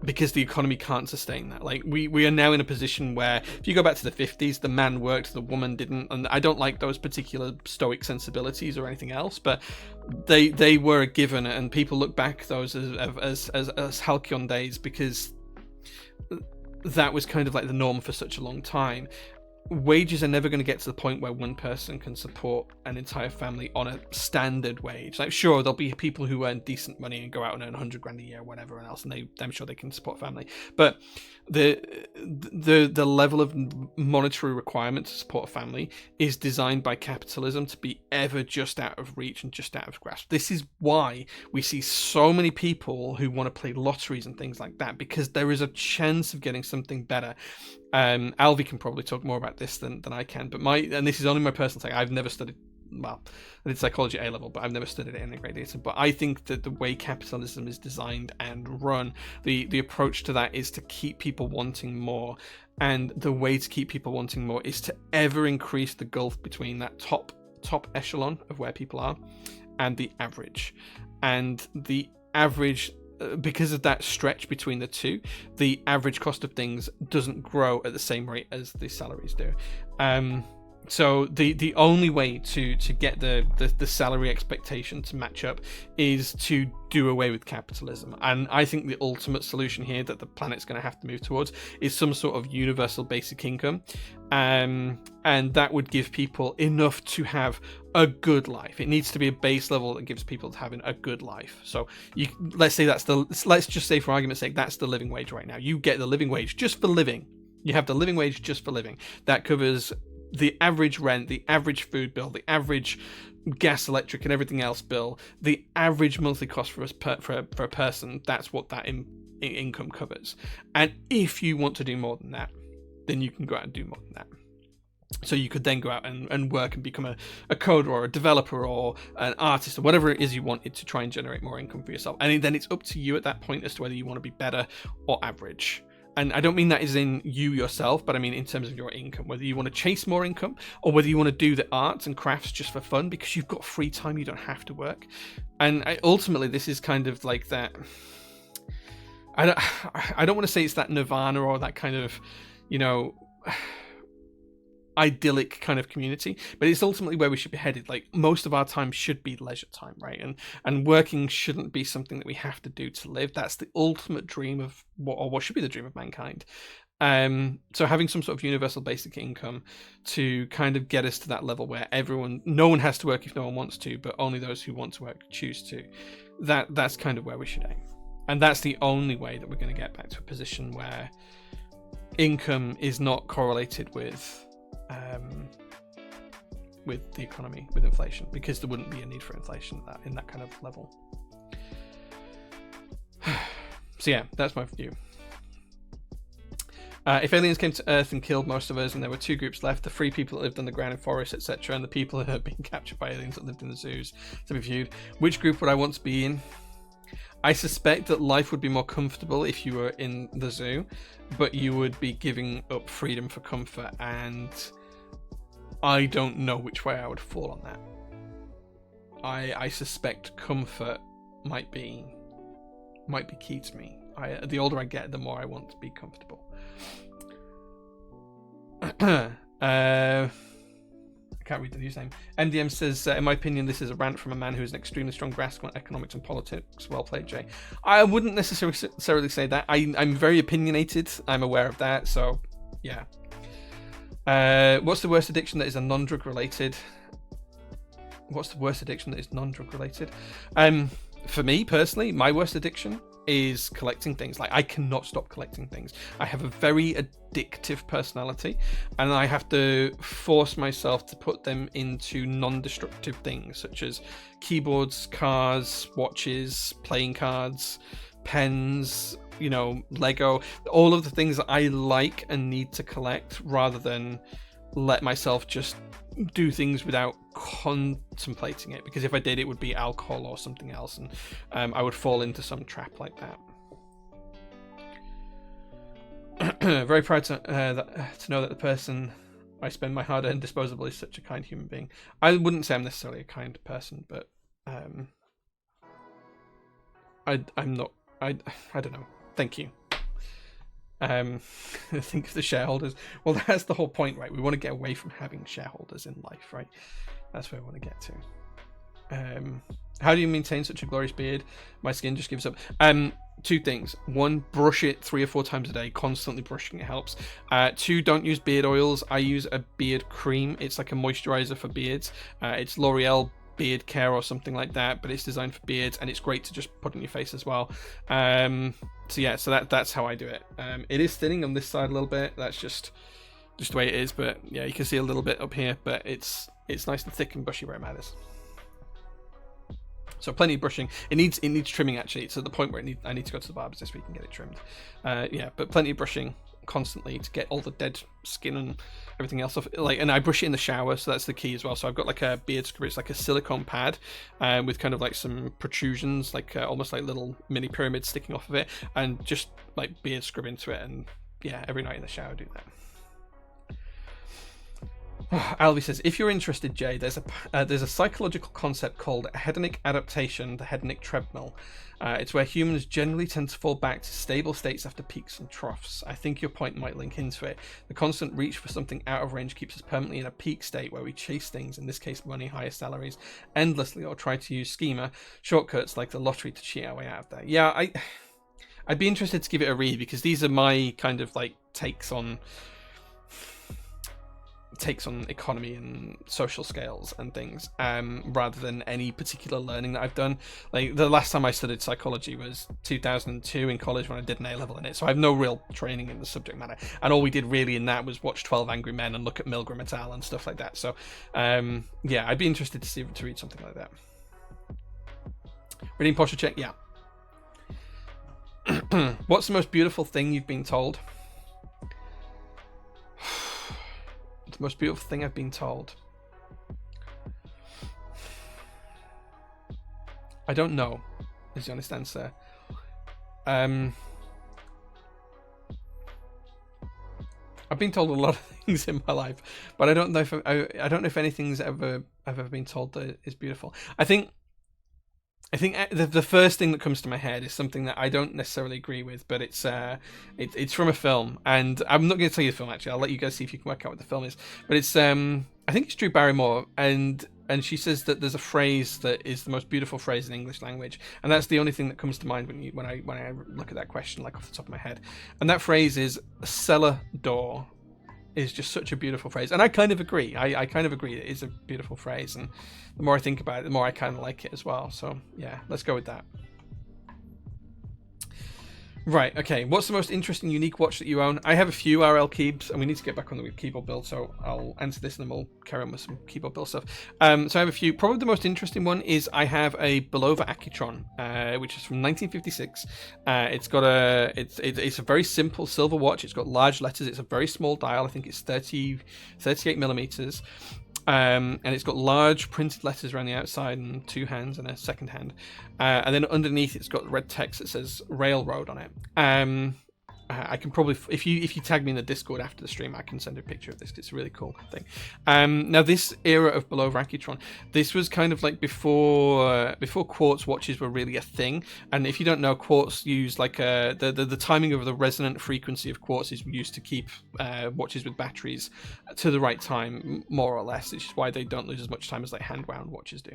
Speaker 2: because the economy can't sustain that. Like we are now in a position where if you go back to the 50s, the man worked, the woman didn't, and I don't like those particular stoic sensibilities or anything else, but they were a given, and people look back those as halcyon days because that was kind of like the norm for such a long time. Wages are never going to get to the point where one person can support an entire family on a standard wage. Like, sure, there'll be people who earn decent money and go out and earn 100 grand a year or whatever else, and I'm sure they can support family. But the level of monetary requirement to support a family is designed by capitalism to be ever just out of reach and just out of grasp. This is why we see so many people who want to play lotteries and things like that, because there is a chance of getting something better. Alvi can probably talk more about this than I can, but and this is only my personal thing. I've never studied, I did psychology at A level, but I've never studied it in a great data. But I think that the way capitalism is designed and run, the approach to that is to keep people wanting more, and the way to keep people wanting more is to ever increase the gulf between that top echelon of where people are and the average, and the average. Because of that stretch between the two, the average cost of things doesn't grow at the same rate as the salaries do. So the only way to get the salary expectation to match up is to do away with capitalism. And I think the ultimate solution here that the planet's going to have to move towards is some sort of universal basic income. And that would give people enough to have a good life. It needs to be a base level that gives people having a good life. So let's just say for argument's sake, that's the living wage right now. You get the living wage just for living. You have the living wage just for living. That covers the average rent, the average food bill, the average gas, electric, and everything else bill, the average monthly cost for us for a person, that's what that income covers. And if you want to do more than that, then you can go out and do more than that. So you could then go out and work and become a coder or a developer or an artist or whatever it is you wanted to try and generate more income for yourself. And then it's up to you at that point as to whether you want to be better or average. And I don't mean that as in you yourself, but I mean in terms of your income, whether you want to chase more income or whether you want to do the arts and crafts just for fun because you've got free time, you don't have to work. And ultimately, this is kind of like that. I don't want to say it's that nirvana or that kind of, idyllic kind of community, but it's ultimately where we should be headed. Like, most of our time should be leisure time, right? And working shouldn't be something that we have to do to live. That's the ultimate dream of what should be the dream of mankind. So having some sort of universal basic income to kind of get us to that level where no one has to work if no one wants to, but only those who want to work choose to. That's kind of where we should aim. And that's the only way that we're going to get back to a position where income is not correlated with the economy, with inflation, because there wouldn't be a need for inflation in that kind of level. So yeah, that's my view. If aliens came to Earth and killed most of us and there were two groups left, the free people that lived underground in forests, etc., and the people who had been captured by aliens that lived in the zoos to be viewed, which group would I want to be in? I suspect that life would be more comfortable if you were in the zoo, but you would be giving up freedom for comfort, and I don't know which way I would fall on that. I suspect comfort might be key to me. The older I get, the more I want to be comfortable. I can't read the username. MDM says, in my opinion, this is a rant from a man who has an extremely strong grasp on economics and politics. Well played, Jay. I wouldn't necessarily say that. I'm very opinionated. I'm aware of that. So, yeah. What's the worst addiction that is a non-drug related? What's the worst addiction that is non-drug related? For me personally, my worst addiction is collecting things. Like, I cannot stop collecting things. I have a very addictive personality, and I have to force myself to put them into non-destructive things, such as keyboards, cars, watches, playing cards, pens, Lego, all of the things that I like and need to collect, rather than let myself just do things without contemplating it, because if I did, it would be alcohol or something else, and I would fall into some trap like that. Very proud to know that the person I spend my hard-earned disposable is such a kind human being. I wouldn't say I'm necessarily a kind person, but I'm not. I don't know. Thank you. Think of the shareholders. Well, that's the whole point, right? We want to get away from having shareholders in life, right? That's where I want to get to. How do you maintain such a glorious beard? My skin just gives up. Two things. One, brush it 3 or 4 times a day. Constantly brushing it helps. 2, don't use beard oils. I use a beard cream. It's like a moisturizer for beards. It's L'Oreal Beard Care or something like that, but it's designed for beards, and it's great to just put on your face as well. So that's how I do it. It is thinning on this side a little bit. That's just the way it is, but yeah, you can see a little bit up here, but it's nice and thick and bushy where it matters. So plenty of brushing. It needs trimming, actually. It's at the point where I need to go to the barber's this week and get it trimmed. But plenty of brushing constantly to get all the dead skin and everything else off. And I brush it in the shower, so that's the key as well. So I've got like a beard scrub. It's like a silicone pad with kind of like some protrusions, like almost like little mini pyramids sticking off of it, and just like beard scrub into it. And yeah, every night in the shower I do that. Alvy says, if you're interested, Jay, there's a psychological concept called hedonic adaptation, the hedonic treadmill. It's where humans generally tend to fall back to stable states after peaks and troughs. I think your point might link into it. The constant reach for something out of range keeps us permanently in a peak state where we chase things, in this case money, higher salaries, endlessly, or try to use schema shortcuts like the lottery to cheat our way out of there. Yeah, I'd be interested to give it a read, because these are my kind of like takes on takes on economy and social scales and things, rather than any particular learning that I've done. Like the last time I studied psychology was 2002 in college when I did an A-level in it, so I have no real training in the subject matter, and all we did really in that was watch 12 Angry Men and look at Milgram et al. And stuff like that. So yeah, I'd be interested to read something like that. Reading posture check, yeah. What's the most beautiful thing you've been told? The most beautiful thing I've been told. I don't know, is the honest answer. I've been told a lot of things in my life, but I don't know if I don't know if anything's I've ever been told that is beautiful. I think the first thing that comes to my head is something that I don't necessarily agree with, but it's from a film, and I'm not going to tell you the film actually. I'll let you guys see if you can work out what the film is. But it's I think it's Drew Barrymore, and she says that there's a phrase that is the most beautiful phrase in English language, and that's the only thing that comes to mind when I look at that question, like off the top of my head. And that phrase is cellar door. Is just such a beautiful phrase, and I kind of agree. I kind of agree it is a beautiful phrase, and the more I think about it, the more I kind of like it as well. So yeah, let's go with that. Right, okay. What's the most interesting, unique watch that you own? I have a few RL keybs, and we need to get back on the keyboard build, so I'll answer this and then we'll carry on with some keyboard build stuff. So I have a few. Probably the most interesting one is I have a Bulova Accutron, which is from 1956. It's got it's a very simple silver watch. It's got large letters. It's a very small dial. I think it's 38 millimeters. And it's got large printed letters around the outside and two hands and a second hand, and then underneath it's got red text that says railroad on it. I can probably, if you tag me in the Discord after the stream, I can send a picture of this. It's a really cool thing. Now this era of Bulova Accutron, this was kind of like before quartz watches were really a thing. And if you don't know, quartz use like the timing of the resonant frequency of quartz is used to keep watches with batteries to the right time, more or less. Which is why they don't lose as much time as like hand wound watches do.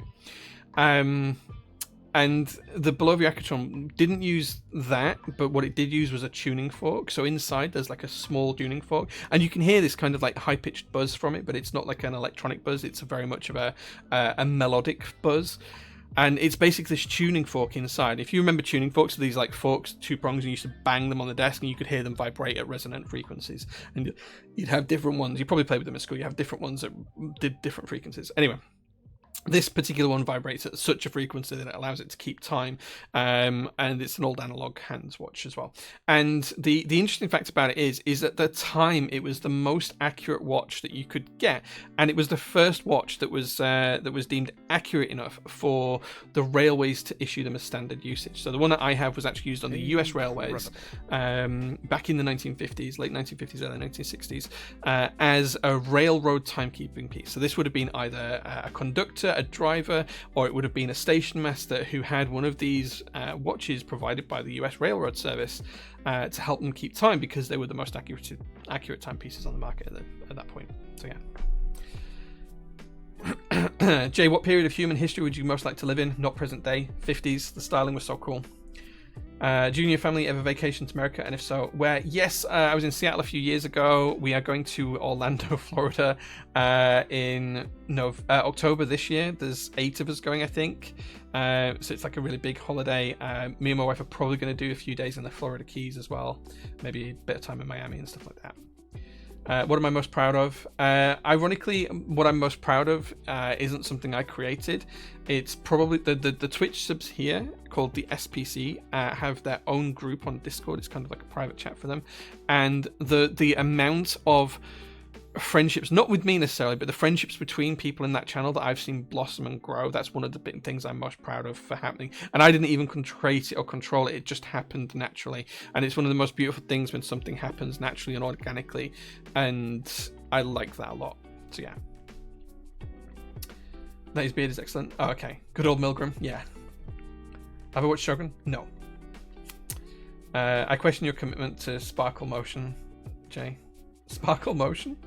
Speaker 2: And the Bulova Accutron didn't use that, but what it did use was a tuning fork. So inside there's like a small tuning fork, and you can hear this kind of like high-pitched buzz from it, but it's not like an electronic buzz. It's very much of a melodic buzz. And it's basically this tuning fork inside. If you remember tuning forks, are these like forks, two prongs, and you used to bang them on the desk, and you could hear them vibrate at resonant frequencies. And you'd have different ones. You probably played with them at school. You have different ones that did different frequencies. Anyway. This particular one vibrates at such a frequency that it allows it to keep time, and it's an old analog hands watch as well. And the interesting fact about it is at the time it was the most accurate watch that you could get, and it was the first watch that was deemed accurate enough for the railways to issue them as standard usage. So the one that I have was actually used on the US railways back in the 1950s, late 1950s, early 1960s, as a railroad timekeeping piece. So this would have been either a conductor, a driver, or it would have been a station master who had one of these watches provided by the US Railroad Service to help them keep time, because they were the most accurate timepieces on the market at that point. So yeah. Jay, what period of human history would you most like to live in? Not present day. 50s. The styling was so cool. Do you and your family ever vacation to America, and if so, where? Yes, I was in Seattle a few years ago. We are going to Orlando, Florida in October this year. There's 8 of us going, I think. So it's like a really big holiday. Me and my wife are probably going to do a few days in the Florida Keys as well. Maybe a bit of time in Miami and stuff like that. What am I most proud of? Ironically, what I'm most proud of isn't something I created. It's probably the Twitch subs here, called the SPC, have their own group on Discord. It's kind of like a private chat for them. And the amount of friendships, not with me necessarily, but the friendships between people in that channel that I've seen blossom and grow, that's one of the big things I'm most proud of for happening. And I didn't even create it or control it. It just happened naturally. And it's one of the most beautiful things when something happens naturally and organically. And I like that a lot. So yeah. That his beard is excellent. Oh, okay. Good old Milgram. Yeah. Have I watched Shogun? No. I question your commitment to sparkle motion, Jay. Sparkle motion?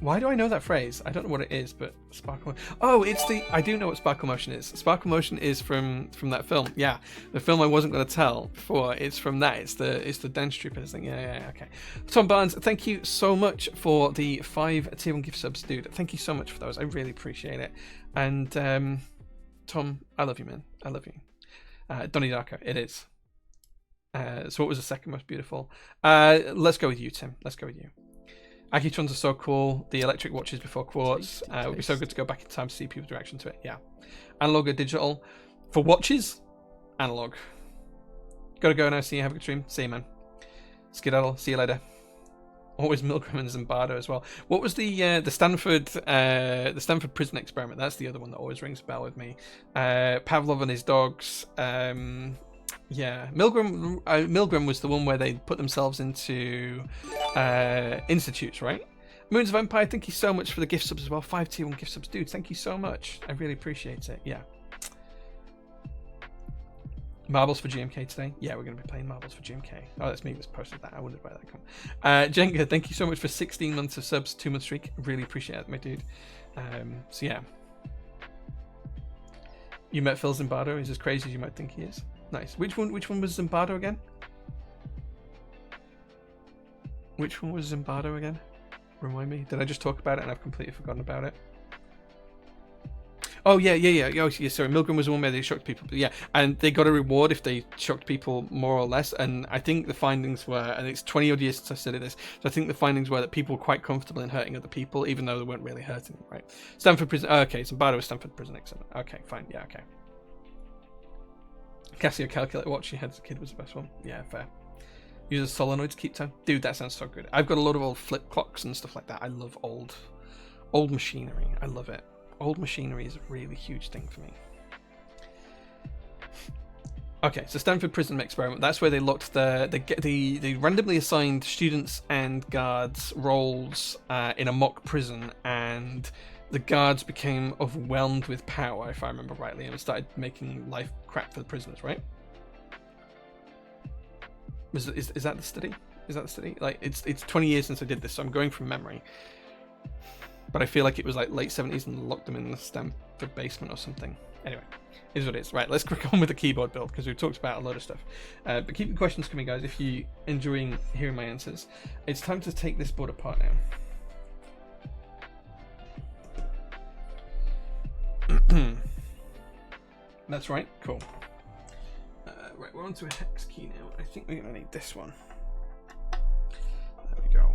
Speaker 2: Why do I know that phrase? I don't know what it is, but sparkle. Oh, it's the. I do know what sparkle motion is. Sparkle motion is from that film. Yeah, the film I wasn't going to tell before. It's from that. It's the dance troopers thing. Yeah. Okay. Tom Barnes, thank you so much for the 5 tier 1 gift subs, dude. Thank you so much for those. I really appreciate it. And Tom, I love you, man. I love you. Donnie Darko, it is. So what was the second most beautiful? Let's go with you, Tim. Let's go with you. Akitrons are so cool. The electric watches before quartz. It would be so good to go back in time to see people's reaction to it. Yeah. Analog or digital? For watches, analog. Gotta go now. See you. Have a good stream. See you, man. Skedaddle. See you later. Always Milgram and Zimbardo as well. What was the Stanford prison experiment? That's the other one that always rings a bell with me. Pavlov and his dogs. Yeah, Milgram was the one where they put themselves into institutes, right? Moons of Empire, thank you so much for the gift subs as well. 5 tier 1 gift subs, dude. Thank you so much. I really appreciate it. Yeah. Marbles for GMK today. Yeah, we're going to be playing Marbles for GMK. Oh, that's me that's posted that. I wondered where that come. Jenga, thank you so much for 16 months of subs, 2-month streak. Really appreciate it, my dude. So yeah. You met Phil Zimbardo. He's as crazy as you might think he is. Nice. Which one was Zimbardo again? Which one was Zimbardo again? Remind me. Did I just talk about it and I've completely forgotten about it? Oh yeah. Oh, yeah, sorry. Milgram was the one where they shocked people. But yeah, and they got a reward if they shocked people more or less. And I think the findings were, and it's 20 odd years since I studied this, so I think the findings were that people were quite comfortable in hurting other people, even though they weren't really hurting them, right? Stanford prison. Oh, okay, Zimbardo was Stanford prison experiment. Okay, fine. Yeah, okay. Casio calculator watch you had as a kid was the best one. Yeah, fair. Use a solenoid to keep time. Dude, that sounds so good. I've got a lot of old flip clocks and stuff like that. I love old machinery. I love it. Old machinery is a really huge thing for me. Okay, so Stanford Prison Experiment. That's where they locked the randomly assigned students and guards roles in a mock prison, and the guards became overwhelmed with power, if I remember rightly, and started making life crap for the prisoners, right? Is that the study? Is that the study? Like, it's 20 years since I did this, so I'm going from memory. But I feel like it was like late 70s and locked them in the Stanford basement or something. Anyway, it is what it is. Right, let's crack on with the keyboard build, because we've talked about a lot of stuff. But keep the questions coming, guys, if you're enjoying hearing my answers. It's time to take this board apart now. That's right, cool. Right, we're onto a hex key now. I think we're going to need this one. There we go.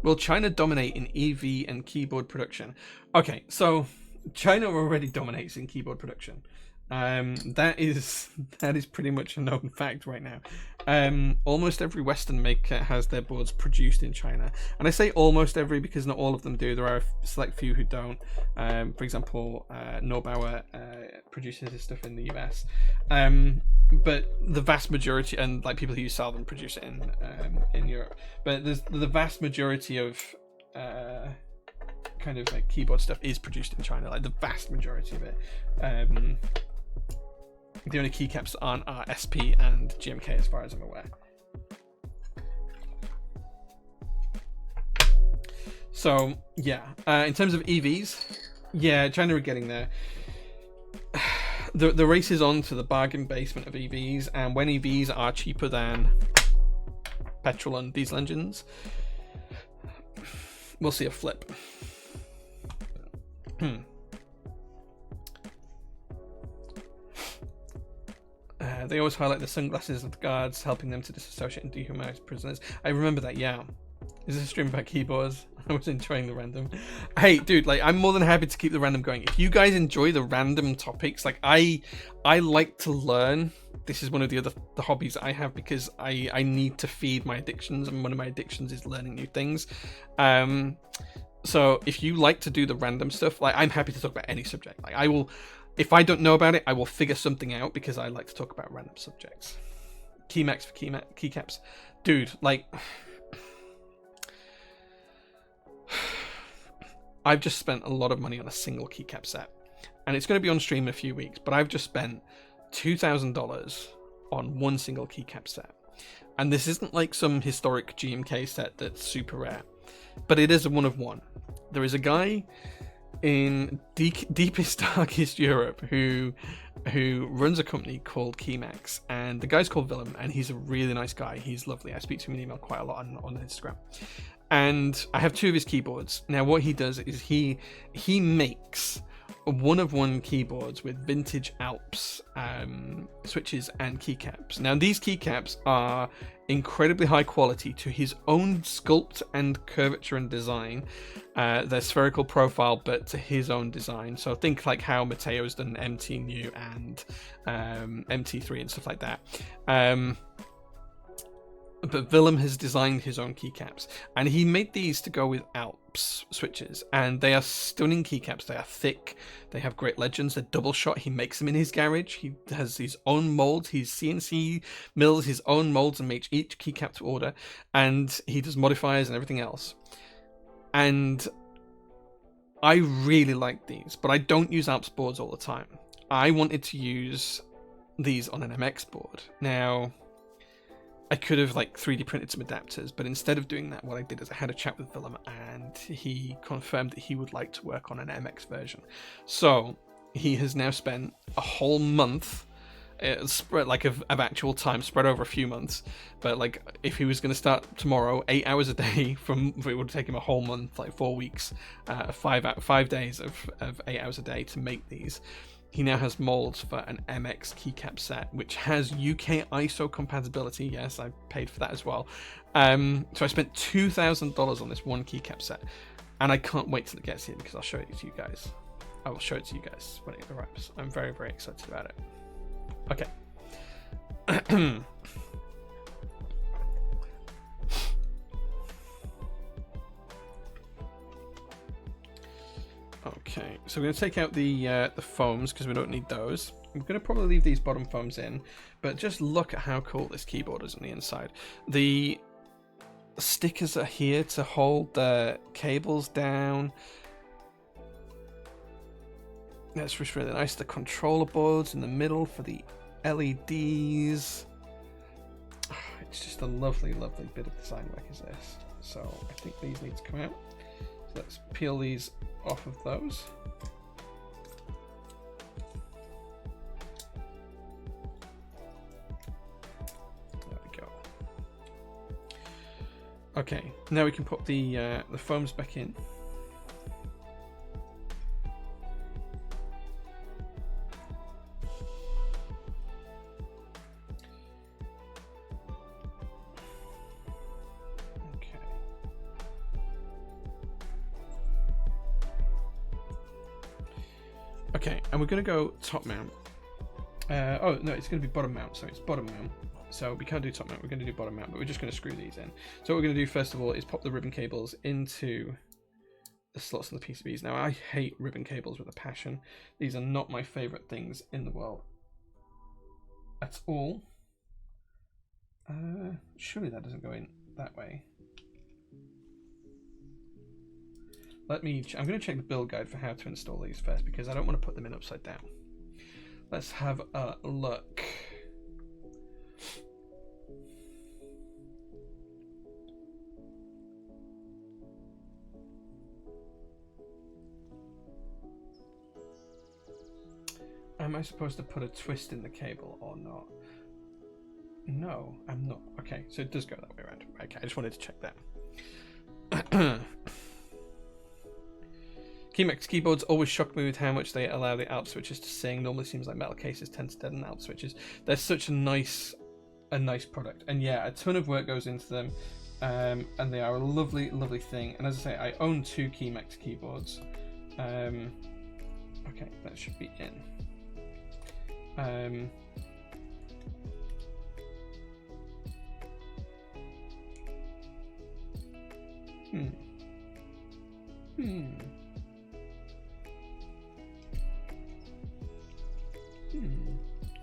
Speaker 2: Will China dominate in EV and keyboard production? Okay, so China already dominates in keyboard production. That is pretty much a known fact right now. Almost every Western maker has their boards produced in China, and I say almost every because not all of them do. There are a select few who don't. For example, Norbauer produces his stuff in the US, but the vast majority, and like people who use Salvin, produce it in Europe. But there's the vast majority of kind of like keyboard stuff is produced in China, like the vast majority of it. The only keycaps that aren't are SP and GMK, as far as I'm aware. So yeah, in terms of EVs, yeah, China are getting there. The race is on to the bargain basement of EVs, and when EVs are cheaper than petrol and diesel engines, we'll see a flip. They always highlight the sunglasses of the guards, helping them to disassociate and dehumanize prisoners. I remember that, yeah. Is this a stream about keyboards? I was enjoying the random. Hey, dude, like, I'm more than happy to keep the random going. If you guys enjoy the random topics, like, I like to learn. This is one of the hobbies I have, because I need to feed my addictions, and one of my addictions is learning new things. So if you like to do the random stuff, like, I'm happy to talk about any subject. Like, I will... If I don't know about it, I will figure something out, because I like to talk about random subjects. Keymax for keycaps. Dude, like... I've just spent a lot of money on a single keycap set. And it's going to be on stream in a few weeks, but I've just spent $2,000 on one single keycap set. And this isn't like some historic GMK set that's super rare. but it is a one of one. There is a guy in deepest, darkest Europe who runs a company called Keymax, and the guy's called Willem, and he's a really nice guy. He's lovely. I speak to him in email quite a lot on Instagram, and I have 2 of his keyboards. Now what he does is he makes one of one keyboards with vintage Alps switches and keycaps. Now these keycaps are incredibly high quality to his own sculpt and curvature and design. They're spherical profile, but to his own design. So think like how Matteo's done MT New and MT3 and stuff like that. But Willem has designed his own keycaps, and he made these to go with Alps switches, and they are stunning keycaps. They are thick, they have great legends, they're double shot. He makes them in his garage. He has his own molds, he CNC mills his own molds and makes each keycap to order, and he does modifiers and everything else. And I really like these, but I don't use Alps boards all the time. I wanted to use these on an MX board. Now, I could have like 3D printed some adapters, but instead of doing that, what I did is I had a chat with Willem, and he confirmed that he would like to work on an MX version. So he has now spent a whole month, spread like of actual time spread over a few months. But like if he was going to start tomorrow, 8 hours a day, it would take him a whole month, like 4 weeks, 5 days of 8 hours a day to make these. He now has molds for an MX keycap set, which has UK ISO compatibility. Yes, I paid for that as well. So I spent $2,000 on this one keycap set, and I can't wait till it gets here because I'll show it to you guys. I will show it to you guys when it arrives. I'm very, very excited about it. Okay. Okay, so we're going to take out the foams because we don't need those. I'm going to probably leave these bottom foams in, but just look at how cool this keyboard is on the inside. The stickers are here to hold the cables down. That's just really nice. The controller boards in the middle for the LEDs. It's just a lovely, lovely bit of design work is this. So I think these need to come out. So let's peel these off of those. There we go. Okay, now we can put the foams back in. Okay, and we're going to go top mount. Oh, no, it's going to be bottom mount. So it's bottom mount. So we can't do top mount. We're going to do bottom mount, but we're just going to screw these in. So what we're going to do first of all is pop the ribbon cables into the slots on the PCBs. Now, I hate ribbon cables with a passion. These are not my favorite things in the world at all. Surely that doesn't go in that way. I'm going to check the build guide for how to install these first because I don't want to put them in upside down. Let's have a look. Am I supposed to put a twist in the cable or not? No, I'm not. Okay, so it does go that way around. Okay, I just wanted to check that. Keymax keyboards always shock me with how much they allow the Alp switches to sing. Normally seems like metal cases tend to deaden Alp switches. They're such a nice product, and yeah, a ton of work goes into them, and they are a lovely, lovely thing. And as I say, I own 2 Keymax keyboards. Okay, that should be in.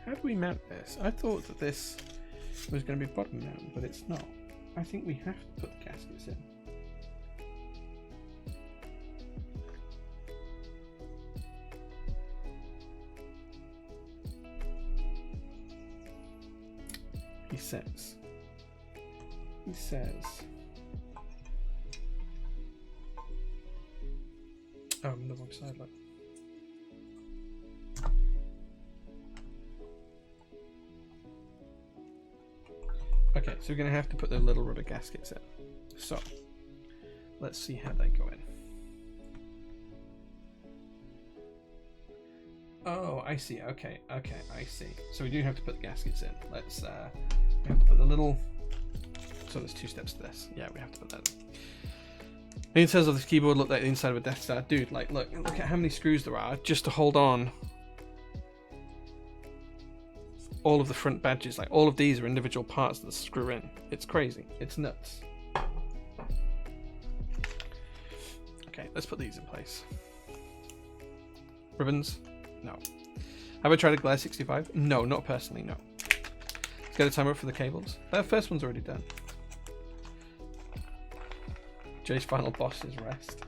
Speaker 2: How do we mount this? I thought that this was going to be bottom mount, but it's not. I think we have to put the gaskets in. He says Oh, I'm the wrong side, look. Okay, so we're going to have to put the little rubber gaskets in. So, let's see how they go in. Oh, I see. Okay, I see. So we do have to put the gaskets in. Let's, we have to put the little... So there's 2 steps to this. Yeah, we have to put that in. The insides of this keyboard look like the inside of a Death Star. Dude, like, look at how many screws there are just to hold on all of the front badges. Like, all of these are individual parts that screw in. It's crazy. It's nuts. Okay, let's put these in place. Ribbons? No. Have I tried a Glare 65? No, not personally, no. Let's get a timer up for the cables. That first one's already done. Jay's final boss is rest.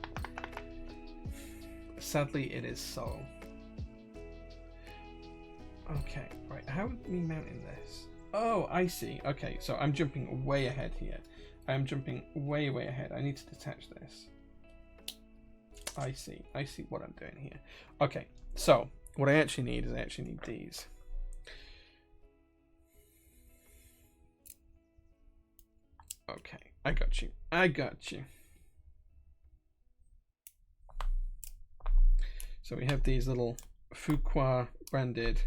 Speaker 2: Sadly, it is so. Okay, right, how are we mounting this? Oh, I see. Okay, so I'm jumping way ahead here. I'm jumping way ahead. I need to detach this. I see what I'm doing here. Okay, so what I actually need is these. Okay, I got you. So we have these little Faukwaa branded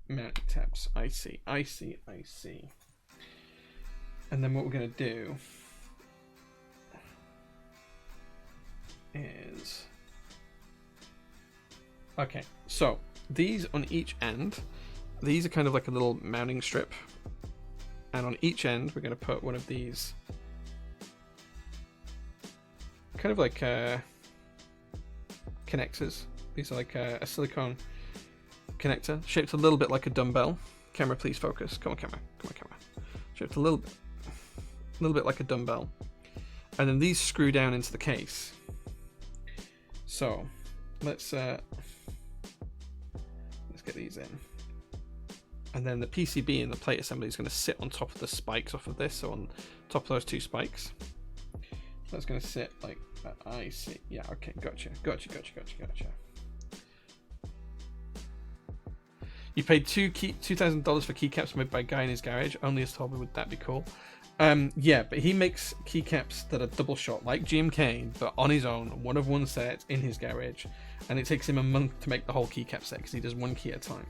Speaker 2: mounting tabs. I see. And then what we're going to do is... Okay, so these on each end, these are kind of like a little mounting strip. And on each end, we're going to put one of these kind of like connectors. These are like a silicone connector, shaped a little bit like a dumbbell. Camera, please focus. Come on, camera. Shaped a little bit like a dumbbell. And then these screw down into the case. So let's get these in. And then the PCB and the plate assembly is going to sit on top of the spikes off of this, so on top of those 2 spikes. So that's going to sit like that. I see. Yeah, okay, gotcha. You paid $2,000 for keycaps made by a guy in his garage. Only has told me, would that be cool? Yeah, but he makes keycaps that are double shot, like GMK, but on his own, one of one set in his garage, and it takes him a month to make the whole keycap set because he does 1 key at a time.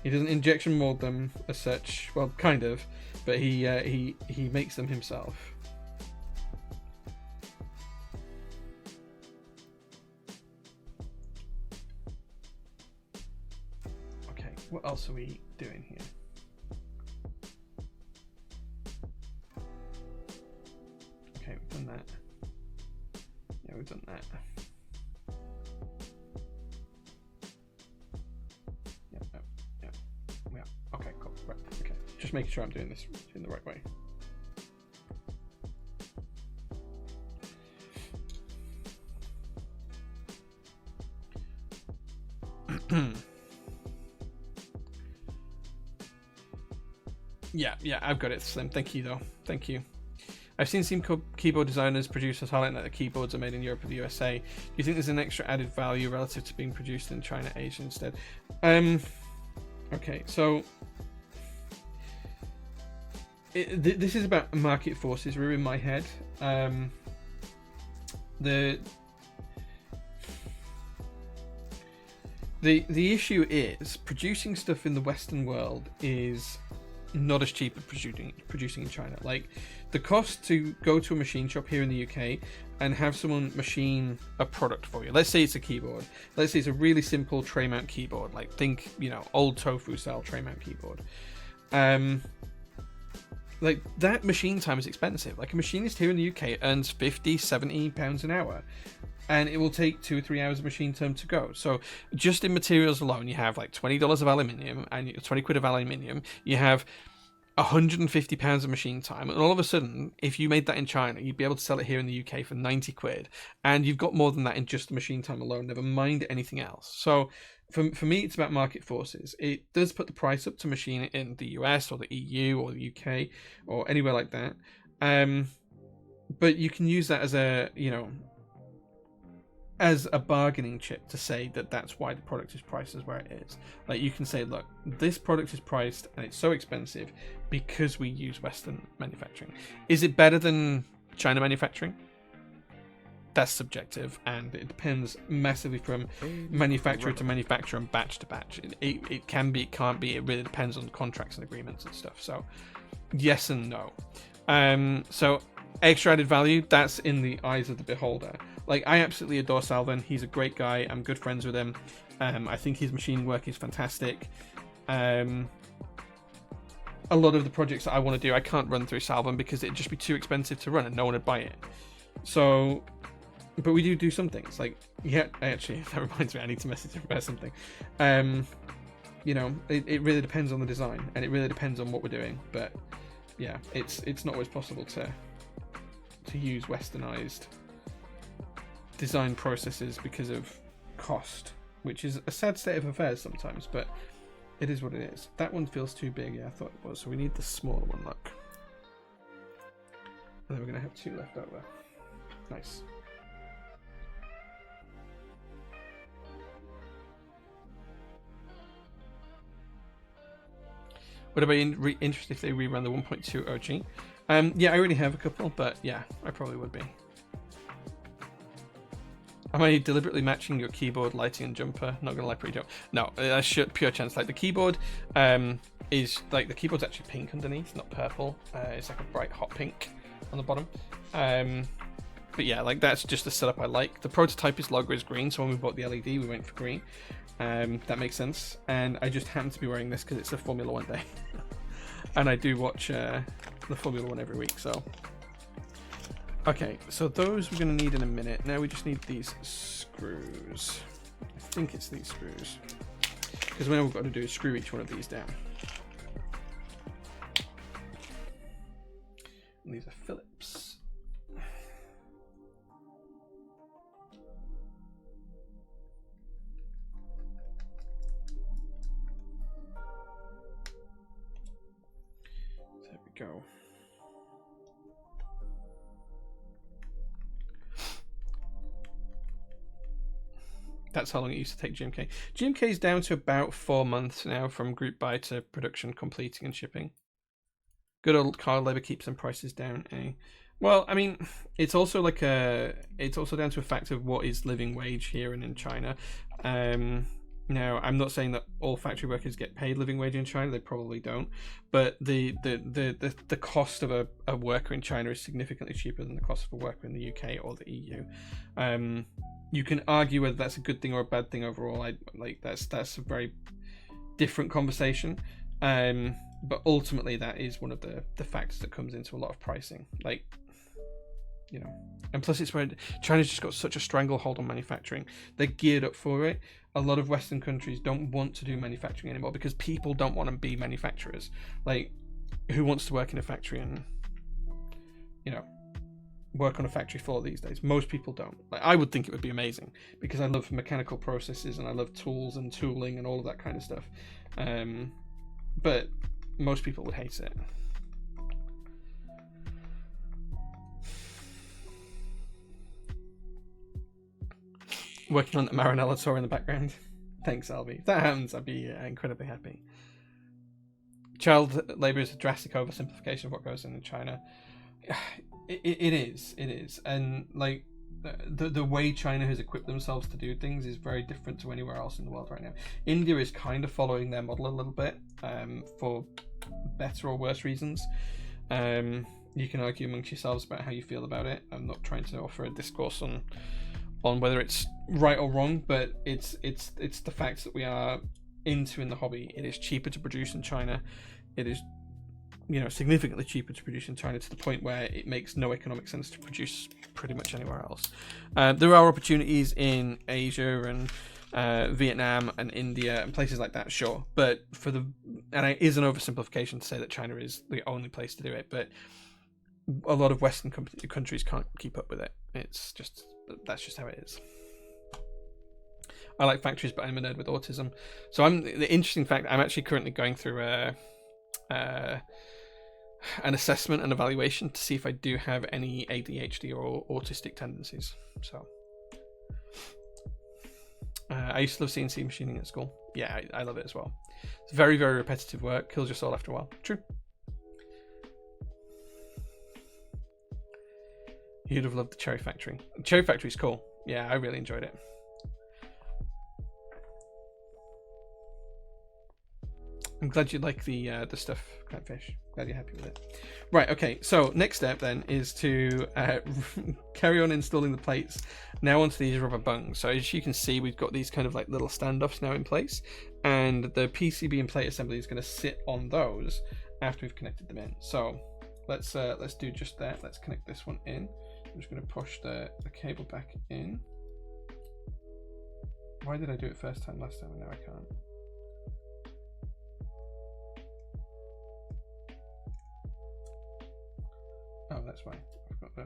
Speaker 2: He doesn't injection mold them as such, well, kind of, but he makes them himself. Okay, what else are we doing here? Okay, we've done that. Yeah, we've done that. Yeah. Okay, cool. Right. Okay. Just making sure I'm doing this in the right way. Yeah, I've got it, Slim. Thank you, though. Thank you. I've seen some keyboard designers, producers highlighting that the keyboards are made in Europe or the USA. Do you think there's an extra added value relative to being produced in China, Asia instead? Okay, so this is about market forces. We're in my head. The issue is producing stuff in the Western world is not as cheap as producing in China. Like, the cost to go to a machine shop here in the UK and have someone machine a product for you. Let's say it's a keyboard. Let's say it's a really simple tray mount keyboard. Like, think, old tofu style tray mount keyboard. Like, that machine time is expensive. Like, a machinist here in the UK earns 50, 70 pounds an hour. And it will take 2 or 3 hours of machine time to go. So just in materials alone, you have like $20 of aluminium and 20 quid of aluminium. You have 150 pounds of machine time. And all of a sudden, if you made that in China, you'd be able to sell it here in the UK for 90 quid. And you've got more than that in just the machine time alone, never mind anything else. So for me, it's about market forces. It does put the price up to machine it in the US or the EU or the UK or anywhere like that. but you can use that as a, as a bargaining chip to say that that's why the product is priced as where it is. Like, you can say, look, this product is priced and it's so expensive because we use Western manufacturing. Is it better than China manufacturing? That's subjective, and it depends massively from manufacturer to manufacturer and batch to batch. It can be, it can't be. It really depends on contracts and agreements and stuff. So yes and no. So extra added value, that's in the eyes of the beholder. Like, I absolutely adore Salvin. He's a great guy. I'm good friends with him. I think his machining work is fantastic. A lot of the projects that I want to do, I can't run through Salvin because it'd just be too expensive to run and no one would buy it. So, but we do some things. Like, yeah, actually, that reminds me, I need to message him about something. It really depends on the design, and it really depends on what we're doing. But yeah, it's not always possible to use westernized design processes because of cost, which is a sad state of affairs sometimes, but it is what it is. That one feels too big. Yeah, I thought it was. So we need the smaller one, look. And then we're going to have 2 left over. Nice. Would I be interested if they rerun the 1.2 OG? Yeah, I already have a couple, but yeah, I probably would be. Am I deliberately matching your keyboard, lighting, and jumper? Not gonna lie, pretty dope. No, that's pure chance. Like, the keyboard is like, the keyboard's actually pink underneath, not purple. It's like a bright hot pink on the bottom. But yeah, like, that's just the setup I like. The prototype logo is green, so when we bought the LED, we went for green. That makes sense. And I just happen to be wearing this because it's a Formula 1 day, and I do watch the Formula 1 every week. So. Okay, so those we're going to need in a minute. Now we just need these screws. I think it's these screws. Because what we've got to do is screw each one of these down. And these are Phillips. There we go. That's how long it used to take GMK. GMK is down to about 4 months now from group buy to production completing and shipping. Good old car labor keeps some prices down, eh? Well, I mean, it's also like it's also down to a fact of what is living wage here and in China. Now, I'm not saying that all factory workers get paid living wage in China. They probably don't. But the cost of a worker in China is significantly cheaper than the cost of a worker in the UK or the EU. You can argue whether that's a good thing or a bad thing overall. That's a very different conversation. But ultimately, that is one of the factors that comes into a lot of pricing. Like, and plus it's where China's just got such a stranglehold on manufacturing. They're geared up for it. A lot of Western countries don't want to do manufacturing anymore because people don't want to be manufacturers. Like, who wants to work in a factory and, work on a factory floor these days? Most people don't. Like, I would think it would be amazing because I love mechanical processes and I love tools and tooling and all of that kind of stuff. But most people would hate it. Working on the Maranello tour in the background. Thanks, Albie. If that happens, I'd be incredibly happy. Child labour is a drastic oversimplification of what goes on in China. It is, and like the way China has equipped themselves to do things is very different to anywhere else in the world right now. India is kind of following their model a little bit, for better or worse reasons. You can argue amongst yourselves about how you feel about it. I'm not trying to offer a discourse on whether it's right or wrong, but it's the facts that we are into in the hobby. It is cheaper to produce in China. It is, significantly cheaper to produce in China to the point where it makes no economic sense to produce pretty much anywhere else. There are opportunities in Asia and Vietnam and India and places like that, sure, but it is an oversimplification to say that China is the only place to do it, but a lot of Western countries can't keep up with it. That's just how it is. I like factories, but I'm a nerd with autism. So the interesting fact, I'm actually currently going through an assessment and evaluation to see if I do have any ADHD or autistic tendencies. So I used to love CNC machining at school. Yeah, I love it as well. It's very, very repetitive work. Kills your soul after a while. True. You'd have loved the Cherry Factory. The Cherry Factory's cool. Yeah, I really enjoyed it. I'm glad you like the stuff, Catfish. Glad you're happy with it. Right, okay, so next step then is to carry on installing the plates now onto these rubber bungs. So as you can see, we've got these kind of like little standoffs now in place, and the PCB and plate assembly is going to sit on those after we've connected them in. So let's do just that. Let's connect this one in. I'm just going to push the cable back in. Why did I do it first time last time and now I can't? Oh, that's why. I've got the...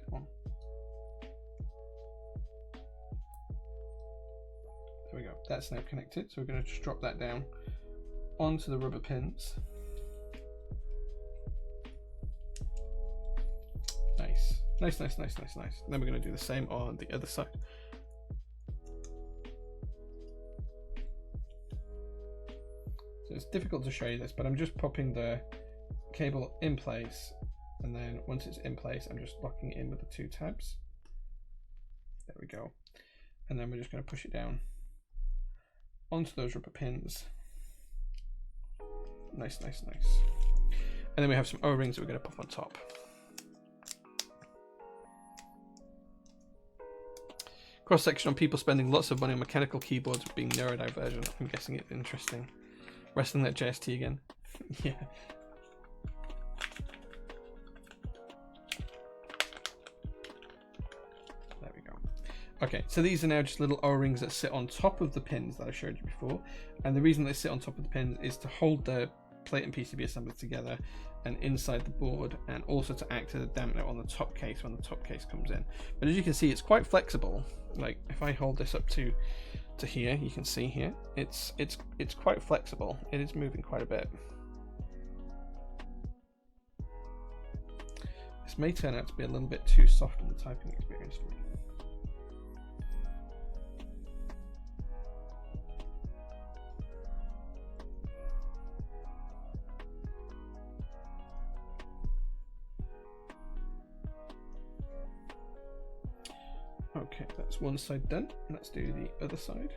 Speaker 2: Come on. There we go. That's now connected. So we're going to just drop that down onto the rubber pins. Nice. Nice, nice, nice, nice, nice. And then we're going to do the same on the other side. It's difficult to show you this, but I'm just popping the cable in place, and then once it's in place, I'm just locking it in with the two tabs. There we go. And then we're just going to push it down onto those rubber pins. Nice, nice, nice. And then we have some O-rings that we're going to pop on top. Cross section on people spending lots of money on mechanical keyboards being neurodivergent. I'm guessing it's interesting. Wrestling that JST again. Yeah. There we go. Okay, so these are now just little O-rings that sit on top of the pins that I showed you before. And the reason they sit on top of the pins is to hold the plate and PCB assembly together and inside the board, and also to act as a dampener on the top case when the top case comes in. But as you can see, it's quite flexible. Like if I hold this up to here, you can see here it's quite flexible. It is moving quite a bit. This may turn out to be a little bit too soft in the typing experience for me. Okay, that's one side done. Let's do the other side.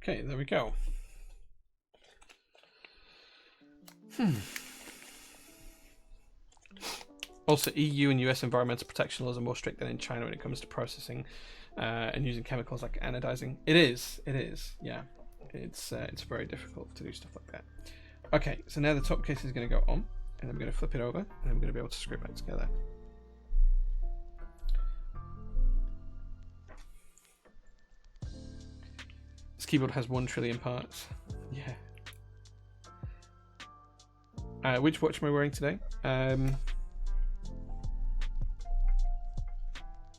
Speaker 2: Okay, there we go. Also, EU and US environmental protection laws are more strict than in China when it comes to processing and using chemicals like anodizing. It is, yeah. It's very difficult to do stuff like that. Okay, so now the top case is going to go on, and I'm going to flip it over, and I'm going to be able to screw it back together. This keyboard has 1 trillion parts. Yeah. Which watch am I wearing today?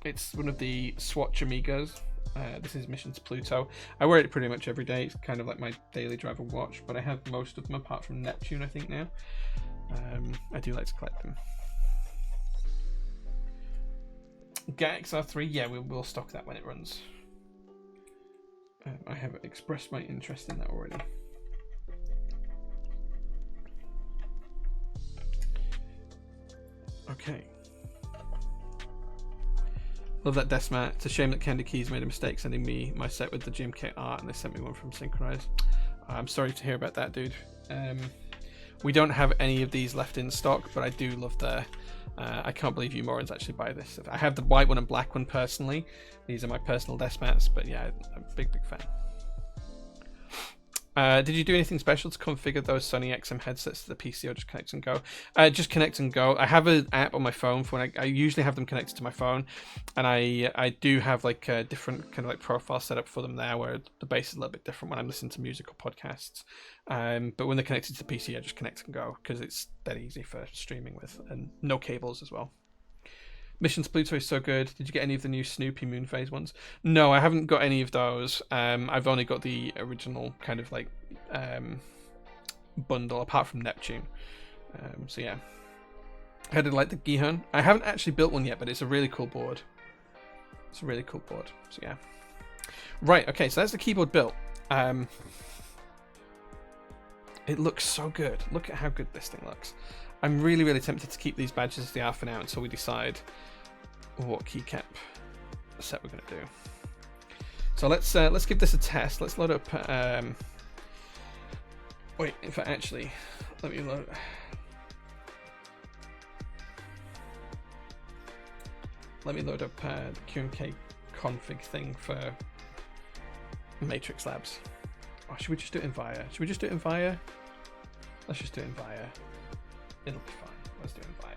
Speaker 2: It's one of the Swatch Amigas. This is Mission to Pluto. I wear it pretty much every day. It's kind of like my daily driver watch, but I have most of them apart from Neptune, I think, now. I do like to collect them. GAX R3, yeah, we'll stock that when it runs. I have expressed my interest in that already. Okay. Love that desk mat. It's a shame that Candy Keys made a mistake sending me my set with the gym kit art, and they sent me one from Synchronize. I'm sorry to hear about that, dude. We don't have any of these left in stock, but I do love the... I can't believe you Morons actually buy this. I have the white one and black one personally. These are my personal desk mats, but yeah, I'm a big fan. Did you do anything special to configure those Sony XM headsets to the PC, or just connect and go? Just connect and go. I have an app on my phone for when I usually have them connected to my phone, and I do have like a different kind of like profile set up for them there, where the bass is a little bit different when I'm listening to music or podcasts. But when they're connected to the PC, I just connect and go because it's that easy for streaming with, and no cables as well. Missions Pluto is so good. Did you get any of the new Snoopy Moonphase ones? No, I haven't got any of those. I've only got the original kind of like bundle, apart from Neptune. So yeah. How did I like the Gihon? I haven't actually built one yet, but it's a really cool board. It's a really cool board. So yeah. Right, okay, so that's the keyboard built. It looks so good. Look at how good this thing looks. I'm really, really tempted to keep these badges as they are for now until we decide what keycap set we're going to do. So let's give this a test. Let's load up. Wait, in fact, actually, let me load. Let me load up the Q&K config thing for Matrix Labs. Oh, should we just do it in Via? Should we just do it in Via? Let's just do it in Via. It'll be fine. Let's do it in Via.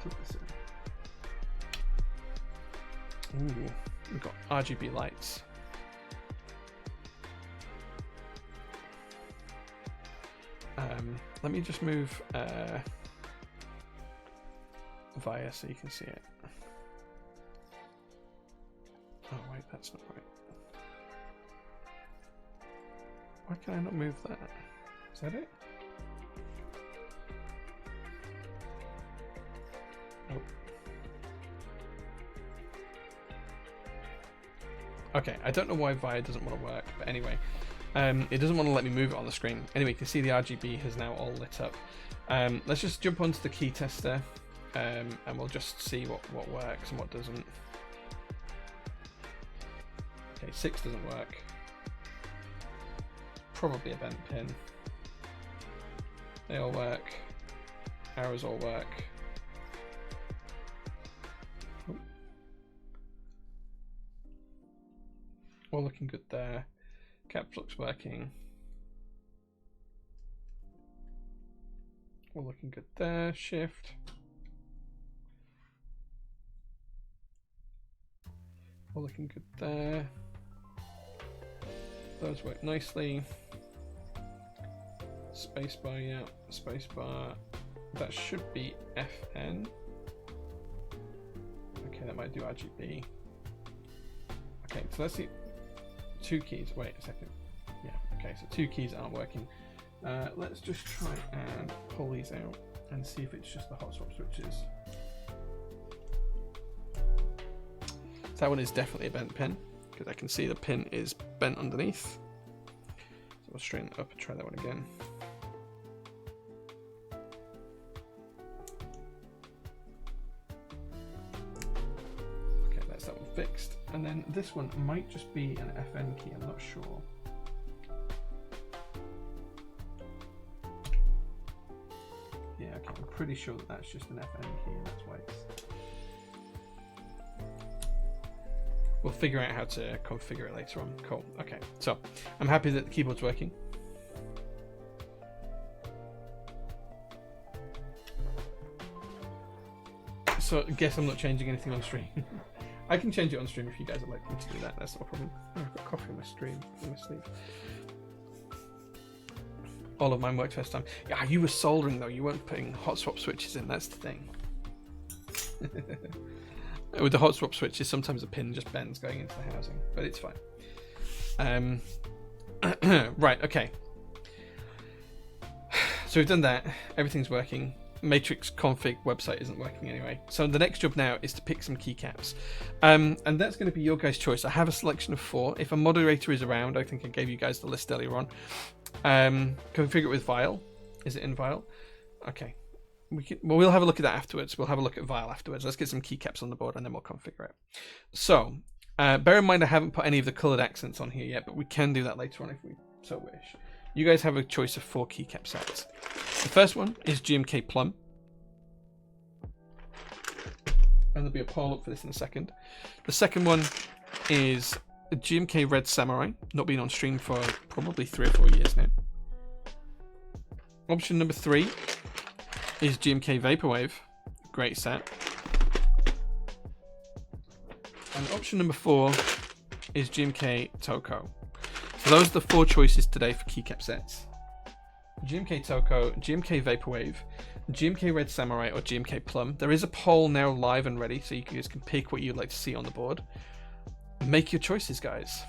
Speaker 2: Put this in. Ooh, we've got RGB lights. Let me just move Via so you can see it. Oh wait, that's not right. Why can I not move that? Is that it? Nope. Okay, I don't know why Via doesn't want to work, but anyway. It doesn't want to let me move it on the screen. Anyway, you can see the RGB has now all lit up. Let's just jump onto the key tester, and we'll just see what works and what doesn't. Okay, 6 doesn't work. Probably a bent pin. They all work. Arrows all work. Oh. All looking good there. Caps look's working. All looking good there. Shift. All looking good there. Those work nicely. Spacebar, yeah. Spacebar. That should be FN. Okay, that might do RGB. Okay, so let's see. 2 keys. Wait a second. Yeah, okay, so 2 keys aren't working. Let's just try and pull these out and see if it's just the hot swap switches. So that one is definitely a bent pin, because I can see the pin is bent underneath. So we'll straighten it up and try that one again. Okay, that's that one fixed. And then this one might just be an FN key, I'm not sure. Yeah, okay, I'm pretty sure that that's just an FN key, and that's why it's... We'll figure out how to configure it later on. Cool, okay. So, I'm happy that the keyboard's working. So, I guess I'm not changing anything on stream. I can change it on stream if you guys would like me to do that. That's not a problem. Oh, I've got coffee on my stream, on my sleeve. All of mine worked first time. Yeah, you were soldering though. You weren't putting hot swap switches in. That's the thing. With the hot swap switches, sometimes a pin just bends going into the housing, but it's fine. Right. Okay. So we've done that. Everything's working. Matrix config website isn't working anyway. So the next job now is to pick some keycaps. And that's going to be your guys' choice. I have a selection of 4. If a moderator is around, I think I gave you guys the list earlier on. Configure it with Vile. Is it in Vile? Okay. We'll have a look at that afterwards. We'll have a look at Vile afterwards. Let's get some keycaps on the board and then we'll configure it. So Bear in mind I haven't put any of the coloured accents on here yet, but we can do that later on if we so wish. You guys have a choice of 4 keycap sets. The first one is GMK Plum. And there'll be a poll up for this in a second. The second one is GMK Red Samurai. Not been on stream for probably 3 or 4 years now. Option number 3 is GMK Vaporwave. Great set. And option number 4 is GMK Toko. So those are the 4 choices today for keycap sets. GMK Toko, GMK Vaporwave, GMK Red Samurai, or GMK Plum. There is a poll now live and ready, so you guys can pick what you'd like to see on the board. Make your choices, guys.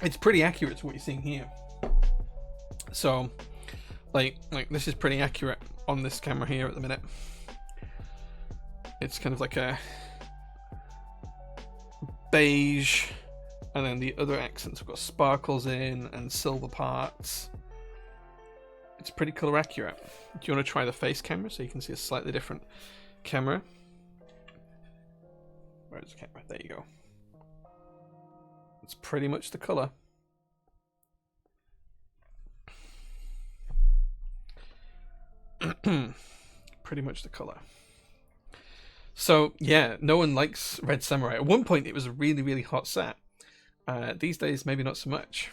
Speaker 2: It's pretty accurate to what you're seeing here. So, like this is pretty accurate on this camera here at the minute. It's kind of like a beige, and then the other accents have got sparkles in and silver parts. It's pretty color accurate. Do you want to try the face camera so you can see a slightly different camera? Where's the camera? There you go. It's pretty much the color. Pretty much the color. So yeah, no one likes Red Samurai. At one point it was a really, really hot set. These days maybe not so much.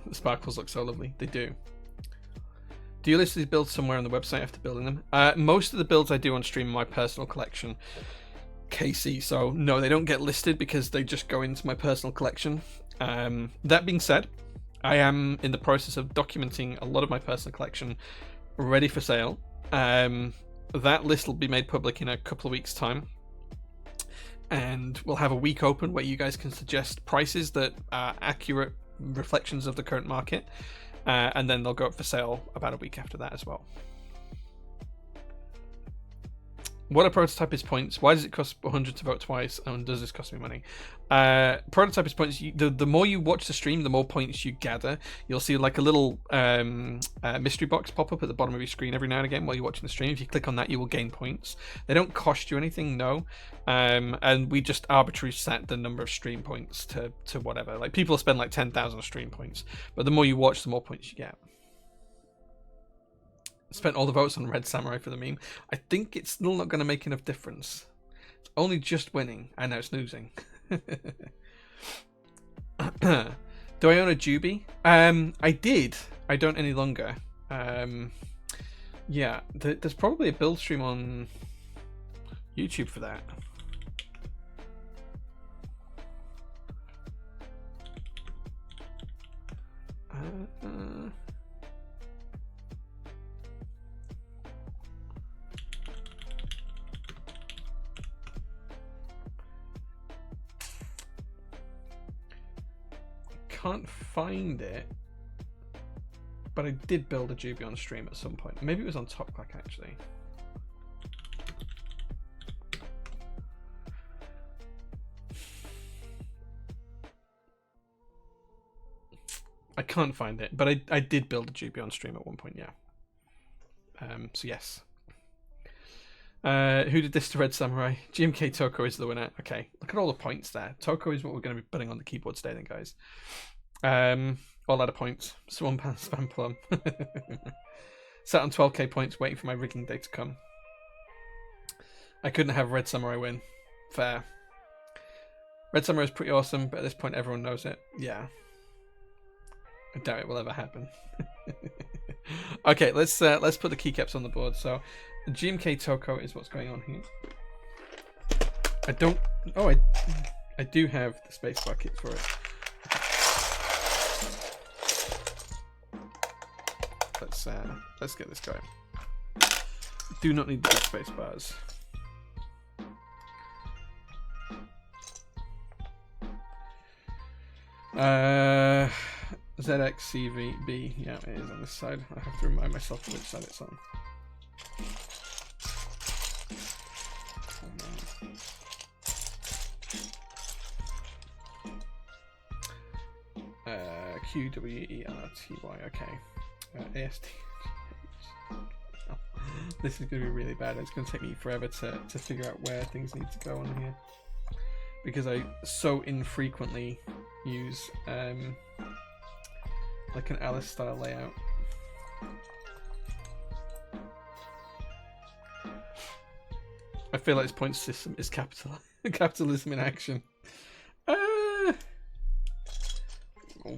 Speaker 2: The sparkles look so lovely. They do. Do you list these builds somewhere on the website after building them? Most of the builds I do on stream are my personal collection, KC. So no, they don't get listed because they just go into my personal collection. That being said, I am in the process of documenting a lot of my personal collection ready for sale. That list will be made public in a couple of weeks' time. And we'll have a week open where you guys can suggest prices that are accurate reflections of the current market. And then they'll go up for sale about a week after that as well. What are prototype is points? Why does it cost 100 to vote twice? And does this cost me money? Prototype is points. The more you watch the stream, the more points you gather. You'll see like a little mystery box pop up at the bottom of your screen every now and again while you're watching the stream. If you click on that, you will gain points. They don't cost you anything, no. And we just arbitrarily set the number of stream points to whatever. Like people spend like 10,000 stream points, but the more you watch, the more points you get. Spent all the votes on Red Samurai for the meme. I think it's still not going to make enough difference. It's only just winning, and now it's losing. Do I own a Juby? I did. I don't any longer. Yeah, there's probably a build stream on YouTube for that. Can't find it, but I did build a Juby on stream at some point. Maybe it was on Top Clack actually. I can't find it, but I did build a Juby on stream at one point, yeah. So yes. Who did this to Red Samurai? GMK Toko is the winner. Okay, look at all the points there. Toko is what we're going to be putting on the keyboard today then, guys. All out of points. Swan Pan Spam Plum. Sat on 12k points waiting for my rigging day to come. I couldn't have Red Samurai win. Fair. Red Samurai is pretty awesome, but at this point everyone knows it. Yeah. I doubt it will ever happen. Okay, let's put the keycaps on the board. So GMK Toko is what's going on here. I don't. Oh, I do have the space bucket for it. Let's get this going. Do not need the big space bars. ZXCVB. Yeah, it is on this side. I have to remind myself which side it's on. QWERTY. Okay. AST. Oh, this is going to be really bad. It's going to take me forever to figure out where things need to go on here, because I so infrequently use like an Alice style layout. I feel like this point system is capitalism in action.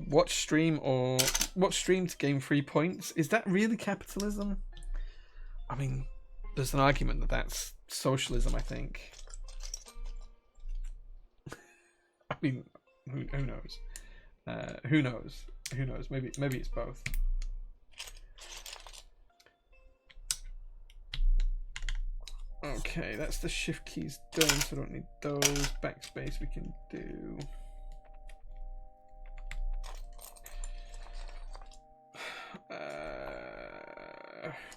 Speaker 2: Watch stream to gain 3 points. Is that really capitalism? I mean, there's an argument that that's socialism, I think. I mean, who knows? Who knows? Who knows? Maybe it's both. Okay, that's the shift keys done, so I don't need those. Backspace we can do.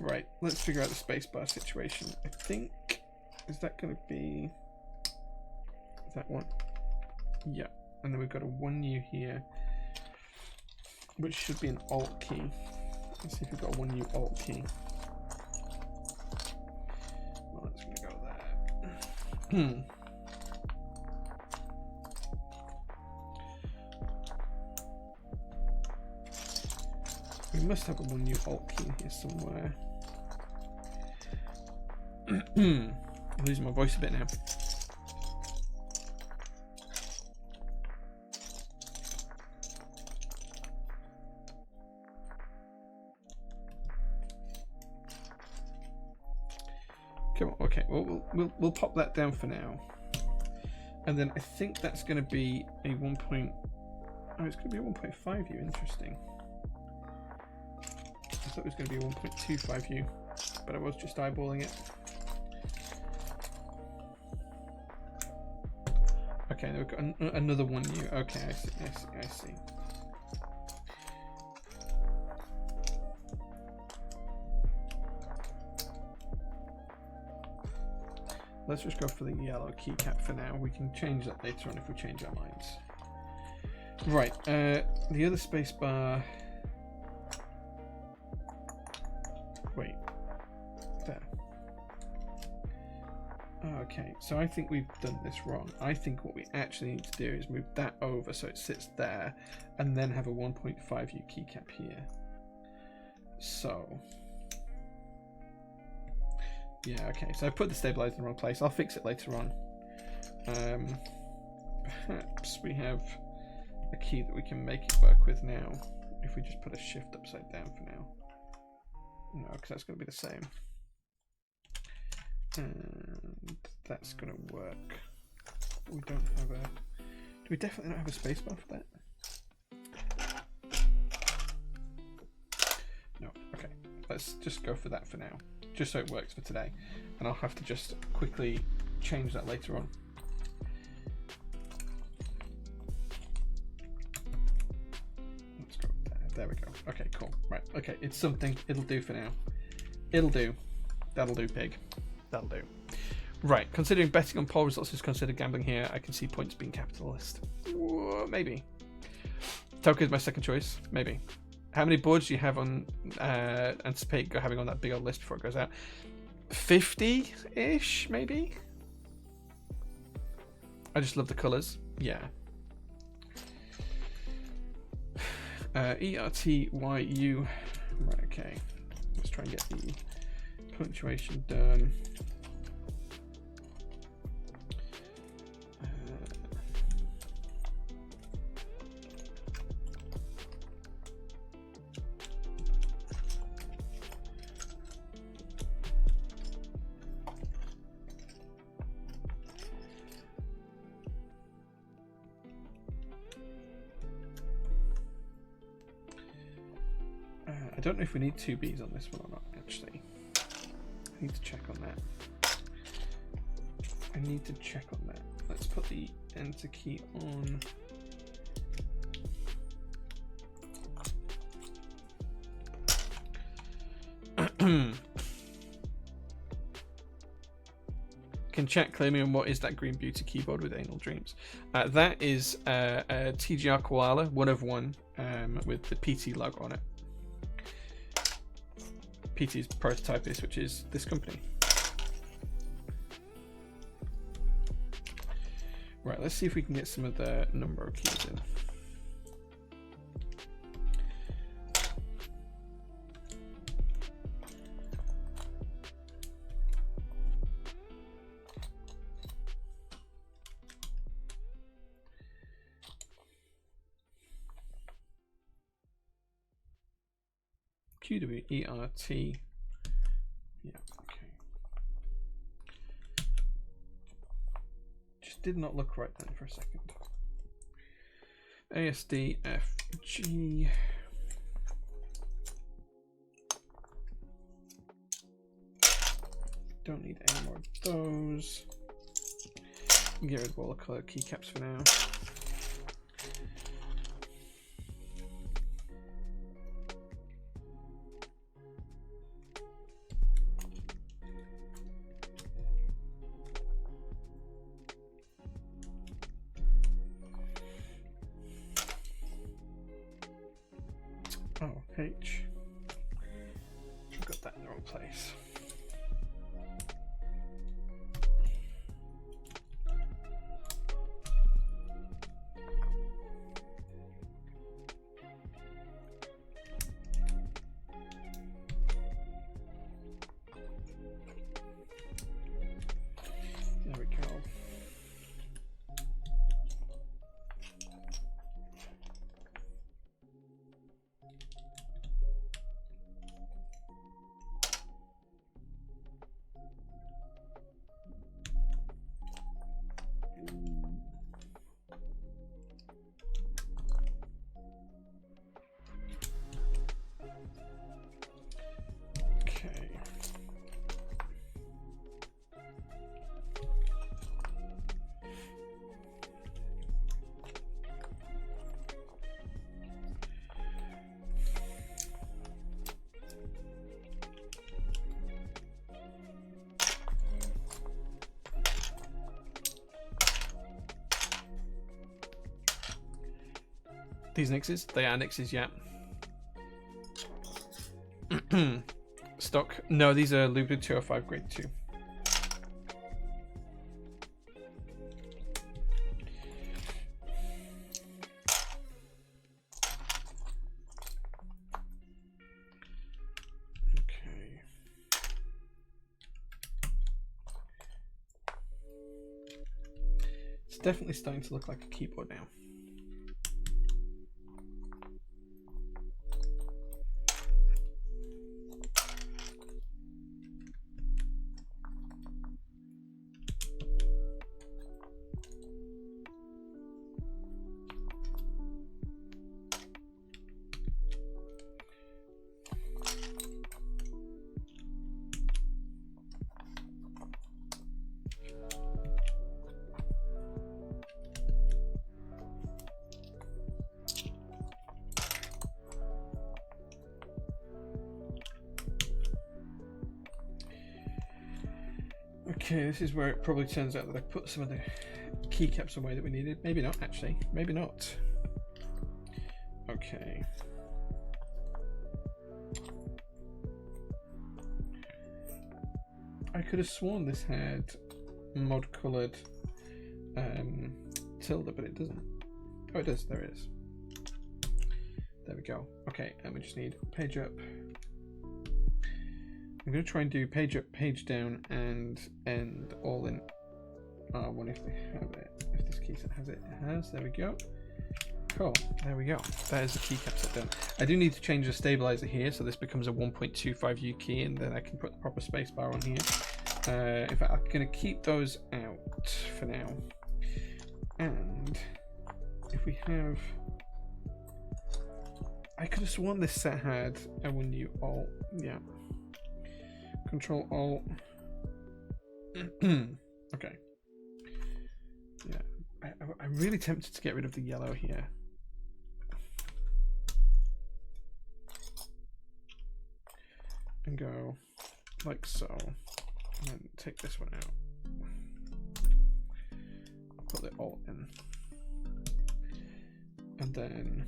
Speaker 2: Right, let's figure out the spacebar situation. I think, is that going to be, is that one? Yeah, and then we've got a 1U here, which should be an Alt key. Let's see if we've got a 1U Alt key. Well, that's going to go there. We must have a 1U Alt key here somewhere. I'm losing my voice a bit now. Come on, okay. Well, we'll pop that down for now, and then I think that's going to be a 1. Oh, it's going to be a 1.5U. Interesting. I thought it was going to be a 1.25U, but I was just eyeballing it. Okay, we've got another 1U. Okay, I see. Let's just go for the yellow keycap for now. We can change that later on if we change our minds. Right, the other spacebar. Wait, there. Okay, so I think we've done this wrong. I think what we actually need to do is move that over so it sits there, and then have a 1.5U keycap here. So, yeah, okay, so I put the stabilizer in the wrong place. I'll fix it later on. Perhaps we have a key that we can make it work with now, if we just put a shift upside down for now. No, because that's going to be the same. And that's going to work. We don't have a... Do we definitely not have a spacebar for that? No, okay. Let's just go for that for now, just so it works for today. And I'll have to just quickly change that later on. Let's go there. There we go. Okay, cool. Right, okay, it's something. It'll do for now. It'll do. That'll do, pig. That'll do. Right, considering betting on poll results is considered gambling here, I can see points being capitalist. Maybe. Toka is my second choice. Maybe. How many boards do you have on anticipate having on that big old list before it goes out? 50-ish, maybe? I just love the colours. Yeah. ERTYU. Right, okay. Let's try and get the punctuation done. I don't know if we need 2 Bs on this one or not, actually. I need to check on that. Let's put the enter key on. Can can chat clearly on what is that Green Beauty keyboard with Anal Dreams. That is a TGR Koala 1 of 1 with the PT logo on it. PT's prototype is, which is this company. Right, let's see if we can get some of the number keys in. QWERT. Yeah, okay. Just did not look right then for a second. ASDFG. Don't need any more of those. Get rid of all the color keycaps for now. Oh, H. I've got that in the wrong place. There we go. These Nixes? They are Nixes, yeah. Stock? No, these are Lubu 205 grade 2. Okay. It's definitely starting to look like a keyboard now. Okay, this is where it probably turns out that I put some of the keycaps away that we needed. Maybe not, actually. Maybe not. Okay. I could have sworn this had mod colored tilde, but it doesn't. Oh, it does. There it is. There we go. Okay, and we just need page up. I'm going to try and do page up, page down, and end all in R1 if they have it. If this keyset has it, it has. There we go. Cool. There we go. That is the keycap set done. I do need to change the stabilizer here, so this becomes a 1.25U key, and then I can put the proper spacebar on here. In fact, I'm going to keep those out for now. And if we have... I could have sworn this set had a Window Alt. Yeah. Control Alt. Okay. Yeah. I'm really tempted to get rid of the yellow here. And go like so. And then take this one out. put the alt in. And then,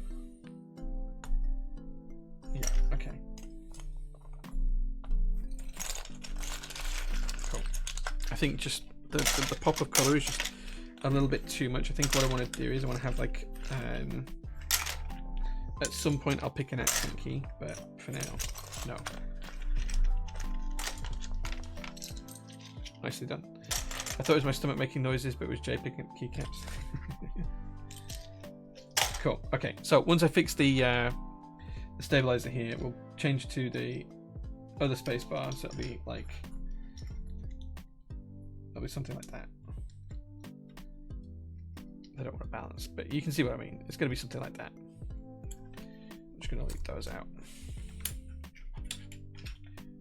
Speaker 2: yeah, okay. Cool. I think just the pop of colour is just a little bit too much. I think what I want to do is I want to have like, at some point I'll pick an accent key, but for now, no. Nicely done. I thought it was my stomach making noises, but it was Jay picking up keycaps. Cool. Okay, so once I fix the stabilizer here, we'll change to the other spacebar, so it'll be like, something like that. I don't want to balance, but you can see what I mean. It's going to be something like that. I'm just going to leave those out,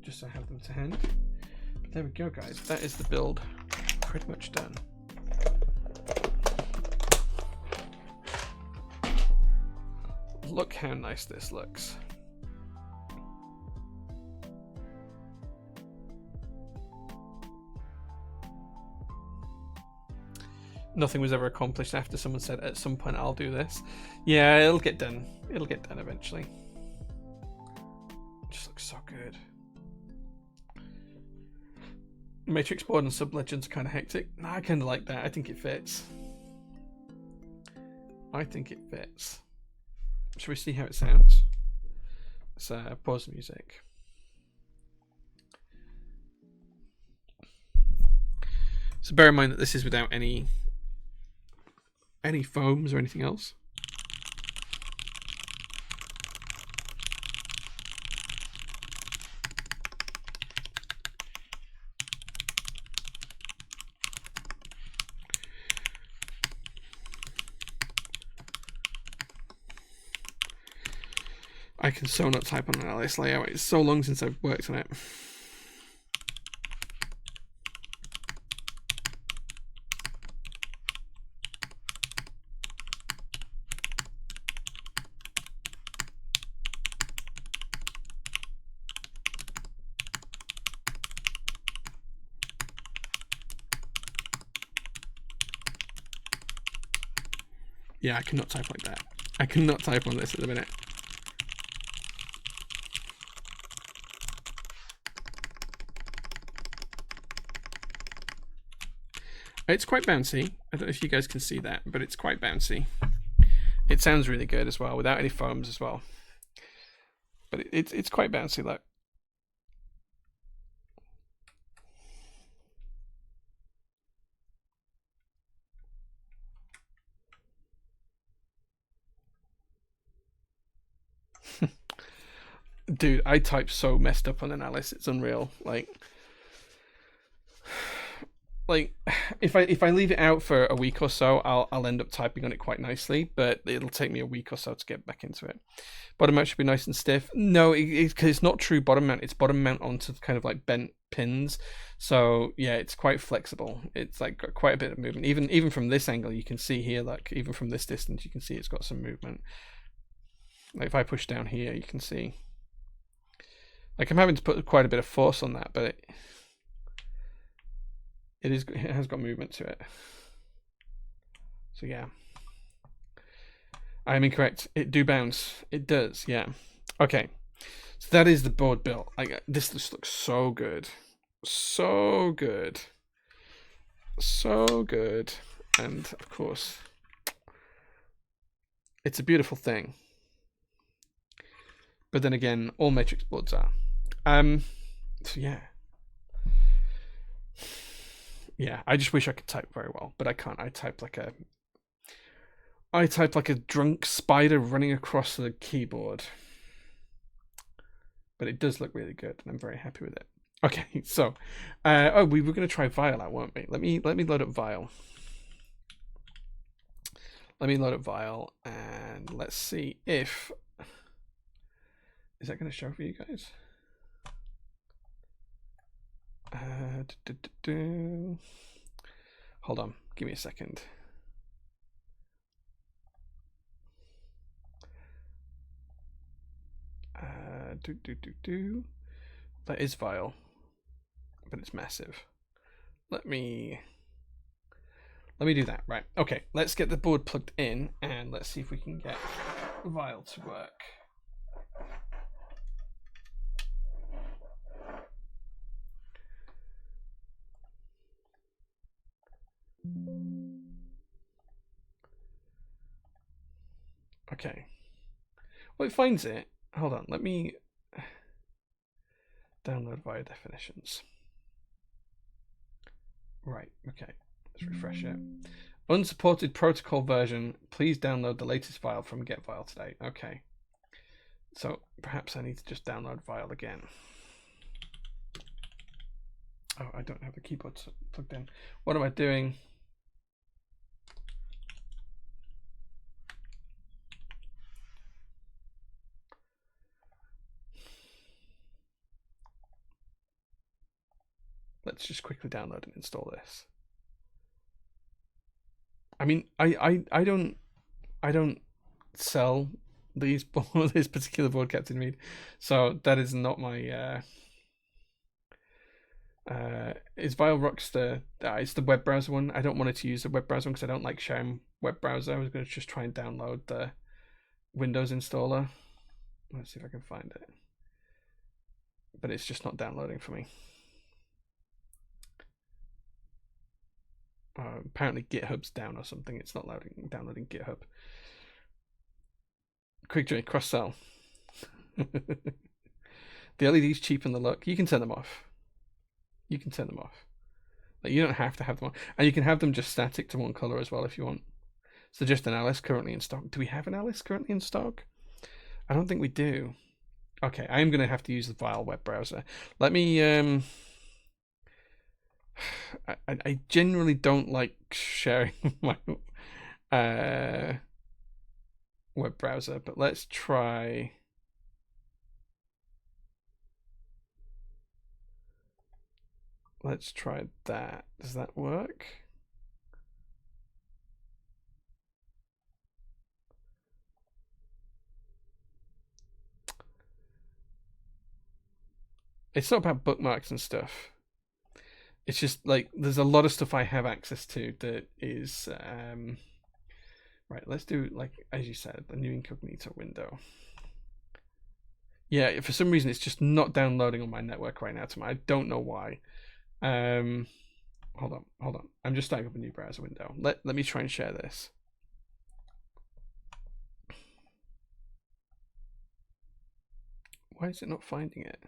Speaker 2: just so I have them to hand. But there we go, guys. That is the build pretty much done. Look how nice this looks. Nothing was ever accomplished after someone said at some point I'll do this. Yeah, it'll get done. It'll get done eventually. It just looks so good. Matrix board and sub legends are kind of hectic. No, I kind of like that. I think it fits. I think it fits. Shall we see how it sounds? Let's pause the music. So bear in mind that this is without any foams or anything else. I can so not type on an LS layout. It's so long since I've worked on it. Yeah, I cannot type like that. I cannot type on this at the minute. It's quite bouncy. I don't know if you guys can see that, but it's quite bouncy. It sounds really good as well, without any foams as well. But it's quite bouncy, like. Dude, I type so messed up on an Alice, it's unreal. Like if I leave it out for a week or so, I'll end up typing on it quite nicely, but it'll take me a week or so to get back into it. Bottom mount should be nice and stiff. No, because it's not true bottom mount. It's bottom mount onto kind of like bent pins. So yeah, it's quite flexible. It's like got quite a bit of movement. Even from this angle, you can see here, like even from this distance, you can see it's got some movement. Like if I push down here, you can see. Like I'm having to put quite a bit of force on that, but it has got movement to it. So yeah, I'm incorrect. It do bounce. It does. Yeah. Okay. So that is the board built. Like this just looks so good, so good, so good, and of course, it's a beautiful thing. But then again, all matrix boards are. So yeah. Yeah, I just wish I could type very well, but I can't. I type like a drunk spider running across the keyboard. But it does look really good, and I'm very happy with it. Okay, so we were gonna try Vial out, weren't we? Let me load up Vial. Let me load up Vial, and let's see if is that gonna show for you guys? Hold on, give me a second. That is Vial, but it's massive. Let me Let me do that. Right. Okay. Let's get the board plugged in and let's see if we can get Vile to work. Okay. Well, it finds it. Hold on. Let me download via definitions. Right. Okay. Let's refresh it. Unsupported protocol version. Please download the latest file from GetVile today. Okay. So perhaps I need to just download Vile again. Oh, I don't have the keyboard plugged in. What am I doing? Let's just quickly download and install this. I mean, I don't sell these this particular board Captain Mead, so that is not my is Vile Rockster. It's the web browser one. I don't want it to use the web browser one because I don't like sharing web browser. I was going to just try and download the Windows installer. Let's see if I can find it, but it's just not downloading for me. Apparently GitHub's down or something. It's not downloading GitHub. Quick cross sell. The LEDs cheapen the look. You can turn them off. You can turn them off. Like, you don't have to have them on. And you can have them just static to one color as well if you want. So just an Alice currently in stock. Do we have an Alice currently in stock? I don't think we do. Okay, I am going to have to use the Vile web browser. Let me... I generally don't like sharing my web browser, but let's try. Let's try that. Does that work? It's not about bookmarks and stuff. It's just like there's a lot of stuff I have access to that is right. Let's do, like, as you said, the new incognito window. Yeah, for some reason it's just not downloading on my network right now. I don't know why. Hold on. I'm just starting up a new browser window. Let me try and share this. Why is it not finding it?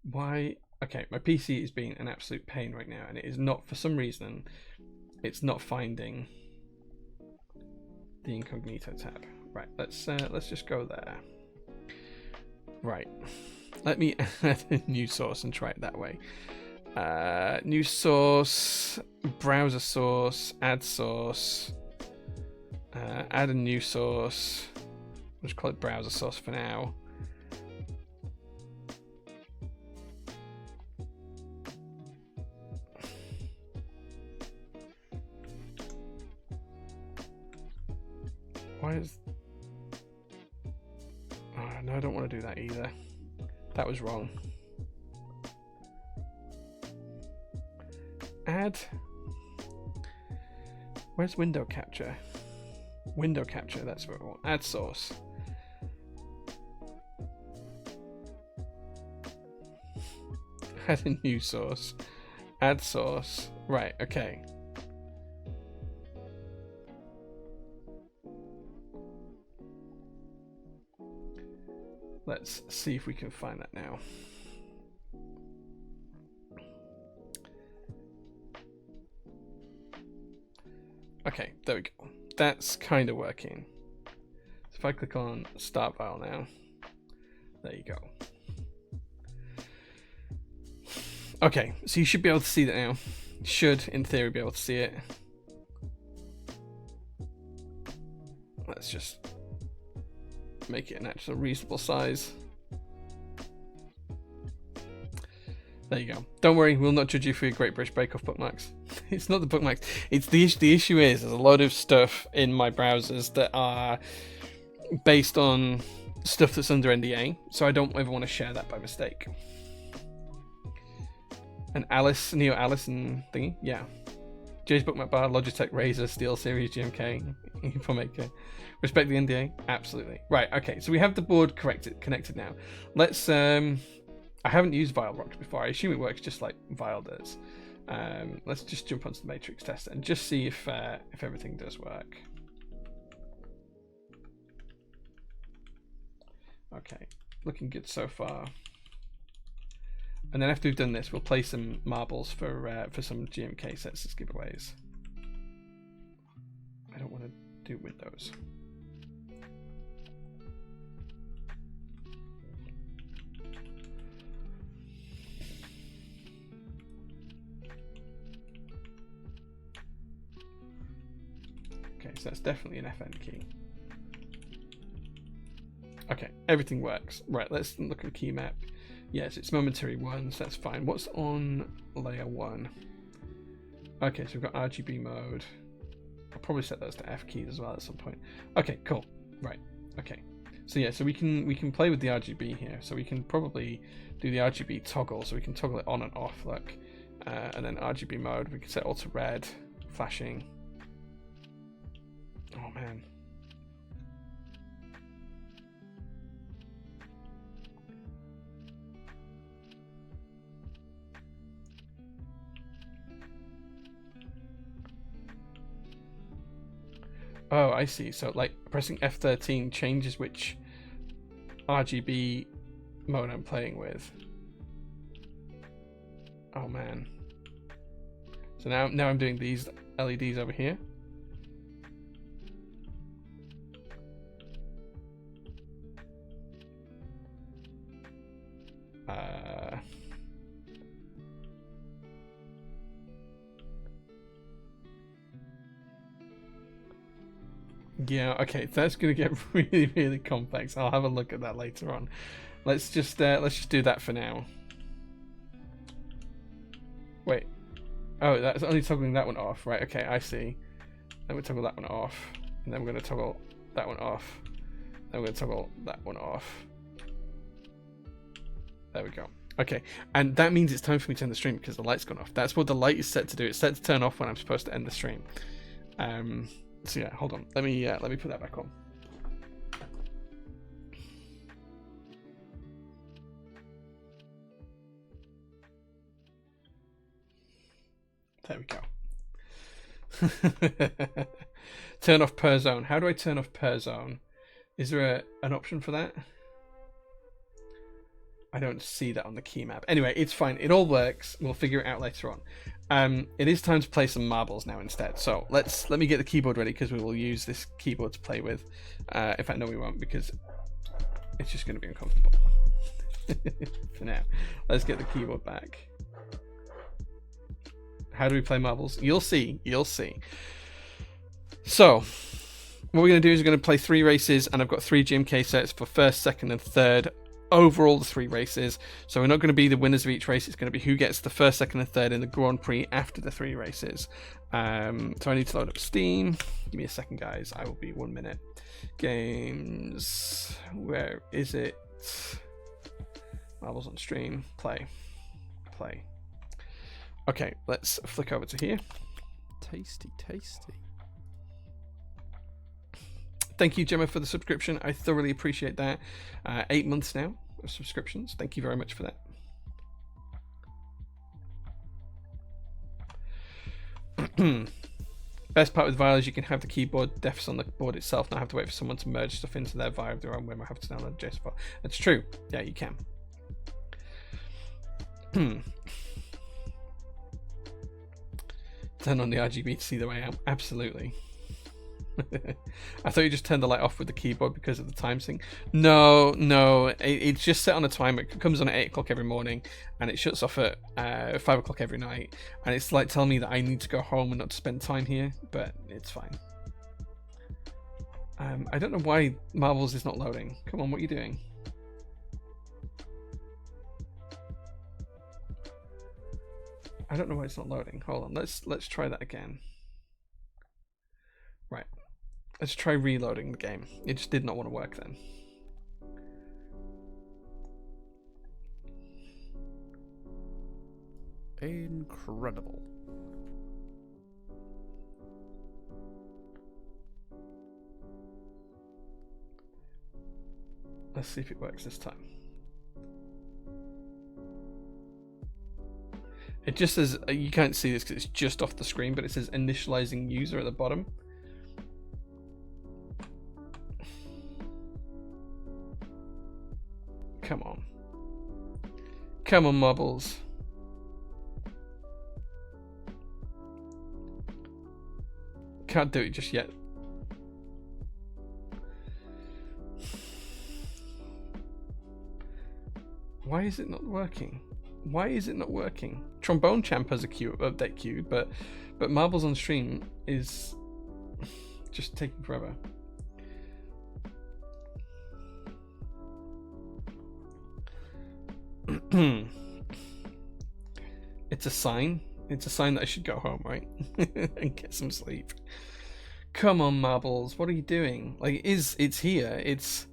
Speaker 2: Why? Okay, my PC is being an absolute pain right now, and it is not, for some reason, it's not finding the incognito tab. Right, let's just go there. Right, let me add a new source and try it that way. New source, browser source, add source, add a new source. I'll just call it browser source for now. Why is... Oh, no, I don't want to do that either. That was wrong. Add... Where's window capture? Window capture, that's what I want. Add source. Add a new source. Add source. Right, okay. Let's see if we can find that now. Okay, there we go. That's kind of working. So if I click on Start Vile now, there you go. Okay, so you should be able to see that now. You should, in theory, be able to see it. Let's just make it an actual reasonable size. There you go. Don't worry, we'll not judge you for your Great British Bake Off bookmarks. It's not the bookmarks. It's the issue is there's a load of stuff in my browsers that are based on stuff that's under NDA, so I don't ever want to share that by mistake. And Alice, Neo Alice and thingy, yeah. Jay's Bookmark Bar, Logitech Razer, Steel Series, GMK, Infomake. Respect the NDA? Absolutely. Right, okay, so we have the board connected now. Let's I haven't used Vile Rocks before. I assume it works just like Vile does. Let's just jump onto the matrix test and just see if everything does work. Okay, looking good so far. And then after we've done this, we'll play some marbles for some GMK sets as giveaways. I don't want to do Windows. Okay, so that's definitely an FN key. Okay, everything works. Right, let's look at the key map. Yes, it's momentary ones, that's fine. What's on layer 1? Okay, so we've got RGB mode. I'll probably set those to F keys as well at some point. Okay, cool. Right, okay. So yeah, so we can play with the RGB here. So we can probably do the RGB toggle, so we can toggle it on and off, look. And then RGB mode, we can set all to red, flashing. Oh man. Oh, I see. So like pressing F13 changes which RGB mode I'm playing with. Oh man. So now I'm doing these LEDs over here. Yeah, okay, that's gonna get really, really complex. I'll have a look at that later on. Let's just do that for now. Wait. Oh, that's only toggling that one off, right? Okay, I see. Then we toggle that one off, and then we're gonna toggle that one off. Then we're gonna toggle that one off. There we go. Okay, and that means it's time for me to end the stream because the light's gone off. That's what the light is set to do. It's set to turn off when I'm supposed to end the stream. So yeah, hold on. Let me put that back on. There we go. Turn off per zone. How do I turn off per zone? Is there an option for that? I don't see that on the key map. Anyway, it's fine. It all works. We'll figure it out later on. It is time to play some marbles now instead. So let me get the keyboard ready because we will use this keyboard to play with. In fact, no, we won't because it's just going to be uncomfortable. For now, let's get the keyboard back. How do we play marbles? You'll see. You'll see. So what we're going to do is we're going to play 3 races, and I've got 3 GMK sets for first, second, and third. Overall, the 3 races. So we're not going to be the winners of each race. It's going to be who gets the first, second, and third in the Grand Prix after the 3 races. So I need to load up Steam. Give me a second, guys. I will be 1 minute. Games. Where is it? Marbles on stream. Play. Play. Okay, let's flick over to here.
Speaker 1: Tasty, tasty.
Speaker 2: Thank you, Gemma, for the subscription. I thoroughly appreciate that. 8 months now of subscriptions. Thank you very much for that. Best part with Vile is you can have the keyboard defs on the board itself, not have to wait for someone to merge stuff into their Vile of their own whim or have to download JSON file. That's true. Yeah, you can. Turn on the RGB to see the way out. Absolutely. I thought you just turned the light off with the keyboard because of the time sync. No, it's just set on a timer. It comes on at 8 o'clock every morning and it shuts off at 5 o'clock every night, and it's like telling me that I need to go home and not to spend time here, but it's fine. I don't know why Marbles is not loading. Come on, what are you doing? I don't know why it's not loading. Hold on, let's try that again. Right. Let's try reloading the game. It just did not want to work then.
Speaker 1: Incredible.
Speaker 2: Let's see if it works this time. It just says, you can't see this because it's just off the screen, but it says initializing user at the bottom. Come on. Come on, Marbles. Can't do it just yet. Why is it not working? Why is it not working? Trombone Champ has a update queue, but Marbles on stream is just taking forever. It's a sign. It's a sign that I should go home, right? And get some sleep. Come on, Marbles. What are you doing? Like, it's here. It's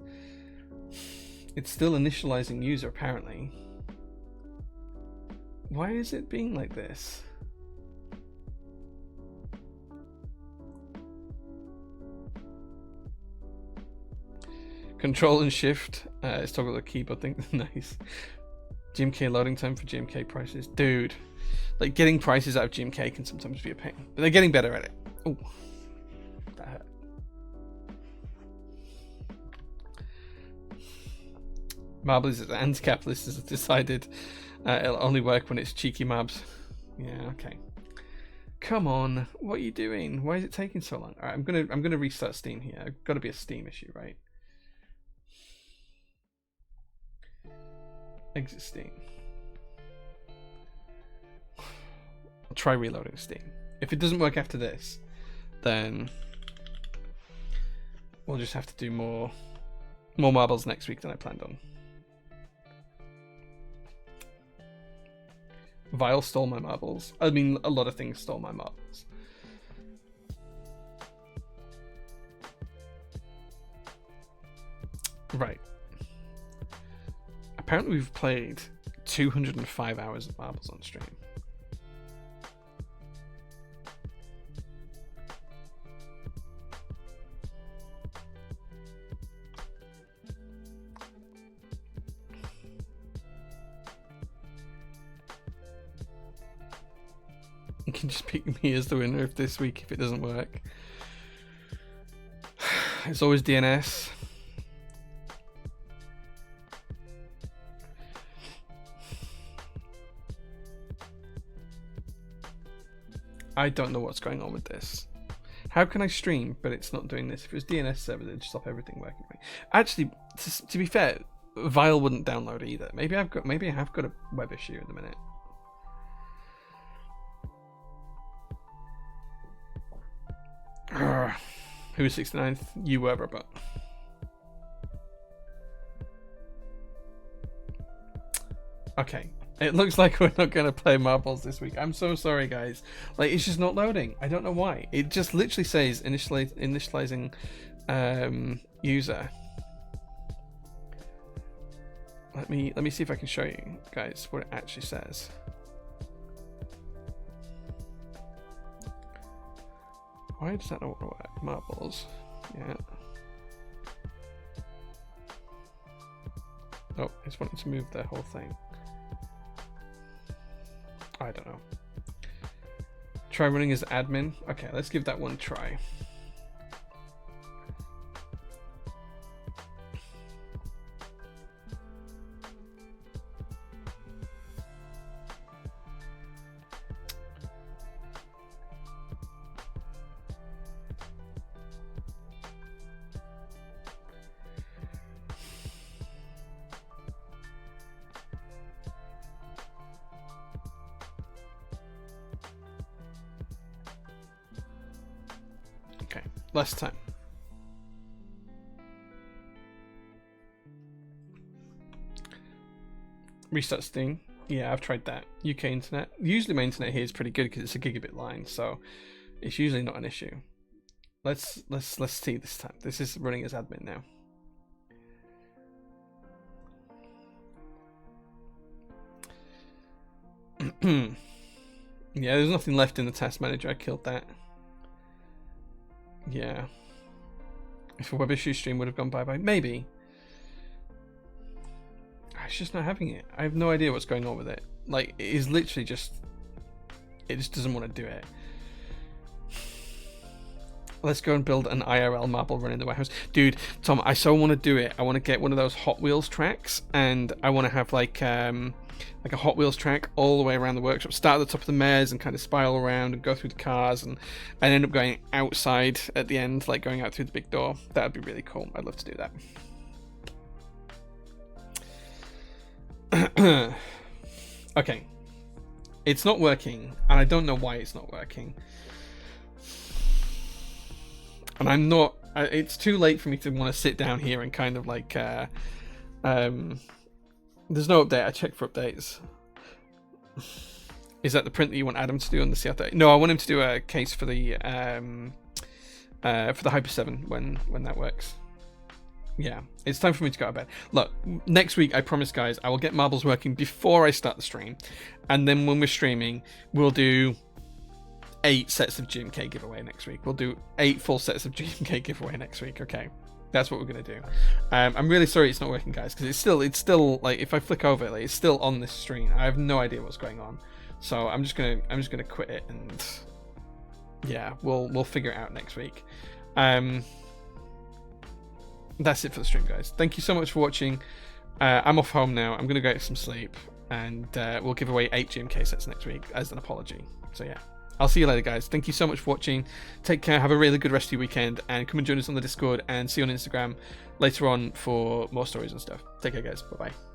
Speaker 2: still initializing user, apparently. Why is it being like this? Control and shift. Let's toggle the keyboard thing. Nice. GMK loading time for GMK prices. Dude. Like, getting prices out of GMK can sometimes be a pain. But they're getting better at it. Oh. That hurt. Marbles is anti-capitalist has decided it'll only work when it's cheeky mobs. Yeah, okay. Come on, what are you doing? Why is it taking so long? Alright, I'm gonna restart Steam here. It's gotta be a Steam issue, right? Exit Steam. I'll try reloading Steam. If it doesn't work after this, then we'll just have to do more Marbles next week than I planned on. Vile stole my marbles. I mean, a lot of things stole my marbles. Right. Apparently we've played 205 hours of marbles on stream. You can just pick me as the winner of this week if it doesn't work. It's always DNS. I don't know what's going on with this. How can I stream but it's not doing this? If it was DNS server, it'd stop everything working for me. Actually, to be fair, Vile wouldn't download either. Maybe I have got a web issue at the minute. Who was 69th? You were, Robert. Okay. It looks like we're not going to play marbles this week. I'm so sorry, guys. Like, it's just not loading. I don't know why. It just literally says initializing user. Let me see if I can show you guys what it actually says. Why does that not work? Marbles. Yeah. Oh, it's wanting to move the whole thing. I don't know. Try running as admin. Okay, let's give that one a try. Last time. Restart Steam. Yeah, I've tried that. UK internet. Usually my internet here is pretty good because it's a gigabit line, so it's usually not an issue. Let's see this time. This is running as admin now. Yeah, there's nothing left in the task manager. I killed that. Yeah. If a web issue stream would have gone bye-bye, maybe. It's just not having it. I have no idea what's going on with it. Like, it is literally just... It just doesn't want to do it. Let's go and build an IRL marble run in the warehouse. Dude, Tom, I so want to do it. I want to get one of those Hot Wheels tracks, and I want to have like a Hot Wheels track all the way around the workshop. Start at the top of the maze and kind of spiral around and go through the cars, and end up going outside at the end, like going out through the big door. That would be really cool. I'd love to do that. Okay. It's not working, and I don't know why it's not working. And I'm not... it's too late for me to want to sit down here and kind of like... there's no update. I checked for updates. Is that the print that you want Adam to do on the CR30? No, I want him to do a case for the Hyper 7 when that works. Yeah, it's time for me to go to bed. Look, next week, I promise, guys, I will get marbles working before I start the stream. And then when we're streaming, we'll do 8 sets of GMK giveaway next week. We'll do 8 full sets of GMK giveaway next week. Okay, that's what we're gonna do. I'm really sorry it's not working, guys, because it's still like, if I flick over it, like, it's still on this screen. I have no idea what's going on, so I'm just gonna quit it, and yeah, we'll figure it out next week. That's it for the stream, guys. Thank you so much for watching. I'm off home now. I'm gonna go get some sleep, and we'll give away 8 GMK sets next week as an apology. So yeah, I'll see you later, guys. Thank you so much for watching. Take care. Have a really good rest of your weekend, and come and join us on the Discord, and see you on Instagram later on for more stories and stuff. Take care, guys. Bye bye.